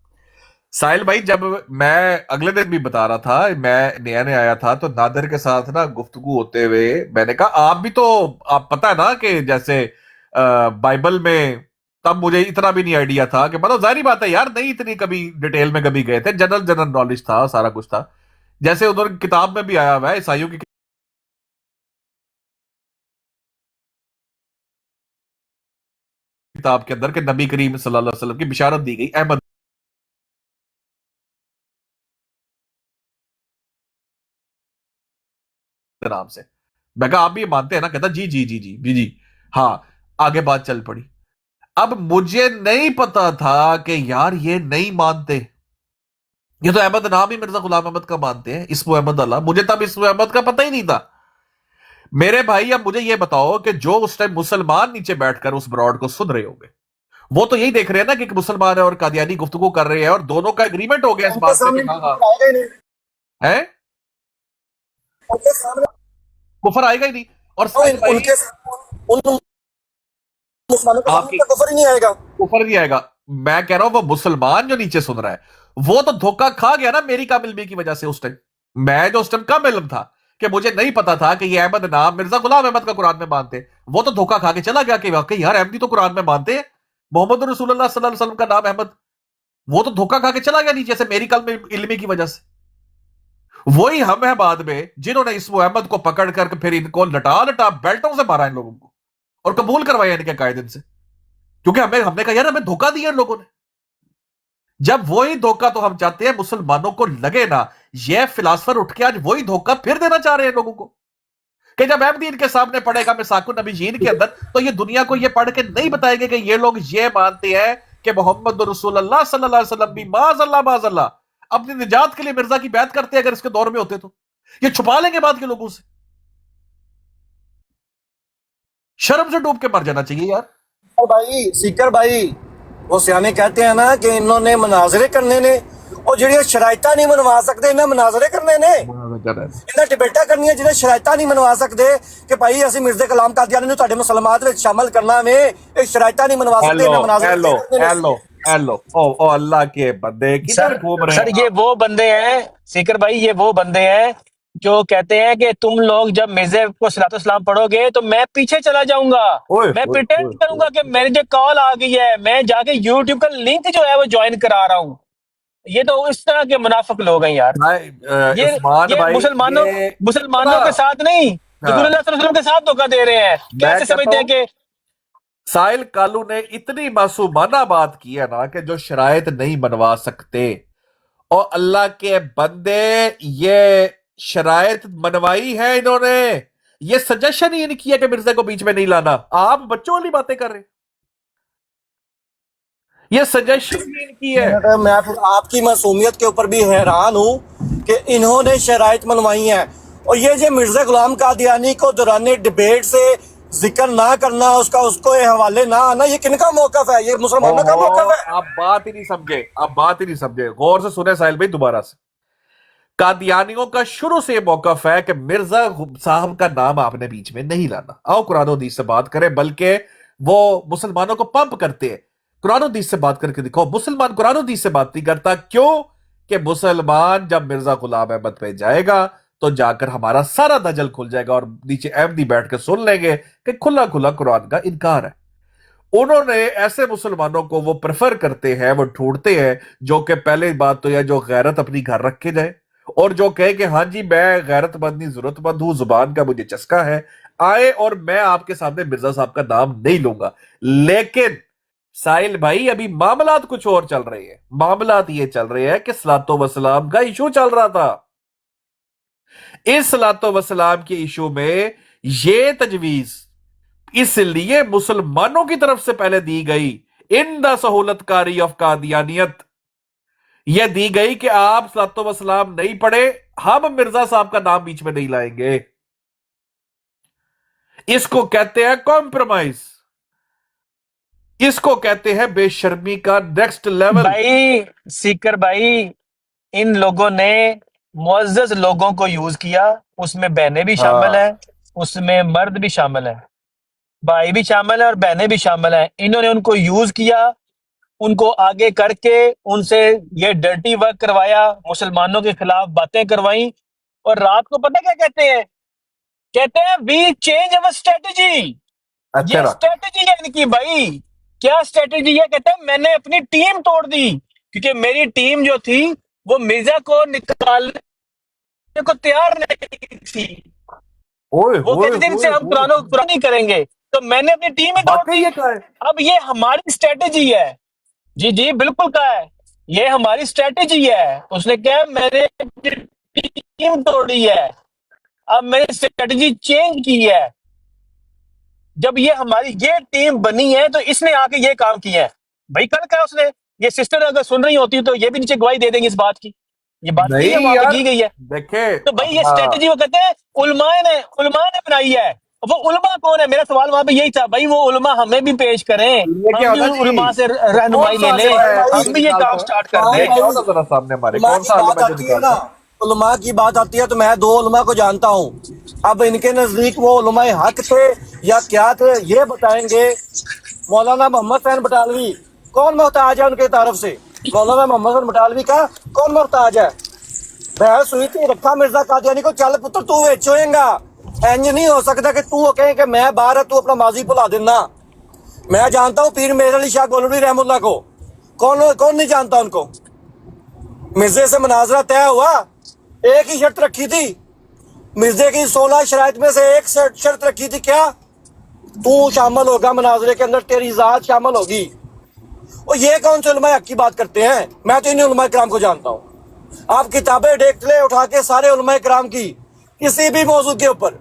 साहिल भाई, जब मैं अगले दिन भी बता रहा था, मैं नया आया था, तो नादिर के साथ ना गुफ्तगू होते हुए मैंने कहा आप भी तो, आप पता है ना कि जैसे बाइबल में, तब मुझे इतना भी नहीं आइडिया था कि मतलब जाहिर बात है यार, नहीं इतनी कभी डिटेल में कभी गए थे, जनरल नॉलेज था, सारा कुछ था। जैसे उधर किताब में भी आया हुआ है ईसाइयों की किताब के अंदर कि नबी करीम सल्लल्लाहु अलैहि वसल्लम की बिशारत दी गई अहमद नाम से। मैं कहा आप भी ये मानते हैं ना? कहता जी जी जी जी जी जी हाँ। आगे बात चल पड़ी। अब मुझे नहीं पता था कि यार ये नहीं मानते, ये तो अहमद नाम ही मिर्जा गुलाम अहमद का मानते हैं, इस्मो अहमद अल्लाह। मुझे तब इस्मो अहमद का पता ही नहीं था। मेरे भाई, अब मुझे ये बताओ कि जो उस टाइम मुसलमान नीचे बैठकर उस ब्रॉड को सुन रहे होंगे, वो तो यही देख रहे हैं ना कि मुसलमान है और कादियानी गुफ्तगू कर रहे हैं, और दोनों का एग्रीमेंट हो गया इस बात पे कि हाँ है, कुफर आएगा ही नहीं। और कुफर ही नहीं आएगा, कुफर नहीं आएगा। मैं कह रहा हूं वो मुसलमान जो नीचे सुन रहा है, वो तो धोखा खा गया ना मेरी कम इल्मी की वजह से। उस टाइम मैं जो उस टाइम कम इल्म था कि मुझे नहीं पता था कि ये अहमद नाम मिर्जा गुलाम अहमद का कुरान में मानते, वो तो धोखा खा के चला गया कि वाकई यार अहमदी तो कुरान में मानते हैं, मोहम्मद रसूलुल्लाह सल्लल्लाहु अलैहि वसल्लम का नाम अहमद। वो तो धोखा खा के चला गया नीचे से मेरी कम इल्मी की वजह से। वही हम है बाद में जिन्होंने इस अहमद को पकड़ कर फिर इनको लटा लटा बेल्टों से मारा इन लोगों को और कबूल करवाया इनके कायदे से, क्योंकि हमने कहा यार हमें धोखा दिया इन लोगों ने। जब वही धोखा तो हम चाहते हैं मुसलमानों को लगे ना, ये फिलासफर उठ के आज वही धोखा फिर देना चाह रहे हैं लोगों को कि जब अहमदी इनके सामने पड़ेगा मिसाकुन नबीयीन के अंदर, तो ये दुनिया को ये पढ़ के नहीं बताएंगे कि ये लोग ये मानते हैं कि मोहम्मद रसूलुल्लाह सल्लल्लाहु अलैहि वसल्लम भी माज़अल्लाह अपनी निजात के लिए मिर्जा की बैत करते अगर इसके दौर में होते तो ये छुपा लेंगे बाद के लोगों से। शर्म से डूब के मर जाना चाहिए यार। भाई सीकर भाई, वो सियाने कहते हैं ना कि इन्होंने मनाजरे करने ने, और ਜਿਹੜੀਆਂ ਸ਼ਰਾਇਤਾਂ ਨਹੀਂ ਮਨਵਾ ਸਕਦੇ ਇਹਨਾਂ ਮਨਾਜ਼ਰੇ ਕਰਨੇ ਨੇ, ਇਹਨਾਂ ਡਿਬੇਟਾਂ ਕਰਨੀਆਂ ਜਿਹੜੇ ਸ਼ਰਾਇਤਾਂ ਨਹੀਂ ਮਨਵਾ ਸਕਦੇ ਕਿ ਭਾਈ ਅਸੀਂ ਮਿਰਜ਼ਾ ਕਲਾਮ ਕਾਦੀਆਨੀ ਨੂੰ ਤੁਹਾਡੇ ਮੁਸਲਮਾਨਾਂ ਵਿੱਚ ਸ਼ਾਮਲ ਕਰਨਾ ਵੇ, ਇਹ ਸ਼ਰਾਇਤਾਂ ਨਹੀਂ ਮਨਵਾ ਸਕਦੇ ਇਹਨਾਂ ਮਨਾਜ਼ਰੇ। हेलो ओ अल्लाह के बंदे किधर घूम रहे हैं? सर ये वो बंदे हैं सीकर भाई, ये वो बंदे हैं जो कहते हैं कि तुम लोग जब मिर्जे को सलातो सलाम पढ़ोगे तो मैं पीछे चला जाऊंगा, मैं प्रिटेंड करूंगा कि मेरी जो कॉल आ गई है, मैं जाके यूट्यूब का लिंक जो है वो ज्वाइन करा रहा हूँ। ये तो इस तरह के मुनाफिक लोग हैं यार। ये मुसलमानों के साथ नहीं, रसूलुल्लाह सल्लल्लाहु अलैहि वसल्लम के साथ धोखा दे रहे हैं। कैसे समझते हैं कि साहिल कालू ने इतनी मासूमाना बात की है ना कि जो शरायत नहीं बनवा सकते, और अल्लाह के बंदे ये शरायत मनवाई है इन्होंने, ये सजेशन ही नहीं किया कि मिर्जा को बीच में नहीं लाना। आप बच्चों वाली बातें कर रहे हैं, ये सजेशन ही इनकी है। मैं आपकी मासूमियत के ऊपर भी हैरान हूं कि इन्होंने शरायत मनवाई है। اور یہ جو مرزا غلام قادیانی کو دوران ڈبیٹ سے ذکر نہ کرنا، اس کو یہ حوالے نہ آنا، یہ کن کا موقف ہے؟ یہ مسلمانوں کا موقف ہے؟ آپ بات ہی نہیں سمجھے، غور سے سنیں ساحل بھائی دوبارہ سے۔ قادیانیوں کا شروع سے یہ موقف ہے کہ مرزا صاحب کا نام آپ نے بیچ میں نہیں لانا، آؤ قرآن و حدیث سے بات کریں، بلکہ وہ مسلمانوں کو پمپ کرتے ہیں، قرآن و حدیث سے بات کر کے دکھاؤ۔ مسلمان قرآن و حدیث سے بات نہیں کرتا، کیوں کہ مسلمان جب مرزا غلام احمد پہ جائے گا تو جا کر ہمارا سارا دجل کھل جائے گا اور نیچے احمدی بیٹھ کے سن لیں گے کہ کھلا کھلا قرآن کا انکار ہے۔ انہوں نے ایسے مسلمانوں کو وہ پریفر کرتے ہیں، وہ ڈھونڈتے ہیں جو کہ پہلے بات تو یہ جو غیرت اپنی گھر رکھ کے جائے اور جو کہے کہ ہاں جی میں غیرت مند نہیں، ضرورت مند ہوں، زبان کا مجھے چسکا ہے، آئے اور میں آپ کے سامنے مرزا صاحب کا نام نہیں لوں گا۔ لیکن ساحل بھائی ابھی معاملات کچھ اور چل رہے ہیں، معاملات یہ چل رہے ہیں کہ صلاۃ وسلام کا ایشو چل رہا تھا۔ اس صلاۃ وسلام کے ایشو میں یہ تجویز اس لیے مسلمانوں کی طرف سے پہلے دی گئی، ان دا سہولت کاری آف قادیانیت، یہ دی گئی کہ آپ صلاۃ وسلام نہیں پڑھے، ہم مرزا صاحب کا نام بیچ میں نہیں لائیں گے۔ اس کو کہتے ہیں کمپرومائز، اس کو کہتے ہیں بے شرمی کا نیکسٹ لیول۔ بھائی سیکر بھائی، ان لوگوں نے معزز لوگوں کو یوز کیا، اس میں بہنیں بھی شامل ہیں، اس میں مرد بھی شامل ہیں، بھائی بھی شامل ہیں اور بہنیں بھی شامل ہیں۔ انہوں نے ان کو یوز کیا، ان کو آگے کر کے ان سے یہ ڈرٹی ورک کروایا، مسلمانوں کے خلاف باتیں کروائیں، اور رات کو پتہ کیا کہتے ہیں؟ کہتے ہیں وی چینج اوور اسٹریٹجی۔ یہ اسٹریٹجی ہے ان کی بھائی، کیا اسٹریٹجی ہے؟ کہتے ہیں میں نے اپنی ٹیم توڑ دی، کیونکہ میری ٹیم جو تھی وہ مرزا کو نکالنے کو تیار نہیں تھی، وہ کہتے تھے ان سے ہم قرآن نہیں کریں گے، تو میں نے اپنی ٹیم ہی توڑ دی۔ اب یہ ہماری اسٹریٹجی ہے، جی جی بالکل کہا ہے، یہ ہماری اسٹریٹجی ہے۔ اس نے کہا میں نے ٹیم توڑی ہے، اب میں نے اسٹریٹجی چینج کی ہے۔ جب یہ ہماری یہ ٹیم بنی ہے تو اس نے آ کے یہ کام کیا ہے بھائی۔ کل کہا اس نے، یہ سسٹر اگر سن رہی ہوتی تو یہ بھی نیچے گواہی دے دیں گے اس بات کی، یہ بات کی ہے، وہاں پہ کی گئی ہے۔ دیکھیں تو بھائی یہ اسٹریٹجی وہ کہتے ہیں علماء نے بنائی ہے۔ وہ علماء کون ہے؟ میرا سوال وہاں پہ یہی تھا بھائی، وہ علماء ہمیں بھی پیش کریں، ہم بھی علماء سے رہنمائی لے لیں، ہم بھی یہ کام سٹارٹ کر دیں۔ علماء کی بات آتی ہے تو میں دو علماء کو جانتا ہوں، اب ان کے نزدیک وہ علماء حق تھے یا کیا تھے یہ بتائیں گے۔ مولانا محمد حسین بٹالوی کون محتاج ہے ان کی طرف سے؟ مولانا محمد حسین بٹالوی کا کون محتاج ہے؟ بحث ہوئی تھی، رکھا مرزا قادیانی کو، چل پتر تو ویچوئیں گا، اینج نہیں ہو سکتا کہ تو کہیں کہ میں باہر ہے تو اپنا ماضی بھلا دینا۔ میں جانتا ہوں پیر میر علی شاہ گولوی رحم اللہ کو، کون نہیں جانتا ان کو؟ مرزے سے مناظرہ طے ہوا، ایک ہی شرط رکھی تھی، مرزے کی 16 شرائط میں سے ایک شرط رکھی تھی، کیا؟ تو شامل ہوگا مناظرے کے اندر، تیری ذات شامل ہوگی۔ اور یہ کون سے علماء حق کی بات کرتے ہیں؟ میں تو انہیں علماء کرام کو جانتا ہوں۔ آپ کتابیں دیکھ لیں اٹھا کے سارے علماء کرام کی، کسی بھی موضوع کے اوپر،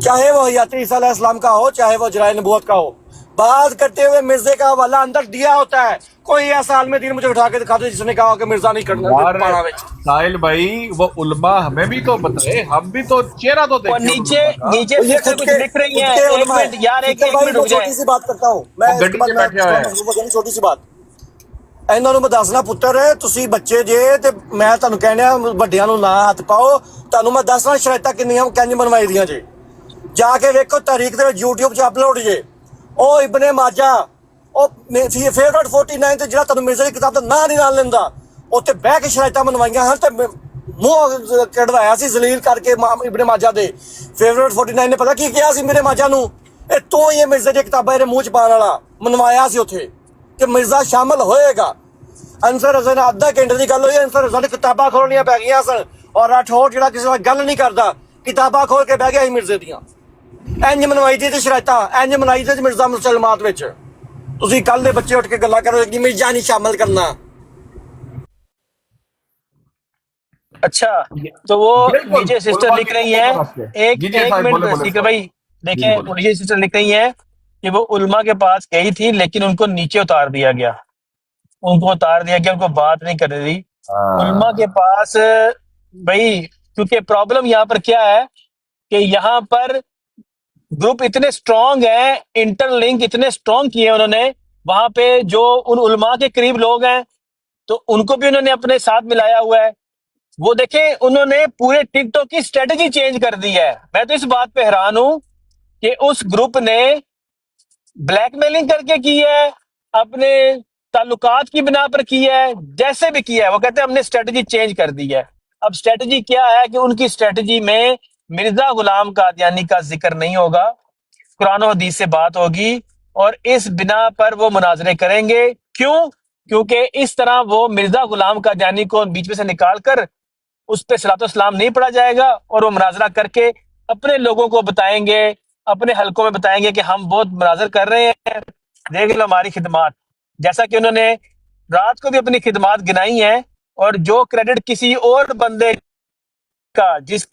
چاہے وہ حیات عیسیٰ علیہ السلام کا ہو، چاہے وہ جرائے نبوت کا ہو، بات کرتے ہوئے مرزے کا حوالہ اندر دیا ہوتا ہے۔ کوئی ایسا عالم دین مجھے اٹھا کے دکھا دے جس نے کہا کہ مرزا نہیں کرنا۔ ساحل بھائی وہ علماء ہمیں بھی تو بتائے، ہم بھی تو چہرہ تو دیکھیں۔ نیچے کچھ لکھ رہی ہیں، ایک منٹ یار، ایک منٹ رک جائے۔ چھوٹی سی بات کرتا ہوں میں، چھوٹی سی بات، ਇਹਨਾਂ ਨੂੰ ਮੈਂ ਦੱਸਣਾ ਪੁੱਤਰ ਤੁਸੀਂ ਬੱਚੇ ਜੇ ਤੇ ਮੈਂ ਤੁਹਾਨੂੰ ਕਹਿਣਾ ਵੱਡਿਆਂ ਨੂੰ ਨਾ ਹੱਥ ਪਾਓ। ਤੁਹਾਨੂੰ ਮੈਂ ਦੱਸਣਾ ਸ਼ਰਾਇਤਾਂ ਕਿੰਨੀਆਂ ਕਿੰਜ ਬਣਵਾਈ ਦੀਆਂ ਜੇ, ਜਾ ਕੇ ਵੇਖੋ ਤਾਰੀਖ ਦੇ ਵਿੱਚ YouTube 'ਚ ਅਪਲੋਡ ਜੇ। ਉਹ ਇਬਨੇ ਮਾਜਾ, ਉਹ ਫੇਵਰਟ 49 ਤੇ ਜਿਹੜਾ ਤੁਹਾਨੂੰ ਮਿਰਜ਼ਾ ਦੀ ਕਿਤਾਬ ਦਾ ਨਾਂ ਨਹੀਂ ਨਾਲ ਲੈਂਦਾ, ਉੱਥੇ ਬਹਿ ਕੇ ਸ਼ਰਾਇਤਾਂ ਬਣਵਾਈਆਂ ਹਨ ਤੇ ਮੂੰਹ ਕਢਵਾਇਆ ਸੀ ਜ਼ਲੀਲ ਕਰਕੇ ਇਬਨੇ ਮਾਜਾ ਦੇ। ਫੇਵਰਟ 49 ਨੇ ਪਤਾ ਕੀ ਕਿਹਾ ਸੀ ਮੇਰੇ ਮਾਜਾ ਨੂੰ? ਇਹ ਤੂੰ ਹੀ ਮਿਰਜ਼ੇ ਦੀਆਂ ਕਿਤਾਬਾਂ ਇਹਦੇ ਮੂੰਹ 'ਚ ਪਾਉਣ ਵਾਲਾ, ਮਨਵਾਇਆ ਸੀ ਉੱਥੇ کہ مرزا شامل ہوئے گا۔ انصر حسن آدھا گھنٹے کی گل ہوئی، انصر حسن کتاباں کھولنیاں پی گئی سن، اور راٹھوڑ جہاں کسی کا گل نہیں کرتا کتاباں کھول کے بہ گیا مرزے دیاں۔ انج منوائی دی شرائطاں، انج منائی دی مرزا مسلمات وچ۔ تسی کل دے بچے اٹھ کے گلا کرو کہ مرزا نہیں شامل کرنا۔ اچھا تو وہ نیچے سسٹر لکھ رہی ہیں، ایک منٹ سپیکر بھائی دیکھیں، نیچے سسٹر لکھ رہی ہیں کہ وہ علماء کے پاس گئی تھی لیکن ان کو نیچے اتار دیا گیا، ان کو اتار دیا گیا، ان کو بات نہیں کرنے دی۔ علماء کے پاس بھائی کیونکہ پرابلم یہاں پر کیا ہے کہ یہاں پر گروپ اتنے سٹرونگ ہیں، انٹر لنک اتنے سٹرونگ کیے ہیں انہوں نے، وہاں پہ جو ان علماء کے قریب لوگ ہیں تو ان کو بھی انہوں نے اپنے ساتھ ملایا ہوا ہے۔ وہ دیکھیں انہوں نے پورے ٹک ٹاک کی اسٹریٹجی چینج کر دی ہے۔ میں تو اس بات پہ حیران ہوں کہ اس گروپ نے بلیک میلنگ کر کے کی ہے، اپنے تعلقات کی بنا پر کی ہے، جیسے بھی کیا ہے، وہ کہتے ہیں ہم نے اسٹریٹجی چینج کر دی ہے۔ اب اسٹریٹجی کیا ہے کہ ان کی اسٹریٹجی میں مرزا غلام قادیانی کا ذکر نہیں ہوگا، قرآن و حدیث سے بات ہوگی، اور اس بنا پر وہ مناظرے کریں گے۔ کیوں؟ کیونکہ اس طرح وہ مرزا غلام قادیانی کو بیچ میں سے نکال کر اس پہ صلاۃ والسلام نہیں پڑھا جائے گا، اور وہ مناظرہ کر کے اپنے لوگوں کو بتائیں گے، اپنے حلقوں میں بتائیں گے کہ ہم بہت مناظر کر رہے ہیں، دیکھ لو ہماری خدمات، جیسا کہ انہوں نے رات کو بھی اپنی خدمات گنائی ہیں۔ اور جو کریڈٹ کسی اور بندے کا جس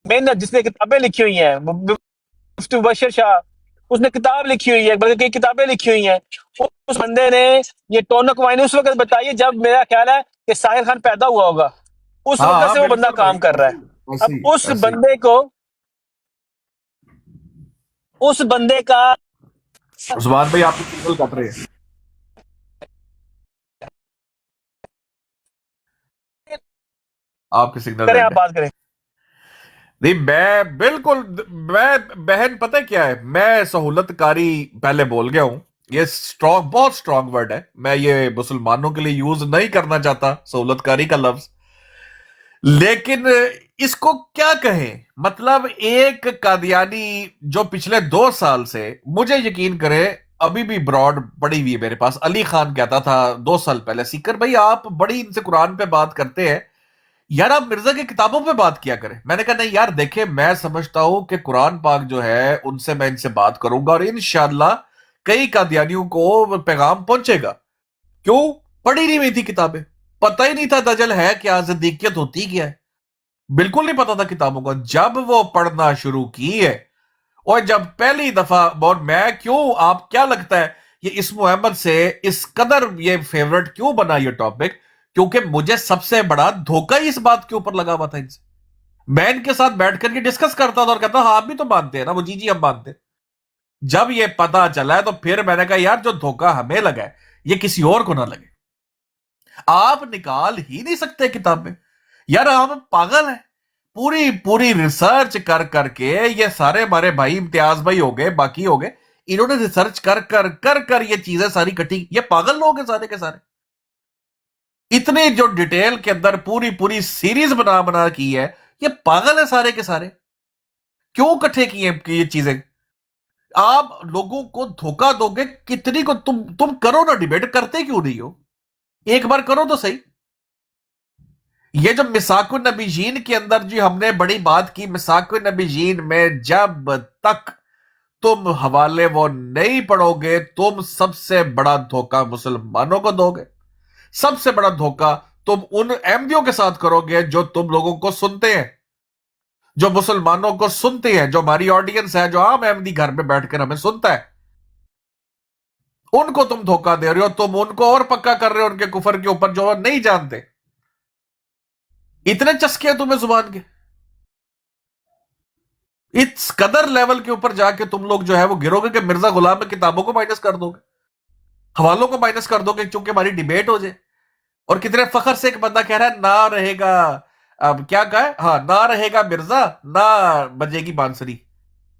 محنت، جس نے کتابیں لکھی ہوئی ہیں، مفتی مبشر شاہ، اس نے کتاب لکھی ہوئی ہے، بلکہ کئی کتابیں لکھی ہوئی ہیں، اس بندے نے یہ ٹونک وائن اس وقت بتائی ہے جب میرا خیال ہے کہ ساحر خان پیدا ہوا ہوگا، اس ہاں وقت ہاں سے وہ بندہ بالکل کام بھائی، کر رہا ہے۔ ایسے اب ہی اس ایسے ہی۔ بندے کا عثمان بھائی آپ کی سگنل کٹ رہے ہیں، آپ کی سگنل کریں، آپ ڈیڈ ہے۔ بات کریں۔ نہیں میں بالکل، میں بہن پتہ کیا ہے، میں سہولت کاری پہلے بول گیا ہوں، یہ سٹرونگ، بہت سٹرونگ ورڈ ہے، میں یہ مسلمانوں کے لیے یوز نہیں کرنا چاہتا سہولت کاری کا لفظ، لیکن اس کو کیا کہیں، مطلب ایک قادیانی جو پچھلے 2 سال سے، مجھے یقین کرے ابھی بھی براڈ پڑی ہوئی ہے میرے پاس، علی خان کہتا تھا 2 سال پہلے، سیکر بھائی آپ بڑی ان سے قرآن پہ بات کرتے ہیں، یار آپ مرزا کی کتابوں پہ بات کیا کریں۔ میں نے کہا نہیں یار دیکھیں، میں سمجھتا ہوں کہ قرآن پاک جو ہے ان سے میں ان سے بات کروں گا، اور انشاءاللہ کئی قادیانیوں کو پیغام پہنچے گا۔ کیوں؟ پڑھی نہیں ہوئی تھی کتابیں، پتہ ہی نہیں تھا دجل ہے کیا، زندیقیت ہوتی کیا ہے، بالکل نہیں پتا تھا کتابوں کا۔ جب وہ پڑھنا شروع کی ہے، اور جب پہلی دفعہ، اور میں کیوں، آپ کیا لگتا ہے یہ اسم احمد سے اس قدر یہ فیورٹ کیوں بنا یہ ٹاپک؟ کیونکہ مجھے سب سے بڑا دھوکہ ہی اس بات کے اوپر لگا ہوا تھا ان سے۔ میں ان کے ساتھ بیٹھ کر کے ڈسکس کرتا تھا اور کہتا ہاں آپ بھی تو مانتے ہیں نا، وہ جی ہم مانتے ہیں۔ جب یہ پتا چلا ہے تو پھر میں نے کہا یار جو دھوکہ ہمیں لگا ہے یہ کسی اور کو نہ لگے۔ آپ نکال ہی نہیں سکتے کتابیں، یار ہم پاگل ہیں۔ پوری ریسرچ کر کر کے، یہ سارے ہمارے بھائی امتیاز بھائی ہو گئے، باقی ہو گئے، انہوں نے ریسرچ کر یہ چیزیں ساری کٹی، یہ پاگل لوگ ہیں سارے کے سارے۔ اتنے جو ڈیٹیل کے اندر پوری سیریز بنا کی ہے، یہ پاگل ہے سارے کے سارے۔ کیوں کٹھے کیے یہ چیزیں؟ آپ لوگوں کو دھوکہ دو گے کتنی کو، تم کرو نا ڈیبیٹ، کرتے کیوں نہیں ہو؟ ایک بار کرو تو صحیح۔ یہ جو مساک النبیین کے اندر جی ہم نے بڑی بات کی، مساک النبیین میں جب تک تم حوالے وہ نہیں پڑھو گے، تم سب سے بڑا دھوکہ مسلمانوں کو دو گے، سب سے بڑا دھوکہ تم ان احمدیوں کے ساتھ کرو گے جو تم لوگوں کو سنتے ہیں، جو مسلمانوں کو سنتے ہیں، جو ہماری آڈینس ہے، جو عام احمدی گھر میں بیٹھ کر ہمیں سنتا ہے، ان کو تم دھوکہ دے رہے ہو، تم ان کو اور پکا کر رہے ہو ان کے کفر کے اوپر جو وہ نہیں جانتے۔ اتنے چسکے ہیں تمہیں زبان کے، اس قدر لیول کے اوپر جا کے تم لوگ جو ہے وہ گرو گے کہ مرزا غلام میں کتابوں کو مائنس کر دو گے، حوالوں کو مائنس کر دو گے، چونکہ ہماری ڈیبیٹ ہو جائے۔ اور کتنے فخر سے ایک بندہ کہہ رہا ہے نہ رہے گا، اب کیا کہا ہے، ہاں نہ رہے گا مرزا، نہ بجے گی بانسری،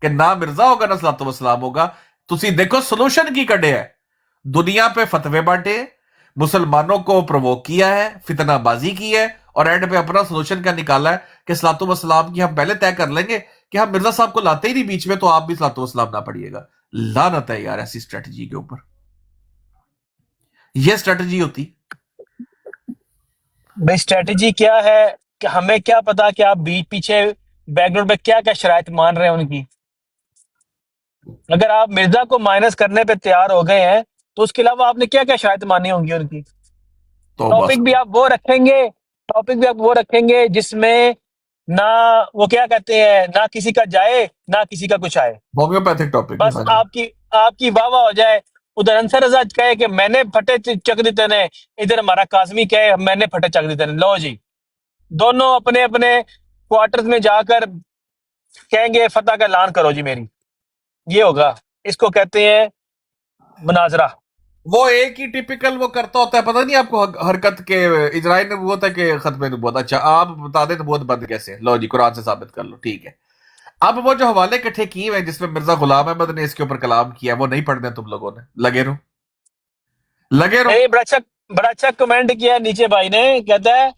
کہ نہ مرزا ہوگا نہ صلاۃ والسلام ہوگا۔ تسی دیکھو سلوشن کی کڈے ہے، دنیا پہ فتوے بانٹے، مسلمانوں کو پرووک کیا ہے، فتنہ بازی کی ہے، اور اینڈ پہ اپنا سلوشن کیا نکالا ہے کہ صلاۃ والسلام کی ہم پہلے طے کر لیں گے کہ ہم مرزا صاحب کو لاتے ہی نہیں بیچ میں، تو آپ بھی صلاۃ والسلام نہ پڑھیے گا۔ لعنت ہے یار ایسی اسٹریٹجی کے اوپر، یہ اسٹریٹجی ہوتی۔ بھائی اسٹریٹجی کیا ہے کہ ہمیں کیا پتا کہ آپ پیچھے بیک گراؤنڈ پہ کیا کیا شرائط مان رہے ہیں ان کی۔ اگر آپ مرزا کو مائنس کرنے پہ تیار ہو گئے ہیں تو اس کے علاوہ آپ نے کیا کیا شرائط مانی ہوں گی ان کی۔ ٹاپک بھی آپ وہ رکھیں گے جس میں نہ وہ کیا کہتے ہیں، نہ کسی کا جائے نہ کسی کا کچھ آئے، ہومیوپیتھک ٹاپک، بس آپ کی واہ واہ ہو جائے۔ ادھر انصر رضا کہے کہ میں نے پھٹے چک دیتے نے، ادھر ہمارا کاظمی کہے میں نے پھٹے چک دیتے نے، لو جی दोनों अपने अपने क्वार्टर्स में जाकर कहेंगे फतह का ऐलान करो जी मेरी, ये होगा। इसको कहते हैं मुनाजरा। वो एक ही टिपिकल वो करता होता है, पता नहीं आपको हरकत के इजराइल नबूवत है कि खत्म नबूवत। अच्छा आप बता दें नबूवत बंद कैसे, लो जी कुरान से साबित कर लो, ठीक है। अब वो जो हवाले इकट्ठे किए हुए हैं जिसमें मिर्जा गुलाम अहमद ने इसके ऊपर कलाम किया, वो नहीं पढ़ने तुम लोगों ने, लगे रहो नहीं, बड़ा अच्छा कमेंट किया है नीचे भाई ने, कहता है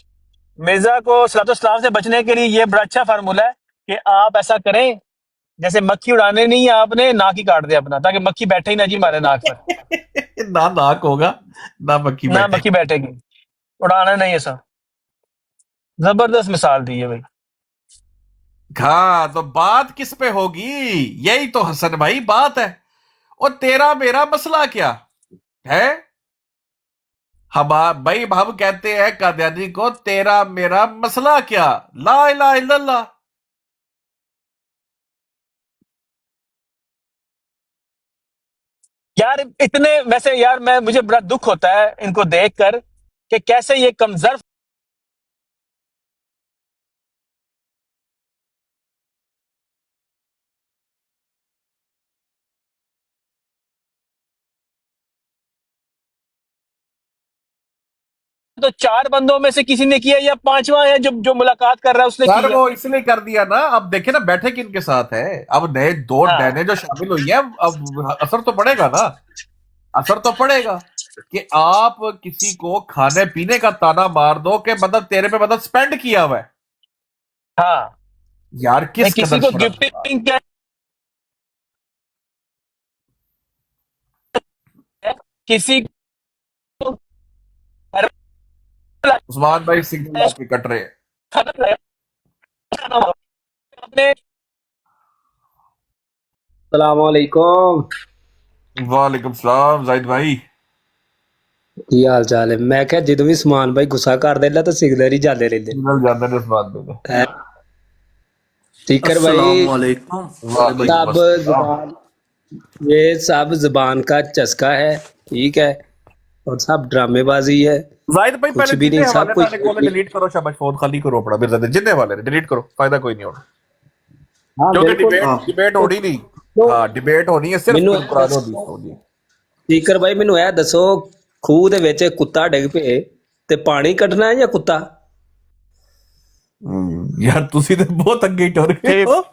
मिर्जा को सलातो-सलाम से बचने के लिए ये बड़ा अच्छा फार्मूला है कि आप ऐसा करें जैसे मक्खी उड़ाने नहीं है आपने, नाक ही काट दे अपना, ताकि मक्खी बैठे ही ना जी हमारे नाक पर। ना नाक होगा ना मक्खी बैठेगी, उड़ाना नहीं है सब। जबरदस्त मिसाल दी है भाई। हाँ तो बात किस पे होगी, यही तो हसन भाई बात है। और तेरा मेरा मसला क्या है, हम भाई हम कहते हैं कादियानी को तेरा मेरा मसला क्या, ला इलाहा इल्लल्लाह। यार इतने, वैसे यार मुझे बड़ा दुख होता है इनको देखकर कि कैसे ये कमजोर तो 4 बंदों में से किसी ने किया या 5वां है जो मुलाकात कर रहा है उसने सर किया। वो इसलिए कर दिया ना, अब देखे ना बैठे किनके साथ है, अब नए दो डैने जो शामिल हुई है, अब असर तो पड़ेगा ना, असर तो पड़ेगा कि आप किसी को खाने पीने का ताना मार दो कि मतलब तेरे पे मतलब स्पेंड किया हुआ है। हाँ यार किस किसी को गिफ्टिंग किसी को उस्मान भाई सिग्नल आपके कट रहे हैं। सलामकुम। वालेकुम सलाम जाहिद भाई, की हाल चाल है? मैं क्या ਜਦੋਂ ਵੀ ਸਮਾਨ ਭਾਈ ਗੁੱਸਾ ਕਰ ਦੇਲਾ ਤਾਂ ਸਿਗਨਲ ਹੀ ਜਾਂਦੇ ਰਹਿੰਦੇ सिग्नल जाते हैं उस्मान भाई। स्पीकर भाई सब जुबान, ये सब जुबान का चस्का है, ठीक है, और सब ड्रामेबाजी है। जाहिद भाई कुछ पहले भी नहीं, जितने सब हवाले कुछ को डिलीट करो, शाबाश फोन खाली करो अपना, फिर जितने वाले डिलीट करो, फायदा कोई नहीं होना, हाँ क्योंकि बिल्कुल डिबेट होनी नहीं, हाँ डिबेट होनी है सिर्फ कुरान और हदीस होनी है। स्पीकर भाई ਮੈਨੂੰ ਇਹ ਦੱਸੋ, ਖੂਹ ਦੇ ਵਿੱਚ ਕੁੱਤਾ ਡਿੱਗ ਪਏ ਤੇ ਪਾਣੀ ਕੱਢਣਾ ਹੈ ਜਾਂ ਕੁੱਤਾ? ਯਾਰ ਤੁਸੀਂ ਤੇ ਬਹੁਤ ਅੱਗੇ ਟੁਰ ਗਏ ਹੋ।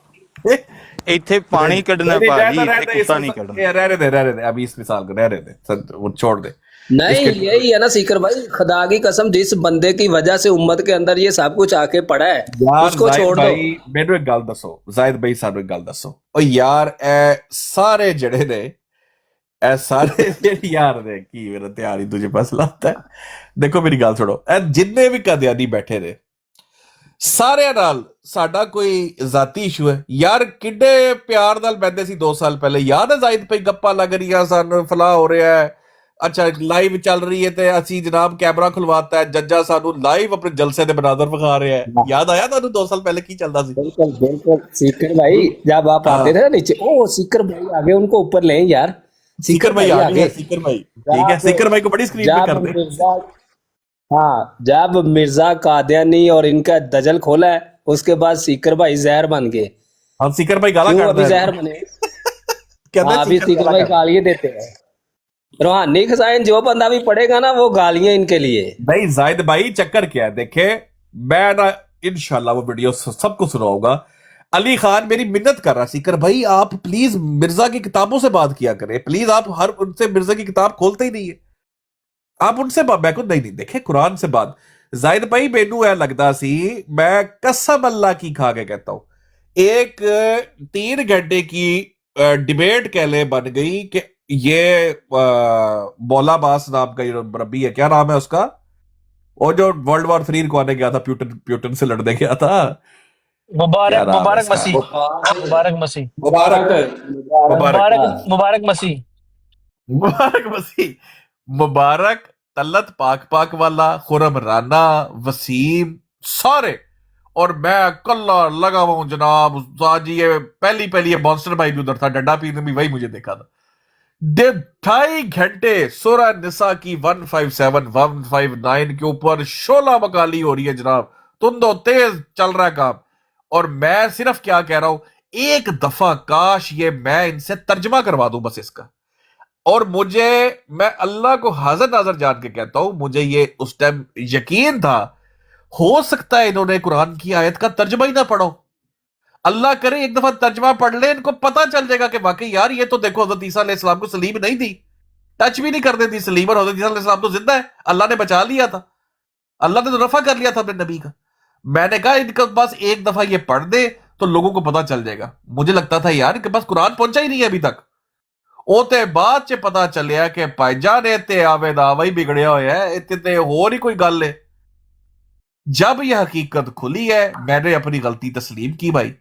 ਇੱਥੇ ਪਾਣੀ ਕੱਢਣਾ ਭਾਜੀ, ਇੱਥੇ ਕੁੱਤਾ ਨਹੀਂ ਕੱਢਣਾ। रहने दे अभी इस मिसाल को रहने दे, वो छोड़ दे। नहीं यही है ना सीकर भाई, खुदा की कसम जिस बंदे की वजह से उम्मत के अंदर ये सब कुछ आके पड़ा है उसको छोड़ दो। ਮੈਨੂੰ ਇੱਕ ਗੱਲ ਦੱਸੋ ਜ਼ਾਹਿਦ ਭਾਈ, ਸਾਨੂੰ ਇੱਕ ਗੱਲ ਦੱਸੋ, ਓ ਯਾਰ ਇਹ ਸਾਰੇ ਜਿਹੜੇ ਨੇ, ਇਹ ਸਾਰੇ ਜਿਹੜੇ ਯਾਰ ਨੇ, ਕੀ ਮੇਰਾ ਧਿਆਨ ਹੀ ਦੂਜੇ ਪਾਸੇ ਲਾਤਾ ਹੈ। ਦੇਖੋ ਮੇਰੀ ਗੱਲ ਸੁਣੋ, ਇਹ ਜਿੰਨੇ ਵੀ ਕਾਦੀਆਨੀ ਬੈਠੇ ਨੇ ਸਾਰਿਆਂ ਨਾਲ ਸਾਡਾ ਕੋਈ ਜ਼ਾਤੀ ਇਸ਼ੂ ਹੈ ਯਾਰ। ਕਿੱਡੇ ਪਿਆਰ ਨਾਲ ਬੈਠਦੇ ਸੀ 2 ਸਾਲ ਪਹਿਲੇ, ਯਾਦ ਹੈ ਜ਼ਾਹਿਦ ਭਾਈ, ਗੱਪਾਂ ਲੱਗ ਰਹੀਆਂ ਸਨ, ਫਲਾਹ ਹੋ ਰਿਹਾ ਹੈ, ਅੱਛਾ ਲਾਈਵ ਚੱਲ ਰਹੀ ਹੈ ਤੇ ਅਸੀਂ ਜਨਾਬ ਕੈਮਰਾ ਖੁਲਵਾਤਾ ਹੈ, ਜੱਜਾ ਸਾਨੂੰ ਲਾਈਵ ਆਪਣੇ ਜਲਸੇ ਦੇ ਬਨਾਜ਼ਰ ਵਿਖਾ ਰਿਹਾ ਹੈ। याद आया ਤੁਹਾਨੂੰ 2 साल पहले की चलता सी? बिल्कुल बिल्कुल सीकर भाई, जब आप आते थे ना नीचे, ओ सीकर भाई आगे, उनको ऊपर ले यार। सीकर भाई आ गए, सीकर भाई ठीक है, सीकर भाई को बड़ी स्क्रीन पे कर दे। हाँ जब मिर्जा कादियानी और इनका दजल खोला है, उसके बाद सीकर भाई जहर बन गए। हम सीकर भाई गाला क्यों अभी जहर बने? अभी सीकर भाई गालियां देते हैं। रूहानी खजाइन जो बंदा भी पढ़ेगा ना, वो गालियां इनके लिए। नहीं जाहिद भाई चक्कर क्या है, देखे मैं ना इंशाल्लाह वो वीडियो सबको सुनाऊंगा। अली खान मेरी मिन्नत कर रहा, सीकर भाई आप प्लीज मिर्जा की किताबों से बात किया करें, प्लीज आप हर उनसे मिर्जा की किताब खोलते ही नहीं है, आप उनसे मैं को नहीं देखे कुरान से बात। जाहिद भाई मैनू ऐ लगता सी, मैं कसम अल्लाह की खा के कहता हूं, एक 3 घंटे की डिबेट कह ले बन गई कि ये मौला बास नाम का रब्बी है, क्या नाम है उसका, वो जो वर्ल्ड वॉर 3 को आने गया था, प्यूटन से लड़ने गया था, मुबारक मसीह, मुबारक तल्लत पाक वाला, खुरम राना, वसीम, सारे। और मैं कल्ला लगा हुआ हूं जनाब, आज ये पहली ये मॉन्स्टर भाई भी उधर था, डंडा पीने भी वही मुझे देखा था। 2.5 घंटे सूरह निसा की 157 159 के ऊपर शोला मकाली हो रही है जनाब, تند و تیز چل رہا ہے کام. اور میں صرف کیا کہہ رہا ہوں, ایک دفعہ کاش یہ میں ان سے ترجمہ کروا دوں بس اس کا. اور میں اللہ کو حاضر ناظر جان کے کہتا ہوں, مجھے یہ اس ٹائم یقین تھا ہو سکتا ہے انہوں نے قرآن کی آیت کا ترجمہ ہی نہ پڑھو. اللہ کرے ایک دفعہ ترجمہ پڑھ لے, ان کو پتہ چل جائے گا کہ واقعی یار یہ تو دیکھو حضرت عیسیٰ علیہ السلام کو سلیم نہیں تھی, ٹچ بھی نہیں کرتے تھی سلیم, اور حضرت عیسیٰ علیہ السلام تو زندہ ہے, اللہ نے بچا لیا تھا, اللہ نے تو رفع کر لیا تھا اپنے نبی کا. میں نے کہا ان کے پاس ایک دفعہ یہ پڑھ دے تو لوگوں کو پتہ چل جائے گا. مجھے لگتا تھا یار ان کے پاس قرآن پہنچا ہی نہیں ہے ابھی تک. اوتے بعد چ پتہ چلیا کہ پائی جان تے آوے دا آوے ہی بگڑیا ہوا ہے, تے ہور ہی کوئی گل ہے. جب یہ حقیقت کھلی ہے میں نے اپنی غلطی تسلیم کی بھائی.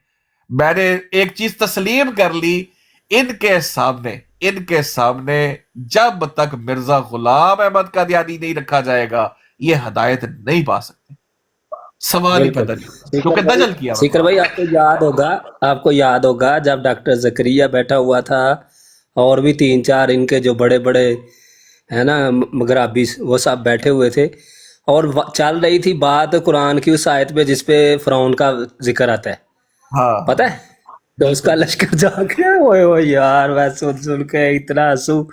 میں نے ایک چیز تسلیم کر لی, ان کے سامنے جب تک مرزا غلام احمد قادیانی نہیں رکھا جائے گا یہ ہدایت نہیں پا سکتے. سوال ہی پیدا نہیں, کیونکہ دجل کیا. سیکر بھائی آپ کو یاد ہوگا جب ڈاکٹر زکریا بیٹھا ہوا تھا اور بھی 3-4 ان کے جو بڑے بڑے ہے نا مغربی وہ سب بیٹھے ہوئے تھے, اور چل رہی تھی بات قرآن کی اس آیت پہ جس پہ فرعون کا ذکر آتا ہے, پتہ ہے, تو اس کا لشکر جا کے وہ یار میں سن کے اتنا ہنسوں.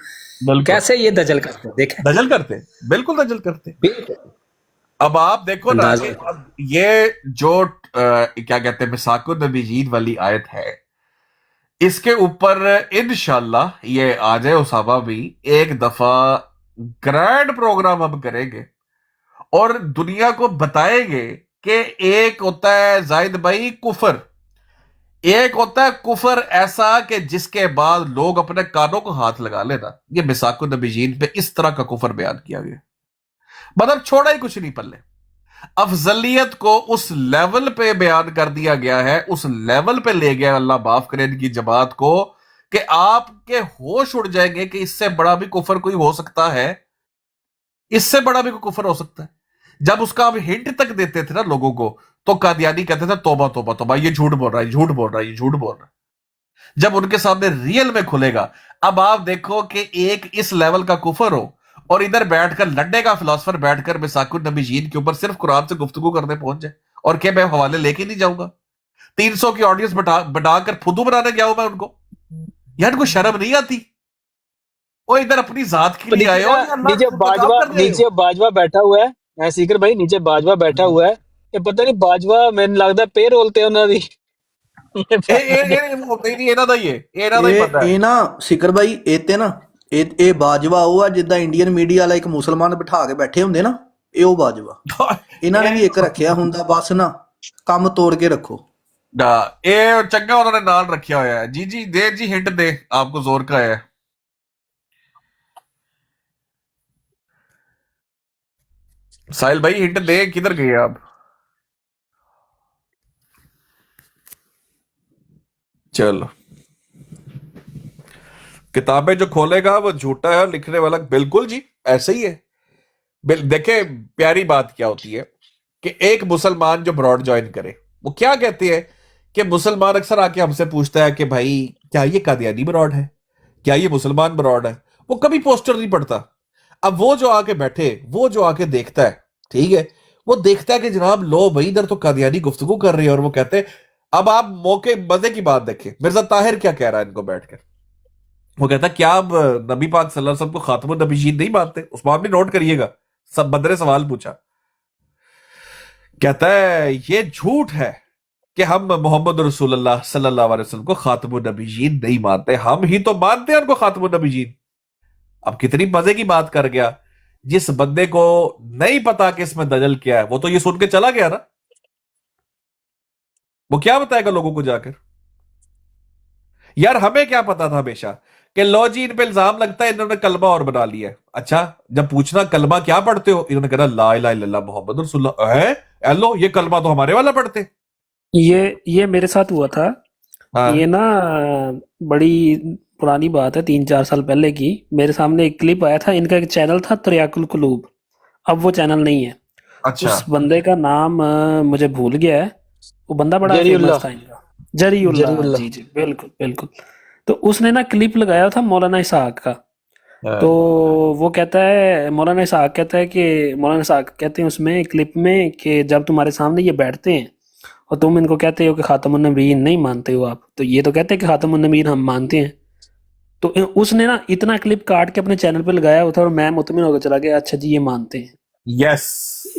کیسے یہ دجل کرتے, دیکھیں دجل کرتے, بالکل دجل کرتے. اب آپ دیکھو نا یہ جو کیا کہتے ہیں مساک النبیین والی آیت ہے, اس کے اوپر انشاءاللہ یہ آ جائے اسامہ بھی ایک دفعہ گرینڈ پروگرام ہم کریں گے اور دنیا کو بتائیں گے کہ ایک ہوتا ہے زاہد بھائی کفر, ایک ہوتا ہے کفر ایسا کہ جس کے بعد لوگ اپنے کانوں کو ہاتھ لگا لینا. یہ مساک النبیین پہ اس طرح کا کفر بیان کیا گیا, مطلب چھوڑا ہی کچھ نہیں پلے. افضلیت کو اس لیول پہ بیان کر دیا گیا ہے, اس لیول پہ لے گیا اللہ معاف کرے ان کی جماعت کو کہ آپ کے ہوش اڑ جائیں گے کہ اس سے بڑا بھی کفر کوئی ہو سکتا ہے, اس سے بڑا بھی کوئی کفر ہو سکتا ہے. جب اس کا ہم ہنٹ تک دیتے تھے نا لوگوں کو تو قادیانی کہتے تھے توبہ توبہ توبہ, یہ جھوٹ بول رہا ہے, جھوٹ بول رہا ہے, یہ جھوٹ بول رہا ہے. جب ان کے سامنے ریئل میں کھلے گا, اب آپ دیکھو کہ ایک اس لیول کا کفر ہو اور ادھر بیٹھ کر لڈے کا فلاسفر بیٹھ کر مساک النبیین کے اوپر صرف قرآن سے گفتگو کرنے پہنچ جائے اور کہ میں حوالے لے کے نہیں جاؤں گا. 300 کی آڈینس بٹا کر پھدو بنانے گیا ہوں میں ان کو. یار ان کو شرم نہیں آتی, وہ ادھر اپنی ذات کے لیے آئے ہو. نیچے باجوہ بیٹھا ہوا ہے, سیکر بھائی نیچے باجوہ بیٹھا ہوا ہے, یہ پتہ نہیں باجوہ میں لگتا ہے پے رولتے انہوں دی ਸਿਕਰ ਭਾਈ ਇਹ ਤੇ ਨਾ ਇਹ ਬਾਜਵਾ ਉਹ ਆ ਜਿੱਦਾਂ ਇੰਡੀਅਨ ਮੀਡੀਆ ਵਾਲਾ ਇੱਕ ਮੁਸਲਮਾਨ ਬਿਠਾ ਕੇ ਬੈਠੇ ਹੁੰਦੇ ਨਾ, ਇਹ ਉਹ ਬਾਜਵਾ. ਇਹਨਾਂ ਨੇ ਵੀ ਇੱਕ ਰੱਖਿਆ ਹੁੰਦਾ, ਬਸ ਨਾ ਕੰਮ ਤੋੜ ਕੇ ਰੱਖੋ. ਇਹ ਚੰਗਾ ਉਹਨਾਂ ਨੇ ਨਾਲ ਰੱਖਿਆ ਹੋਇਆ ਹੈ. ਜੀ ਦੇ ਜੀ ਹਿੰਟ ਦੇ, ਆਪਕੋ ਜ਼ੋਰ ਕਾ ਹੈ. ساحل بھائی ہنٹ دے, کدھر گئے آپ؟ چلو کتابیں جو کھولے گا وہ جھوٹا ہے, لکھنے والا بالکل جی ایسے ہی ہے. دیکھیں پیاری بات کیا ہوتی ہے کہ ایک مسلمان جو براڈ جوائن کرے وہ کیا کہتے ہیں کہ مسلمان اکثر آ کے ہم سے پوچھتا ہے کہ بھائی کیا یہ قادیانی براڈ ہے, کیا یہ مسلمان براڈ ہے. وہ کبھی پوسٹر نہیں پڑھتا. اب وہ جو آ کے بیٹھے, وہ جو آ کے دیکھتا ہے, ٹھیک ہے, وہ دیکھتا ہے کہ جناب لو بھائی ادھر تو قادیانی گفتگو کر رہی ہے, اور وہ کہتے ہیں. اب آپ موقع مزے کی بات دیکھیں, مرزا طاہر کیا کہہ رہا ہے ان کو بیٹھ کر. وہ کہتا ہے کیا آپ نبی پاک صلی اللہ علیہ وسلم کو خاتم النبیین نہیں مانتے؟ عثمان بھی نوٹ کریے گا, سب بدر سوال پوچھا. کہتا ہے یہ جھوٹ ہے کہ ہم محمد رسول اللہ صلی اللہ علیہ وسلم کو خاتم النبیین نہیں مانتے, ہم ہی تو مانتے ہیں ان کو خاتم النبیین. اب کتنی مزے کی بات کر گیا. جس بندے کو نہیں پتا کہ اس میں دجل کیا ہے وہ تو یہ سن کے چلا گیا نا, وہ کیا بتائے گا لوگوں کو جا کر. یار ہمیں کیا پتا تھا ہمیشہ کہ لو جی ان پہ الزام لگتا ہے انہوں نے کلمہ اور بنا لیا ہے. اچھا جب پوچھنا کلمہ کیا پڑھتے ہو, انہوں نے کہا لا الہ الا اللہ محمد رسول اللہ. ہے ایلو یہ کلمہ تو ہمارے والا پڑھتے. یہ میرے ساتھ ہوا تھا. یہ نا بڑی پرانی بات ہے, 3-4 سال پہلے کی. میرے سامنے ایک کلپ آیا تھا, ان کا ایک چینل تھا تریاق القلوب, اب وہ چینل نہیں ہے. اس بندے کا نام مجھے بھول گیا ہے, وہ بندہ بڑا فیمس تھا ان کا, جری اللہ. جی بالکل. تو اس نے نا کلپ لگایا تھا مولانا اسحاق کا, تو وہ کہتا ہے مولانا اسحاق کہتا ہے کہ مولانا اسحاق کہتے ہیں اس میں کلپ میں کہ جب تمہارے سامنے یہ بیٹھتے ہیں اور تم ان کو کہتے ہو کہ خاتم النبیین نہیں مانتے ہو آپ، تو یہ تو کہتے ہیں کہ خاتم النبیین ہم مانتے ہیں. تو اس نے نا اتنا کلپ کاٹ کے اپنے چینل پہ لگایا ہوا تھا اور میں مطمئن ہو کے چلا گیا اچھا جی یہ مانتے ہیں. یس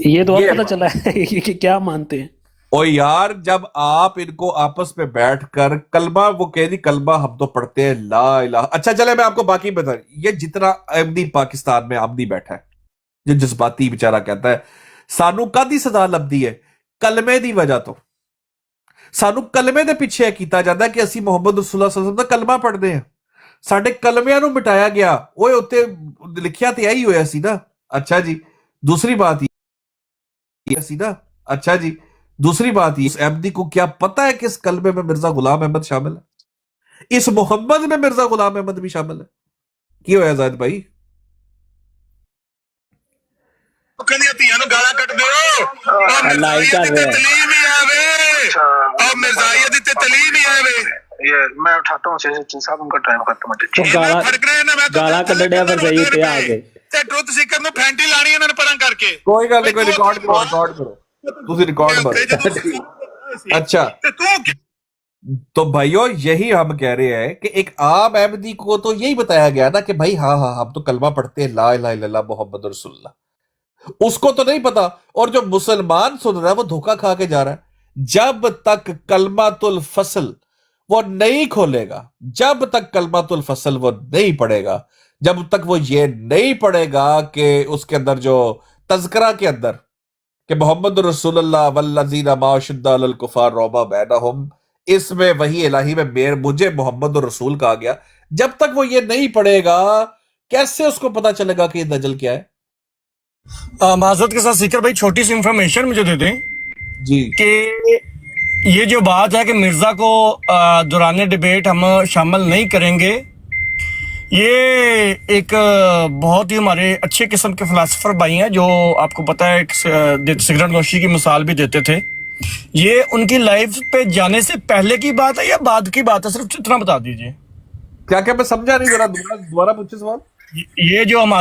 یہ تو اب پتہ چلا ہے کہ کیا مانتے ہیں. او یار جب آپ ان کو آپس میں بیٹھ کر کلمہ وہ کہہ دی کلمہ ہم تو پڑھتے ہیں لا الہ. اچھا چلے میں آپ کو باقی بتا یہ جتنا احمدی پاکستان میں احمدی بیٹھا ہے جو جذباتی بیچارہ کہتا ہے سانو کدی سزا لبدی ہے کلمے دی وجہ تو سانو کلمے دے پیچھے کیتا جاتا ہے کہ اسی محمد رسول اللہ صلی اللہ علیہ وسلم دا کلمہ پڑھتے ہیں ساڈے کلمیاں نو مٹایا گیا اوے اوتے لکھیا تے یہی ہویا سی نا. اچھا جی دوسری بات یہ سی نا. اچھا جی دوسری بات یہ اس احمدی کو کیا پتا ہے کہ اس کلمے میں مرزا غلام احمد شامل ہے اس محمد میں مرزا غلام احمد بھی شامل ہے. کی ہویا زاہد بھائی میں اٹھاتا ہوں صاحب ان کا ٹائم ختم گالا کڈڑیا پر صحیح تے آ گئے کوئی گل نہیں کوئی ریکارڈ کرو تسی ریکارڈ کرو. اچھا تو بھائیو یہی ہم کہہ رہے ہیں کہ ایک عام احمدی کو تو یہی بتایا گیا نا کہ بھائی ہاں ہم تو کلمہ پڑھتے ہیں لا الہ الا اللہ محمد رسول اللہ. اس کو تو نہیں پتا اور جو مسلمان سن رہا ہے وہ دھوکہ کھا کے جا رہا ہے. جب تک کلمۃ الفصل وہ نہیں کھولے گا جب تک کلمۃ الفصل وہ نہیں پڑھے گا جب تک وہ یہ نہیں پڑھے گا کہ اس کے اندر جو تذکرہ کے اندر کہ محمد رسول اللہ والذین ما شد علی الکفار رعب بینہم اس میں وحی الہی میں مجھے محمد رسول کہا گیا جب تک وہ یہ نہیں پڑھے گا کیسے اس کو پتا چلے گا کہ یہ دجل کیا ہے. معذرت کے ساتھ سیکر بھائی چھوٹی سی انفارمیشن مجھے دے دیں جی کہ یہ جو بات ہے کہ مرزا کو دوران ڈیبیٹ ہم شامل نہیں کریں گے یہ ایک بہت ہی ہمارے اچھے قسم کے فلاسفر بھائی ہیں جو آپ کو پتہ ہے سگریٹ نوشی کی مثال بھی دیتے تھے. یہ ان کی لائف پہ جانے سے پہلے کی بات ہے یا بعد کی بات ہے صرف اتنا بتا دیجئے. کیا میں سمجھا نہیں ذرا دوبارہ پوچھے سوال. یہ جو ہمارے